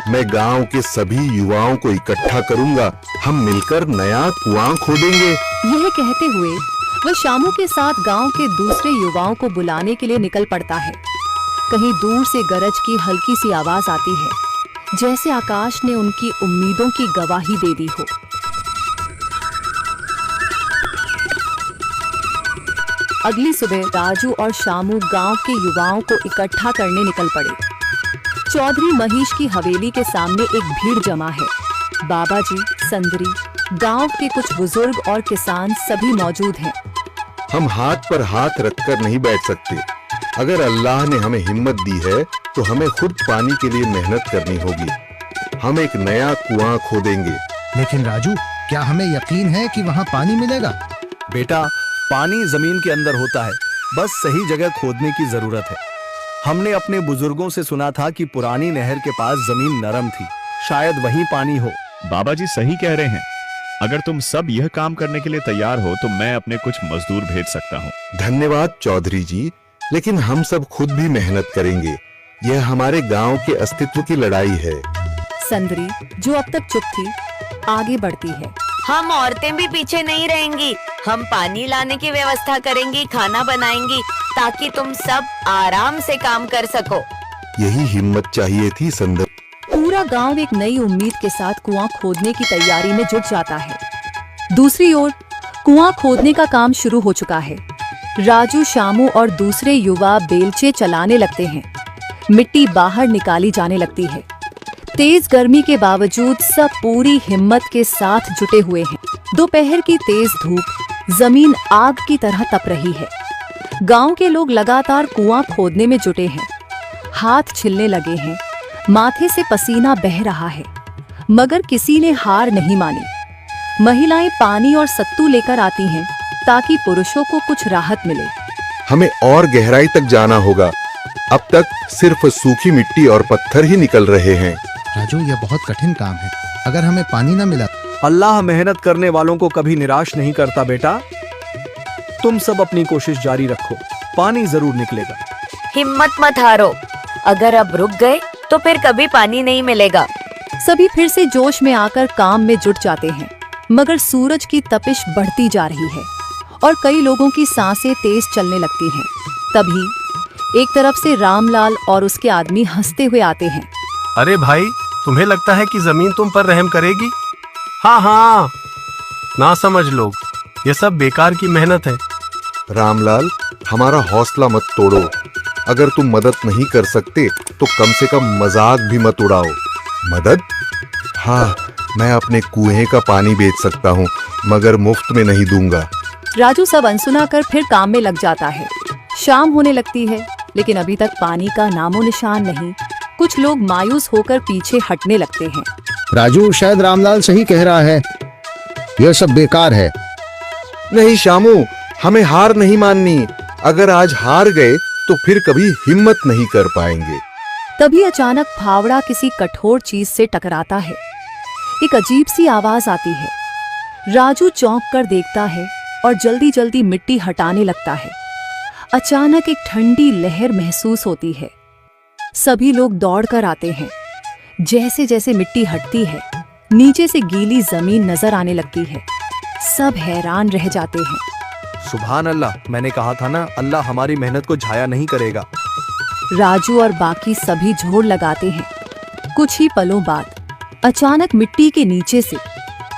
मैं गांव के सभी युवाओं को इकट्ठा करूंगा, हम मिलकर नया कुआं खोदेंगे। यह कहते हुए वह शामू के साथ गांव के दूसरे युवाओं को बुलाने के लिए निकल पड़ता है। कहीं दूर से गरज की हल्की सी आवाज आती है, जैसे आकाश ने उनकी उम्मीदों की गवाही दे दी हो। अगली सुबह राजू और शामू गांव के युवाओं को इकट्ठा करने निकल पड़े। चौधरी महेश की हवेली के सामने एक भीड़ जमा है। बाबा जी, संदरी, गांव के कुछ बुजुर्ग और किसान सभी मौजूद हैं। हम हाथ पर हाथ रखकर नहीं बैठ सकते। अगर अल्लाह ने हमें हिम्मत दी है तो हमें खुद पानी के लिए मेहनत करनी होगी। हम एक नया कुआं खोदेंगे। लेकिन राजू, क्या हमें यकीन है कि वहाँ पानी मिलेगा? बेटा, पानी जमीन के अंदर होता है, बस सही जगह खोदने की जरूरत है। हमने अपने बुजुर्गों से सुना था कि पुरानी नहर के पास जमीन नरम थी, शायद वहीं पानी हो। बाबा जी सही कह रहे हैं। अगर तुम सब यह काम करने के लिए तैयार हो तो मैं अपने कुछ मजदूर भेज सकता हूँ। धन्यवाद चौधरी जी, लेकिन हम सब खुद भी मेहनत करेंगे। यह हमारे गांव के अस्तित्व की लड़ाई है। संदरी, जो अब तक चुप थी, आगे बढ़ती है। हम औरतें भी पीछे नहीं रहेंगी। हम पानी लाने की व्यवस्था करेंगी, खाना बनाएंगी, ताकि तुम सब आराम से काम कर सको। यही हिम्मत चाहिए थी संदर। पूरा गांव एक नई उम्मीद के साथ कुआं खोदने की तैयारी में जुट जाता है। दूसरी ओर कुआं खोदने का काम शुरू हो चुका है। राजू, शामू और दूसरे युवा बेलचे चलाने लगते हैं। मिट्टी बाहर निकाली जाने लगती है। तेज गर्मी के बावजूद सब पूरी हिम्मत के साथ जुटे हुए हैं। दोपहर की तेज धूप जमीन आग की तरह तप रही है। गांव के लोग लगातार कुआं खोदने में जुटे हैं। हाथ छिलने लगे हैं, माथे से पसीना बह रहा है, मगर किसी ने हार नहीं मानी। महिलाएं पानी और सत्तू लेकर आती हैं ताकि पुरुषों को कुछ राहत मिले। हमें और गहराई तक जाना होगा। अब तक सिर्फ सूखी मिट्टी और पत्थर ही निकल रहे हैं। राजू, यह बहुत कठिन काम है। अगर हमें पानी न मिला। अल्लाह मेहनत करने वालों को कभी निराश नहीं करता बेटा। तुम सब अपनी कोशिश जारी रखो, पानी जरूर निकलेगा। हिम्मत मत हारो। अगर अब रुक गए तो फिर कभी पानी नहीं मिलेगा। सभी फिर से जोश में आकर काम में जुट जाते हैं, मगर सूरज की तपिश बढ़ती जा रही है और कई लोगों की सांसें तेज चलने लगती हैं। तभी एक तरफ से रामलाल और उसके आदमी हंसते हुए आते हैं। अरे भाई, तुम्हें लगता है कि जमीन तुम पर रहम करेगी? हाँ हाँ, ना समझ लोग, ये सब बेकार की मेहनत है। रामलाल, हमारा हौसला मत तोड़ो। अगर तुम मदद नहीं कर सकते तो कम से कम मजाक भी मत उड़ाओ। मदद? हाँ, मैं अपने कुएं का पानी बेच सकता हूँ, मगर मुफ्त में नहीं दूंगा। राजू सब अनसुना कर फिर काम में लग जाता है। शाम होने लगती है, लेकिन अभी तक पानी का नामो निशान नहीं। कुछ लोग मायूस होकर पीछे हटने लगते हैं। राजू, शायद रामलाल सही कह रहा है, यह सब बेकार है। नहीं शामू, हमें हार नहीं माननी। अगर आज हार गए तो फिर कभी हिम्मत नहीं कर पाएंगे। तभी अचानक फावड़ा किसी कठोर चीज से टकराता है। एक अजीब सी आवाज आती है। राजू चौंक कर देखता है और जल्दी जल्दी मिट्टी हटाने लगता है। अचानक एक ठंडी लहर महसूस होती है। सभी लोग दौड़कर आते हैं। जैसे जैसे मिट्टी हटती है, नीचे से गीली जमीन नजर आने लगती है। सब हैरान रह जाते हैं। सुभान अल्लाह, मैंने कहा था ना, अल्लाह हमारी मेहनत को जाया नहीं करेगा। राजू और बाकी सभी जोर लगाते हैं। कुछ ही पलों बाद अचानक मिट्टी के नीचे से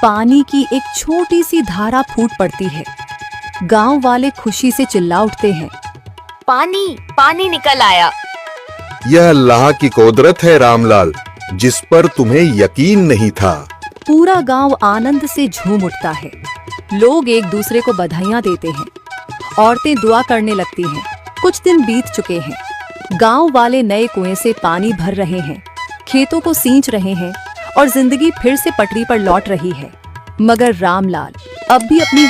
पानी की एक छोटी सी धारा फूट पड़ती है। गांव वाले खुशी से चिल्ला उठते हैं। पानी, पानी निकल आया। यह अल्लाह की कुदरत है रामलाल, जिस पर तुम्हें यकीन नहीं था। पूरा गांव आनंद से झूम उठता है। लोग एक दूसरे को बधाइयां देते हैं। औरतें दुआ करने लगती हैं। कुछ दिन बीत चुके हैं। गांव वाले नए कुएं से पानी भर रहे हैं। खेतों को सींच रहे हैं और जिंदगी फिर से पटरी पर लौट रही है। मगर रामलाल अब भी अपनी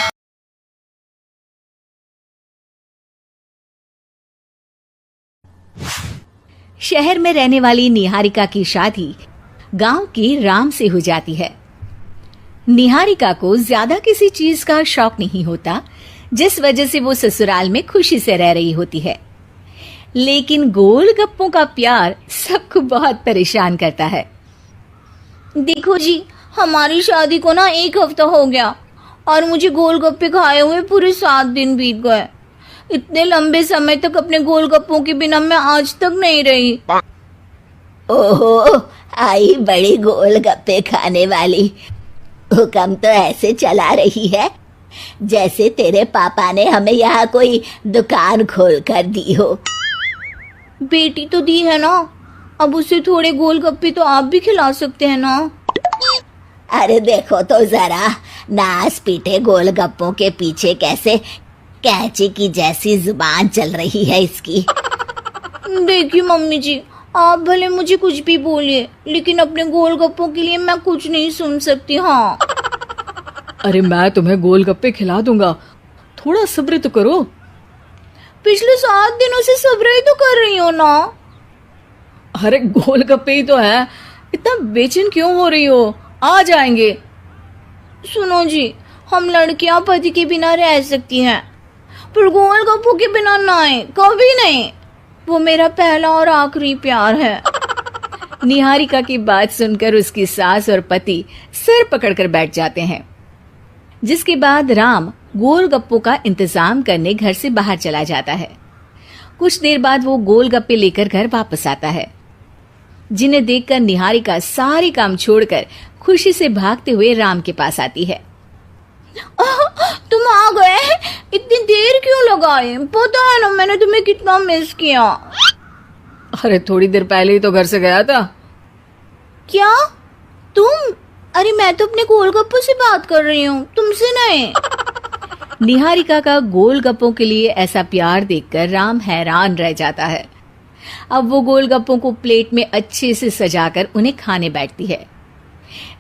शहर में रहने वाली निहारिका की शादी गांव के राम से हो जाती है। निहारिका को ज्यादा किसी चीज का शौक नहीं होता, जिस वजह से वो ससुराल में खुशी से रह रही होती है। लेकिन गोलगप्पों का प्यार सबको बहुत परेशान करता है। देखो जी, हमारी शादी को ना 1 हफ्ता हो गया और मुझे गोलगप्पे खाए हुए पूरे 7 दिन बीत गए। इतने लंबे समय तक अपने गोलगप्पों के बिना मैं आज तक नहीं रही। ओहो, आई बड़ी गोलगप्पे खाने वाली। हुक्म तो ऐसे चला रही है जैसे तेरे पापा ने हमें यहाँ कोई दुकान खोल कर दी हो। बेटी तो दी है ना, अब उसे थोड़े गोलगप्पे तो आप भी खिला सकते हैं ना। अरे देखो तो जरा, नास पीटे गोलगप्पों के पीछे कैसे कैंची की जैसी जुबान चल रही है इसकी। देखिए मम्मी जी, आप भले मुझे कुछ भी बोलिए, लेकिन अपने गोलगप्पों के लिए मैं कुछ नहीं सुन सकती। हाँ, अरे मैं तुम्हें गोलगप्पे खिला दूंगा, थोड़ा सब्र तो करो। पिछले 7 दिनों से सब्र ही तो कर रही हो ना। अरे गोलगप्पे ही तो है, इतना बेचैन क्यों हो रही हो? आ जाएंगे। सुनो जी, हम लड़कियां पति के बिना रह सकती हैं, पर गोलगप्पों के बिना नहीं, कभी नहीं। वो मेरा पहला और आखिरी प्यार है। निहारिका की बात सुनकर उसकी सास और पति सिर पकड़कर बैठ जाते हैं। जिसके बाद राम गोलगप्पों का इंतजाम करने घर से बाहर चला जाता है। कुछ देर बाद वो गोलगप्पे लेकर घर वापस आता है, जिन्हें देखकर निहारिका सारे काम छोड़कर खुशी से भागते हुए राम के पास आती है। तुम आ गए? इतनी देर क्यों लगाए? पता है ना मैंने तुम्हें कितना मिस किया। अरे थोड़ी देर पहले ही तो घर से गया था। क्या तुम? अरे मैं तो अपने गोलगप्पों से बात कर रही हूँ, तुमसे नहीं। निहारिका का गोलगप्पों के लिए ऐसा प्यार देखकर राम हैरान रह जाता है। अब वो गोलगप्पों को प्लेट में अच्छे से सजाकर उन्हें खाने बैठती है।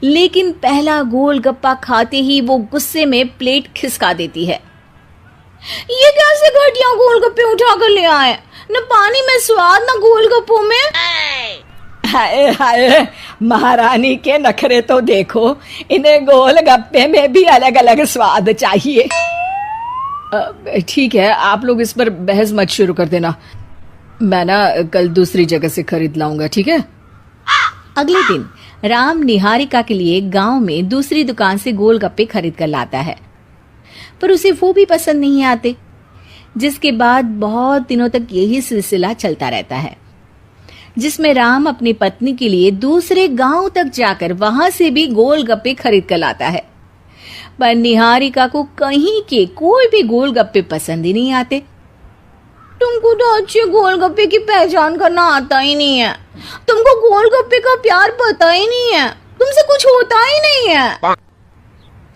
लेकिन पहला गोलगप्पा खाते ही वो गुस्से में प्लेट खिसका देती है। ये कैसे घटिया गोलगप्पे उठा कर ले आए? न पानी में स्वाद, न गोलगप्पों में। हाय हाय, महारानी के नखरे तो देखो, इन्हें गोलगप्पे में भी अलग अलग स्वाद चाहिए। ठीक है, आप लोग इस पर बहस मत शुरू कर देना। मैं ना कल दूसरी जगह से खरीद लाऊंगा, ठीक है? अगले दिन राम निहारिका के लिए गांव में दूसरी दुकान से गोलगप्पे खरीद कर लाता है, पर उसे वो भी पसंद नहीं आते। जिसके बाद बहुत दिनों तक यही सिलसिला चलता रहता है, जिसमें राम अपनी पत्नी के लिए दूसरे गांव तक जाकर वहां से भी गोलगप्पे खरीद कर लाता है। पर निहारिका को कहीं के कोई भी गोलगप्पे पसंद ही नहीं आते। तुमको तो अच्छे गोलगप्पे की पहचान करना आता ही नहीं है। तुमको गोलगप्पे का प्यार पता ही नहीं है, तुमसे कुछ होता ही नहीं है।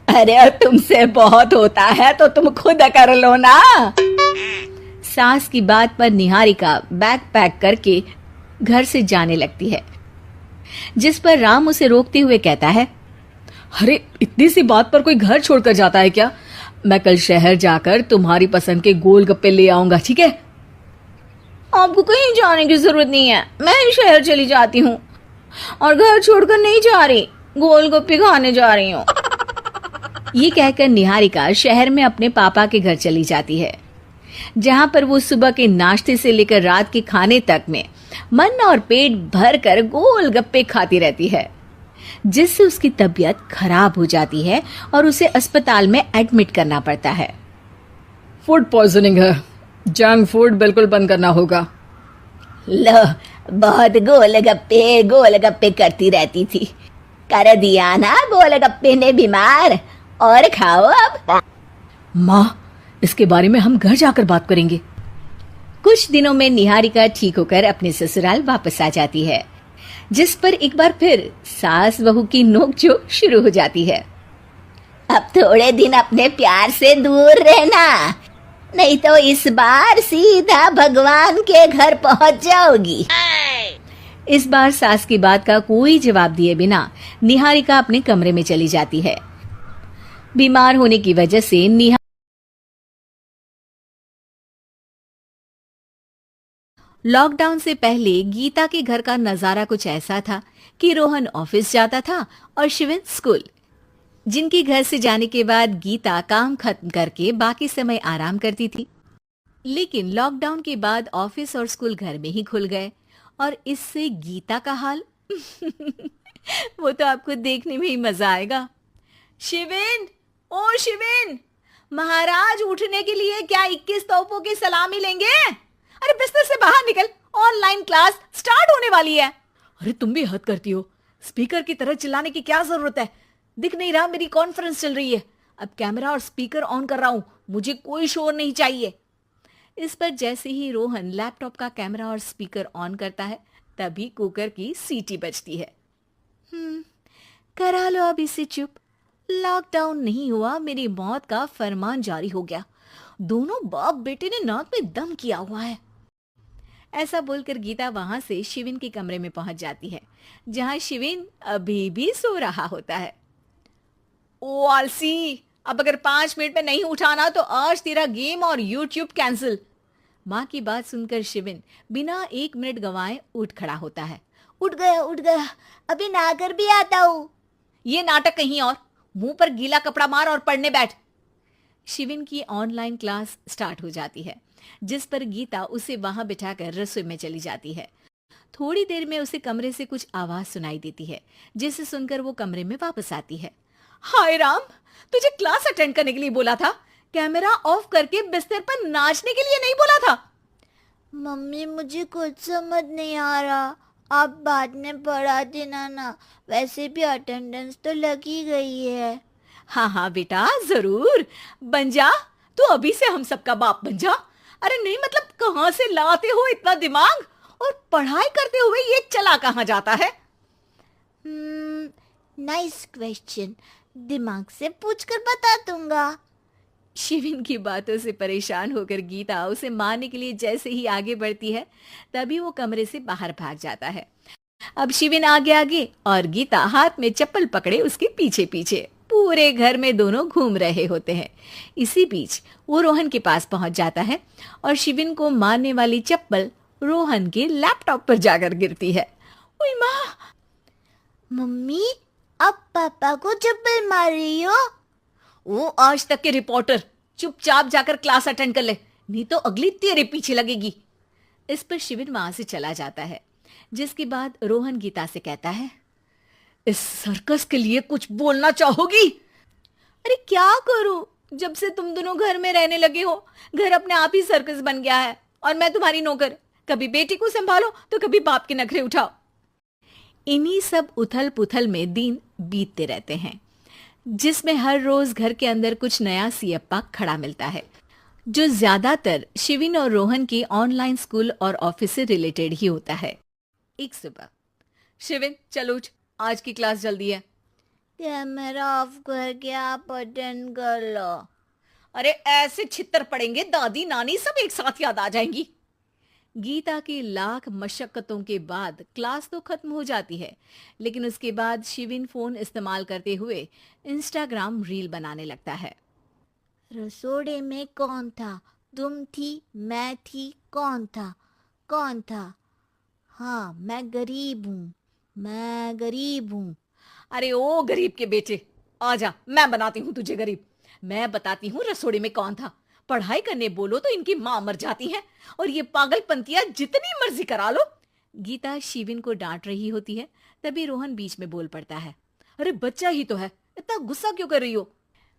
अरे तुमसे बहुत होता है तो तुम खुद कर लो ना। सास की बात पर निहारिका बैग पैक करके घर से जाने लगती है, जिस पर राम उसे रोकते हुए कहता है, अरे इतनी सी बात पर कोई घर छोड़कर जाता है क्या? मैं कल शहर जाकर तुम्हारी पसंद के गोलगप्पे ले आऊंगा, ठीक है? आपको कहीं जाने की जरूरत नहीं है, मैं ही शहर चली जाती हूँ और घर छोड़कर नहीं जा रही, गोलगप्पे खाने जा रही हूँ। ये कहकर निहारिका शहर में अपने पापा के घर चली जाती है, जहां पर वो सुबह के नाश्ते से लेकर रात के खाने तक में मन और पेट भर कर गोलगप्पे खाती रहती है, जिससे उसकी तबीयत खराब हो जाती है और उसे अस्पताल में एडमिट करना पड़ता है। फूड पॉइजनिंग है, जंक फूड बिल्कुल बंद करना होगा। लो, बहुत गोलगप्पे गोलगप्पे करती रहती थी, कर दिया ना गोलगप्पे ने बीमार। और खाओ अब। माँ, इसके बारे में हम घर जाकर बात करेंगे। कुछ दिनों में निहारिका ठीक होकर अपने ससुराल वापस आ जाती है, जिस पर एक बार फिर सास बहू की नोकझोंक शुरू हो जाती है। अब थोड़े दिन अपने प्यार से दूर रहना, नहीं तो इस बार सीधा भगवान के घर पहुंच जाओगी। इस बार सास की बात का कोई जवाब दिए बिना निहारिका अपने कमरे में चली जाती है। बीमार होने की वजह से लॉकडाउन से पहले गीता के घर का नजारा कुछ ऐसा था कि रोहन ऑफिस जाता था और शिविन स्कूल। जिनके घर से जाने के बाद गीता काम खत्म करके बाकी समय आराम करती थी। लेकिन लॉकडाउन के बाद ऑफिस और स्कूल घर में ही खुल गए और इससे गीता का हाल वो तो आपको देखने में ही मजा आएगा। शिविन, ओ शिविन, महाराज उठने के लिए क्या 21 तोपों की सलामी लेंगे? अरे बिस्तर से बाहर निकल, ऑनलाइन क्लास स्टार्ट होने वाली है। अरे तुम भी हद करती हो, स्पीकर की तरह चिल्लाने की क्या जरूरत है? दिख नहीं रहा मेरी कॉन्फ्रेंस चल रही है। अब कैमरा और स्पीकर ऑन कर रहा हूं, मुझे कोई शोर नहीं चाहिए। इस पर जैसे ही रोहन लैपटॉप का कैमरा और स्पीकर ऑन करता है तभी कुकर की सीटी बजती है। करा लो अब इसे चुप। लॉकडाउन नहीं हुआ, मेरी मौत का फरमान जारी हो गया। दोनों बाप बेटे ने नाक में दम किया हुआ है। ऐसा बोलकर गीता वहां से शिविन के कमरे में पहुंच जाती है, जहां शिविन अभी भी सो रहा होता है। ओ आलसी, अब अगर 5 मिनट में नहीं उठाना तो आज तेरा गेम और यूट्यूब कैंसिल। माँ की बात सुनकर शिविन बिना 1 मिनट गंवाए उठ खड़ा होता है। उठ गया, अभी नहाकर भी आता हूँ। ये नाटक कहीं और, मुंह पर गीला कपड़ा मार और पढ़ने बैठ। शिविन की ऑनलाइन क्लास स्टार्ट हो जाती है, जिस पर गीता उसे वहां बिठाकर रसोई में चली जाती है। थोड़ी देर में उसे कमरे से कुछ आवाज सुनाई देती है, जिसे सुनकर वो कमरे में वापस आती है। हाय राम, तुझे क्लास अटेंड करने के लिए बोला था, कैमरा ऑफ करके बिस्तर पर नाचने के लिए नहीं बोला था। मम्मी मुझे कुछ समझ नहीं आ रहा, आप बाद में पढ़ा देना ना, वैसे भी अटेंडेंस तो लगी गई है। हाँ बेटा, जरूर बन जा, तू अभी से हम सबका बाप बन जा। अरे नहीं मतलब कहाँ से लाते हो इतना दिमाग, और पढ़ाई करते हुए ये चला कहाँ जाता है? नाइस क्वेश्चन, दिमाग से पूछकर बता दूंगा। शिविन की बातों से परेशान होकर गीता उसे मारने के लिए जैसे ही आगे बढ़ती है तभी वो कमरे से बाहर भाग जाता है। अब शिविन आगे और गीता हाथ में चप्पल पकड़े उसके पीछे पीछे पूरे घर में दोनों घूम रहे होते हैं। इसी बीच वो रोहन के पास पहुंच जाता है और शिविन को मारने वाली चप्पल रोहन के लैपटॉप पर जाकर गिरती है। ओए माँ! मम्मी, अब पापा को चप्पल मार रही हो? वो आज तक के रिपोर्टर, चुपचाप जाकर क्लास अटेंड कर ले, नहीं तो अगली तेरे पीछे लगेगी। इस पर शिविन वहां से चला जाता है, जिसके बाद रोहन गीता से कहता है, इस सर्कस के लिए कुछ बोलना चाहोगी? अरे क्या करूं, जब से तुम दोनों घर में रहने लगे हो, घर अपने आप ही सर्कस बन गया है और मैं तुम्हारी नौकर। कभी बेटी को संभालो तो कभी बाप के नखरे उठाओ। इन्हीं सब उथल पुथल में दिन बीतते रहते हैं, जिसमें हर रोज घर के अंदर कुछ नया सियप्पा खड़ा मिलता है, जो ज्यादातर शिविन और रोहन की ऑनलाइन स्कूल और ऑफिस से रिलेटेड ही होता है। एक सुबह, शिविन चल उठ, आज की क्लास जल्दी है। कैमरा ऑफ करके आप अटेंड कर लो। अरे ऐसे छित्तर पड़ेंगे, दादी नानी सब एक साथ याद आ जाएंगी। गीता की लाख मशक्कतों के बाद क्लास तो खत्म हो जाती है, लेकिन उसके बाद शिविन फोन इस्तेमाल करते हुए इंस्टाग्राम रील बनाने लगता है। रसोड़े में कौन था? तुम थी, मैं थी, कौन था? कौन था? हाँ, मैं गरीब हूँ। अरे ओ गरीब के बेटे, आजा, मैं बनाती हूँ तुझे गरीब। मैं बताती हूँ रसोड़े में कौन था। पढ़ाई करने बोलो तो इनकी माँ मर जाती है, और ये पागलपंतियां जितनी मर्जी करा लो। गीता शिविन को डांट रही होती है, तभी रोहन बीच में बोल पड़ता है। अरे बच्चा ही तो है, इतना गुस्सा क्यों कर रही हो?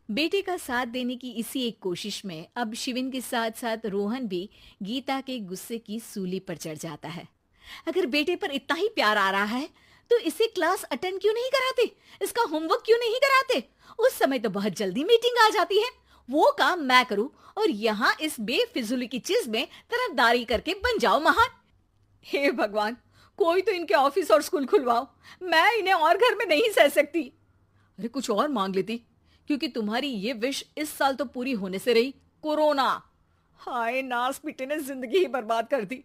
बेटे का साथ देने की इसी एक कोशिश में अब शिविन के साथ साथ रोहन भी गीता के गुस्से की सूली पर चढ़ जाता है। अगर बेटे पर इतना ही प्यार आ रहा है तो इसे क्लास अटेंड क्यों नहीं कराते? इसका होमवर्क क्यों नहीं कराते? उस समय तो बहुत जल्दी मीटिंग आ जाती है। वो काम मैं करूं और यहाँ इस बेफिजुली की चीज में तरफदारी करके बन जाओ महान। हे भगवान, कोई तो इनके ऑफिस और स्कूल खुलवाओ, मैं इन्हें और घर में नहीं सह सकती। अरे कुछ और मांग लेती, क्योंकि तुम्हारी ये विश इस साल तो पूरी होने से रही, कोरोना। हाय, नास बेटे ने जिंदगी ही बर्बाद कर दी।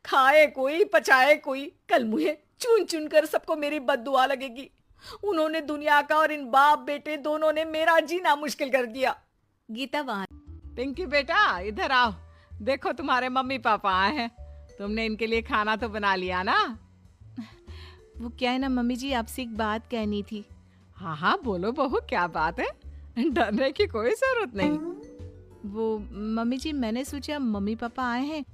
खाए कोई पचाए कोई, कल मुझे चुन चुन कर सबको मेरी बद्दुआ लगेगी। उन्होंने दुनिया का और इन बाप बेटे दोनों ने मेरा जीना मुश्किल कर दिया। गीता वहां। पिंकी बेटा इधर आओ, देखो तुम्हारे मम्मी पापा आए हैं। तुमने इनके लिए खाना तो बना लिया ना? वो क्या है ना मम्मी जी, आपसे एक बात कहनी थी। हाँ हाँ बोलो बहू, क्या बात है? डरने की कोई जरूरत नहीं। वो मम्मी जी, मैंने सोचा मम्मी पापा आए हैं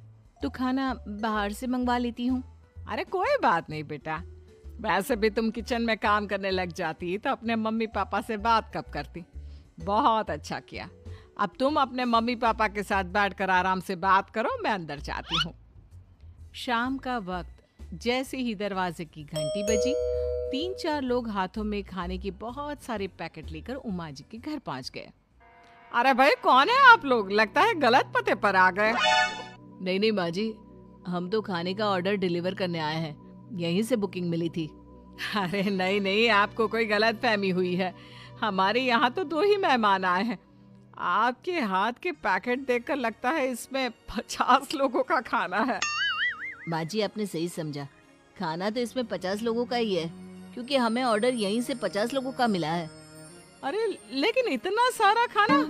तो खाना बाहर से मंगवा लेती हूँ। अरे कोई बात नहीं बेटा, वैसे भी तुम किचन में काम करने लग जाती तो अपने मम्मी पापा से बात कब करती। बहुत अच्छा किया। अब तुम अपने मम्मी पापा के साथ बैठकर आराम से बात करो, मैं अंदर जाती हूँ। शाम का वक्त जैसे ही दरवाजे की घंटी बजी, 3-4 लोग हाथों में खाने के बहुत सारे पैकेट लेकर उमा जी के घर पहुंच गए। अरे भाई कौन है आप लोग? लगता है गलत पते पर आ गए। नहीं माँ जी, हम तो खाने का ऑर्डर डिलीवर करने आए हैं, यहीं से बुकिंग मिली थी। अरे नहीं नहीं, आपको कोई गलत फहमी हुई है। हमारे यहाँ तो 2 ही मेहमान आए हैं। आपके हाथ के पैकेट देखकर लगता है इसमें 50 लोगों का खाना है। माँ जी आपने सही समझा, खाना तो इसमें 50 लोगों का ही है, क्योंकि हमें ऑर्डर यहीं से 50 लोगों का मिला है। अरे लेकिन इतना सारा खाना,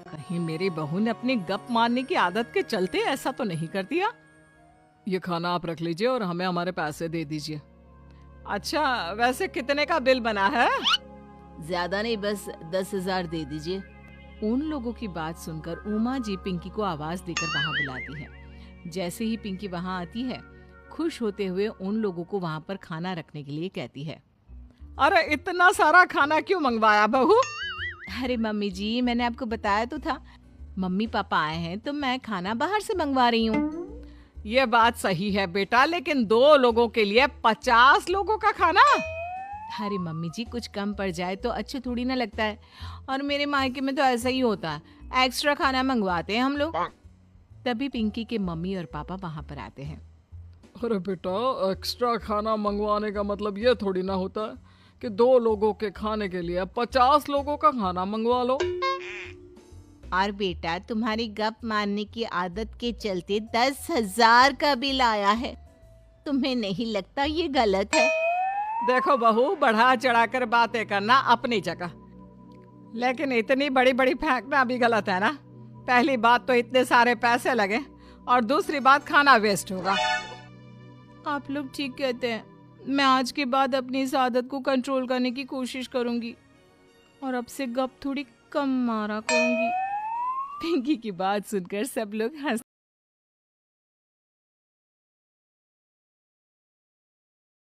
कहीं मेरी बहू ने अपनी गप मारने की आदत के चलते ऐसा तो नहीं कर दिया? ये खाना आप रख लीजिए और हमें हमारे पैसे दे दीजिए। अच्छा वैसे कितने का बिल बना है? ज्यादा नहीं, बस 10,000 दे दीजिए। उन लोगों की बात सुनकर उमा जी पिंकी को आवाज देकर वहां बुलाती है। जैसे ही पिंकी वहां आती है, खुश होते हुए उन लोगों को वहां पर खाना रखने के लिए कहती है। अरे इतना सारा खाना क्यों मंगवाया बहू? अरे मम्मी जी, मैंने आपको बताया तो था, मम्मी पापा आए हैं तो मैं खाना बाहर से मंगवा रही हूँ। ये बात सही है बेटा, लेकिन 2 लोगों के लिए 50 लोगों का खाना? अरे मम्मी जी, कुछ कम पड़ जाए तो अच्छा थोड़ी ना लगता है। और मेरे मायके में तो ऐसा ही होता है, एक्स्ट्रा खाना मंगवाते हैं हम लोग। तभी पिंकी के मम्मी और पापा वहां पर आते हैं। अरे बेटा, एक्स्ट्रा खाना मंगवाने का मतलब ये थोड़ी ना होता है कि 2 लोगों के खाने के लिए 50 लोगों का खाना मंगवा लो। और बेटा, तुम्हारी गप मारने की आदत के चलते 10,000 का बिल आया है। तुम्हें नहीं लगता ये गलत है? देखो बहू, बढ़ा चढ़ाकर बातें करना अपनी जगह, लेकिन इतनी बड़ी बड़ी फेंकना भी गलत है ना। पहली बात तो इतने सारे पैसे लगे, और दूसरी बात खाना वेस्ट होगा। आप लोग ठीक कहते हैं। मैं आज के बाद अपनी इस आदत को कंट्रोल करने की कोशिश करूंगी और अब से गप थोड़ी कम मारा करूंगी। पिंकी की बात सुनकर सब लोग हंस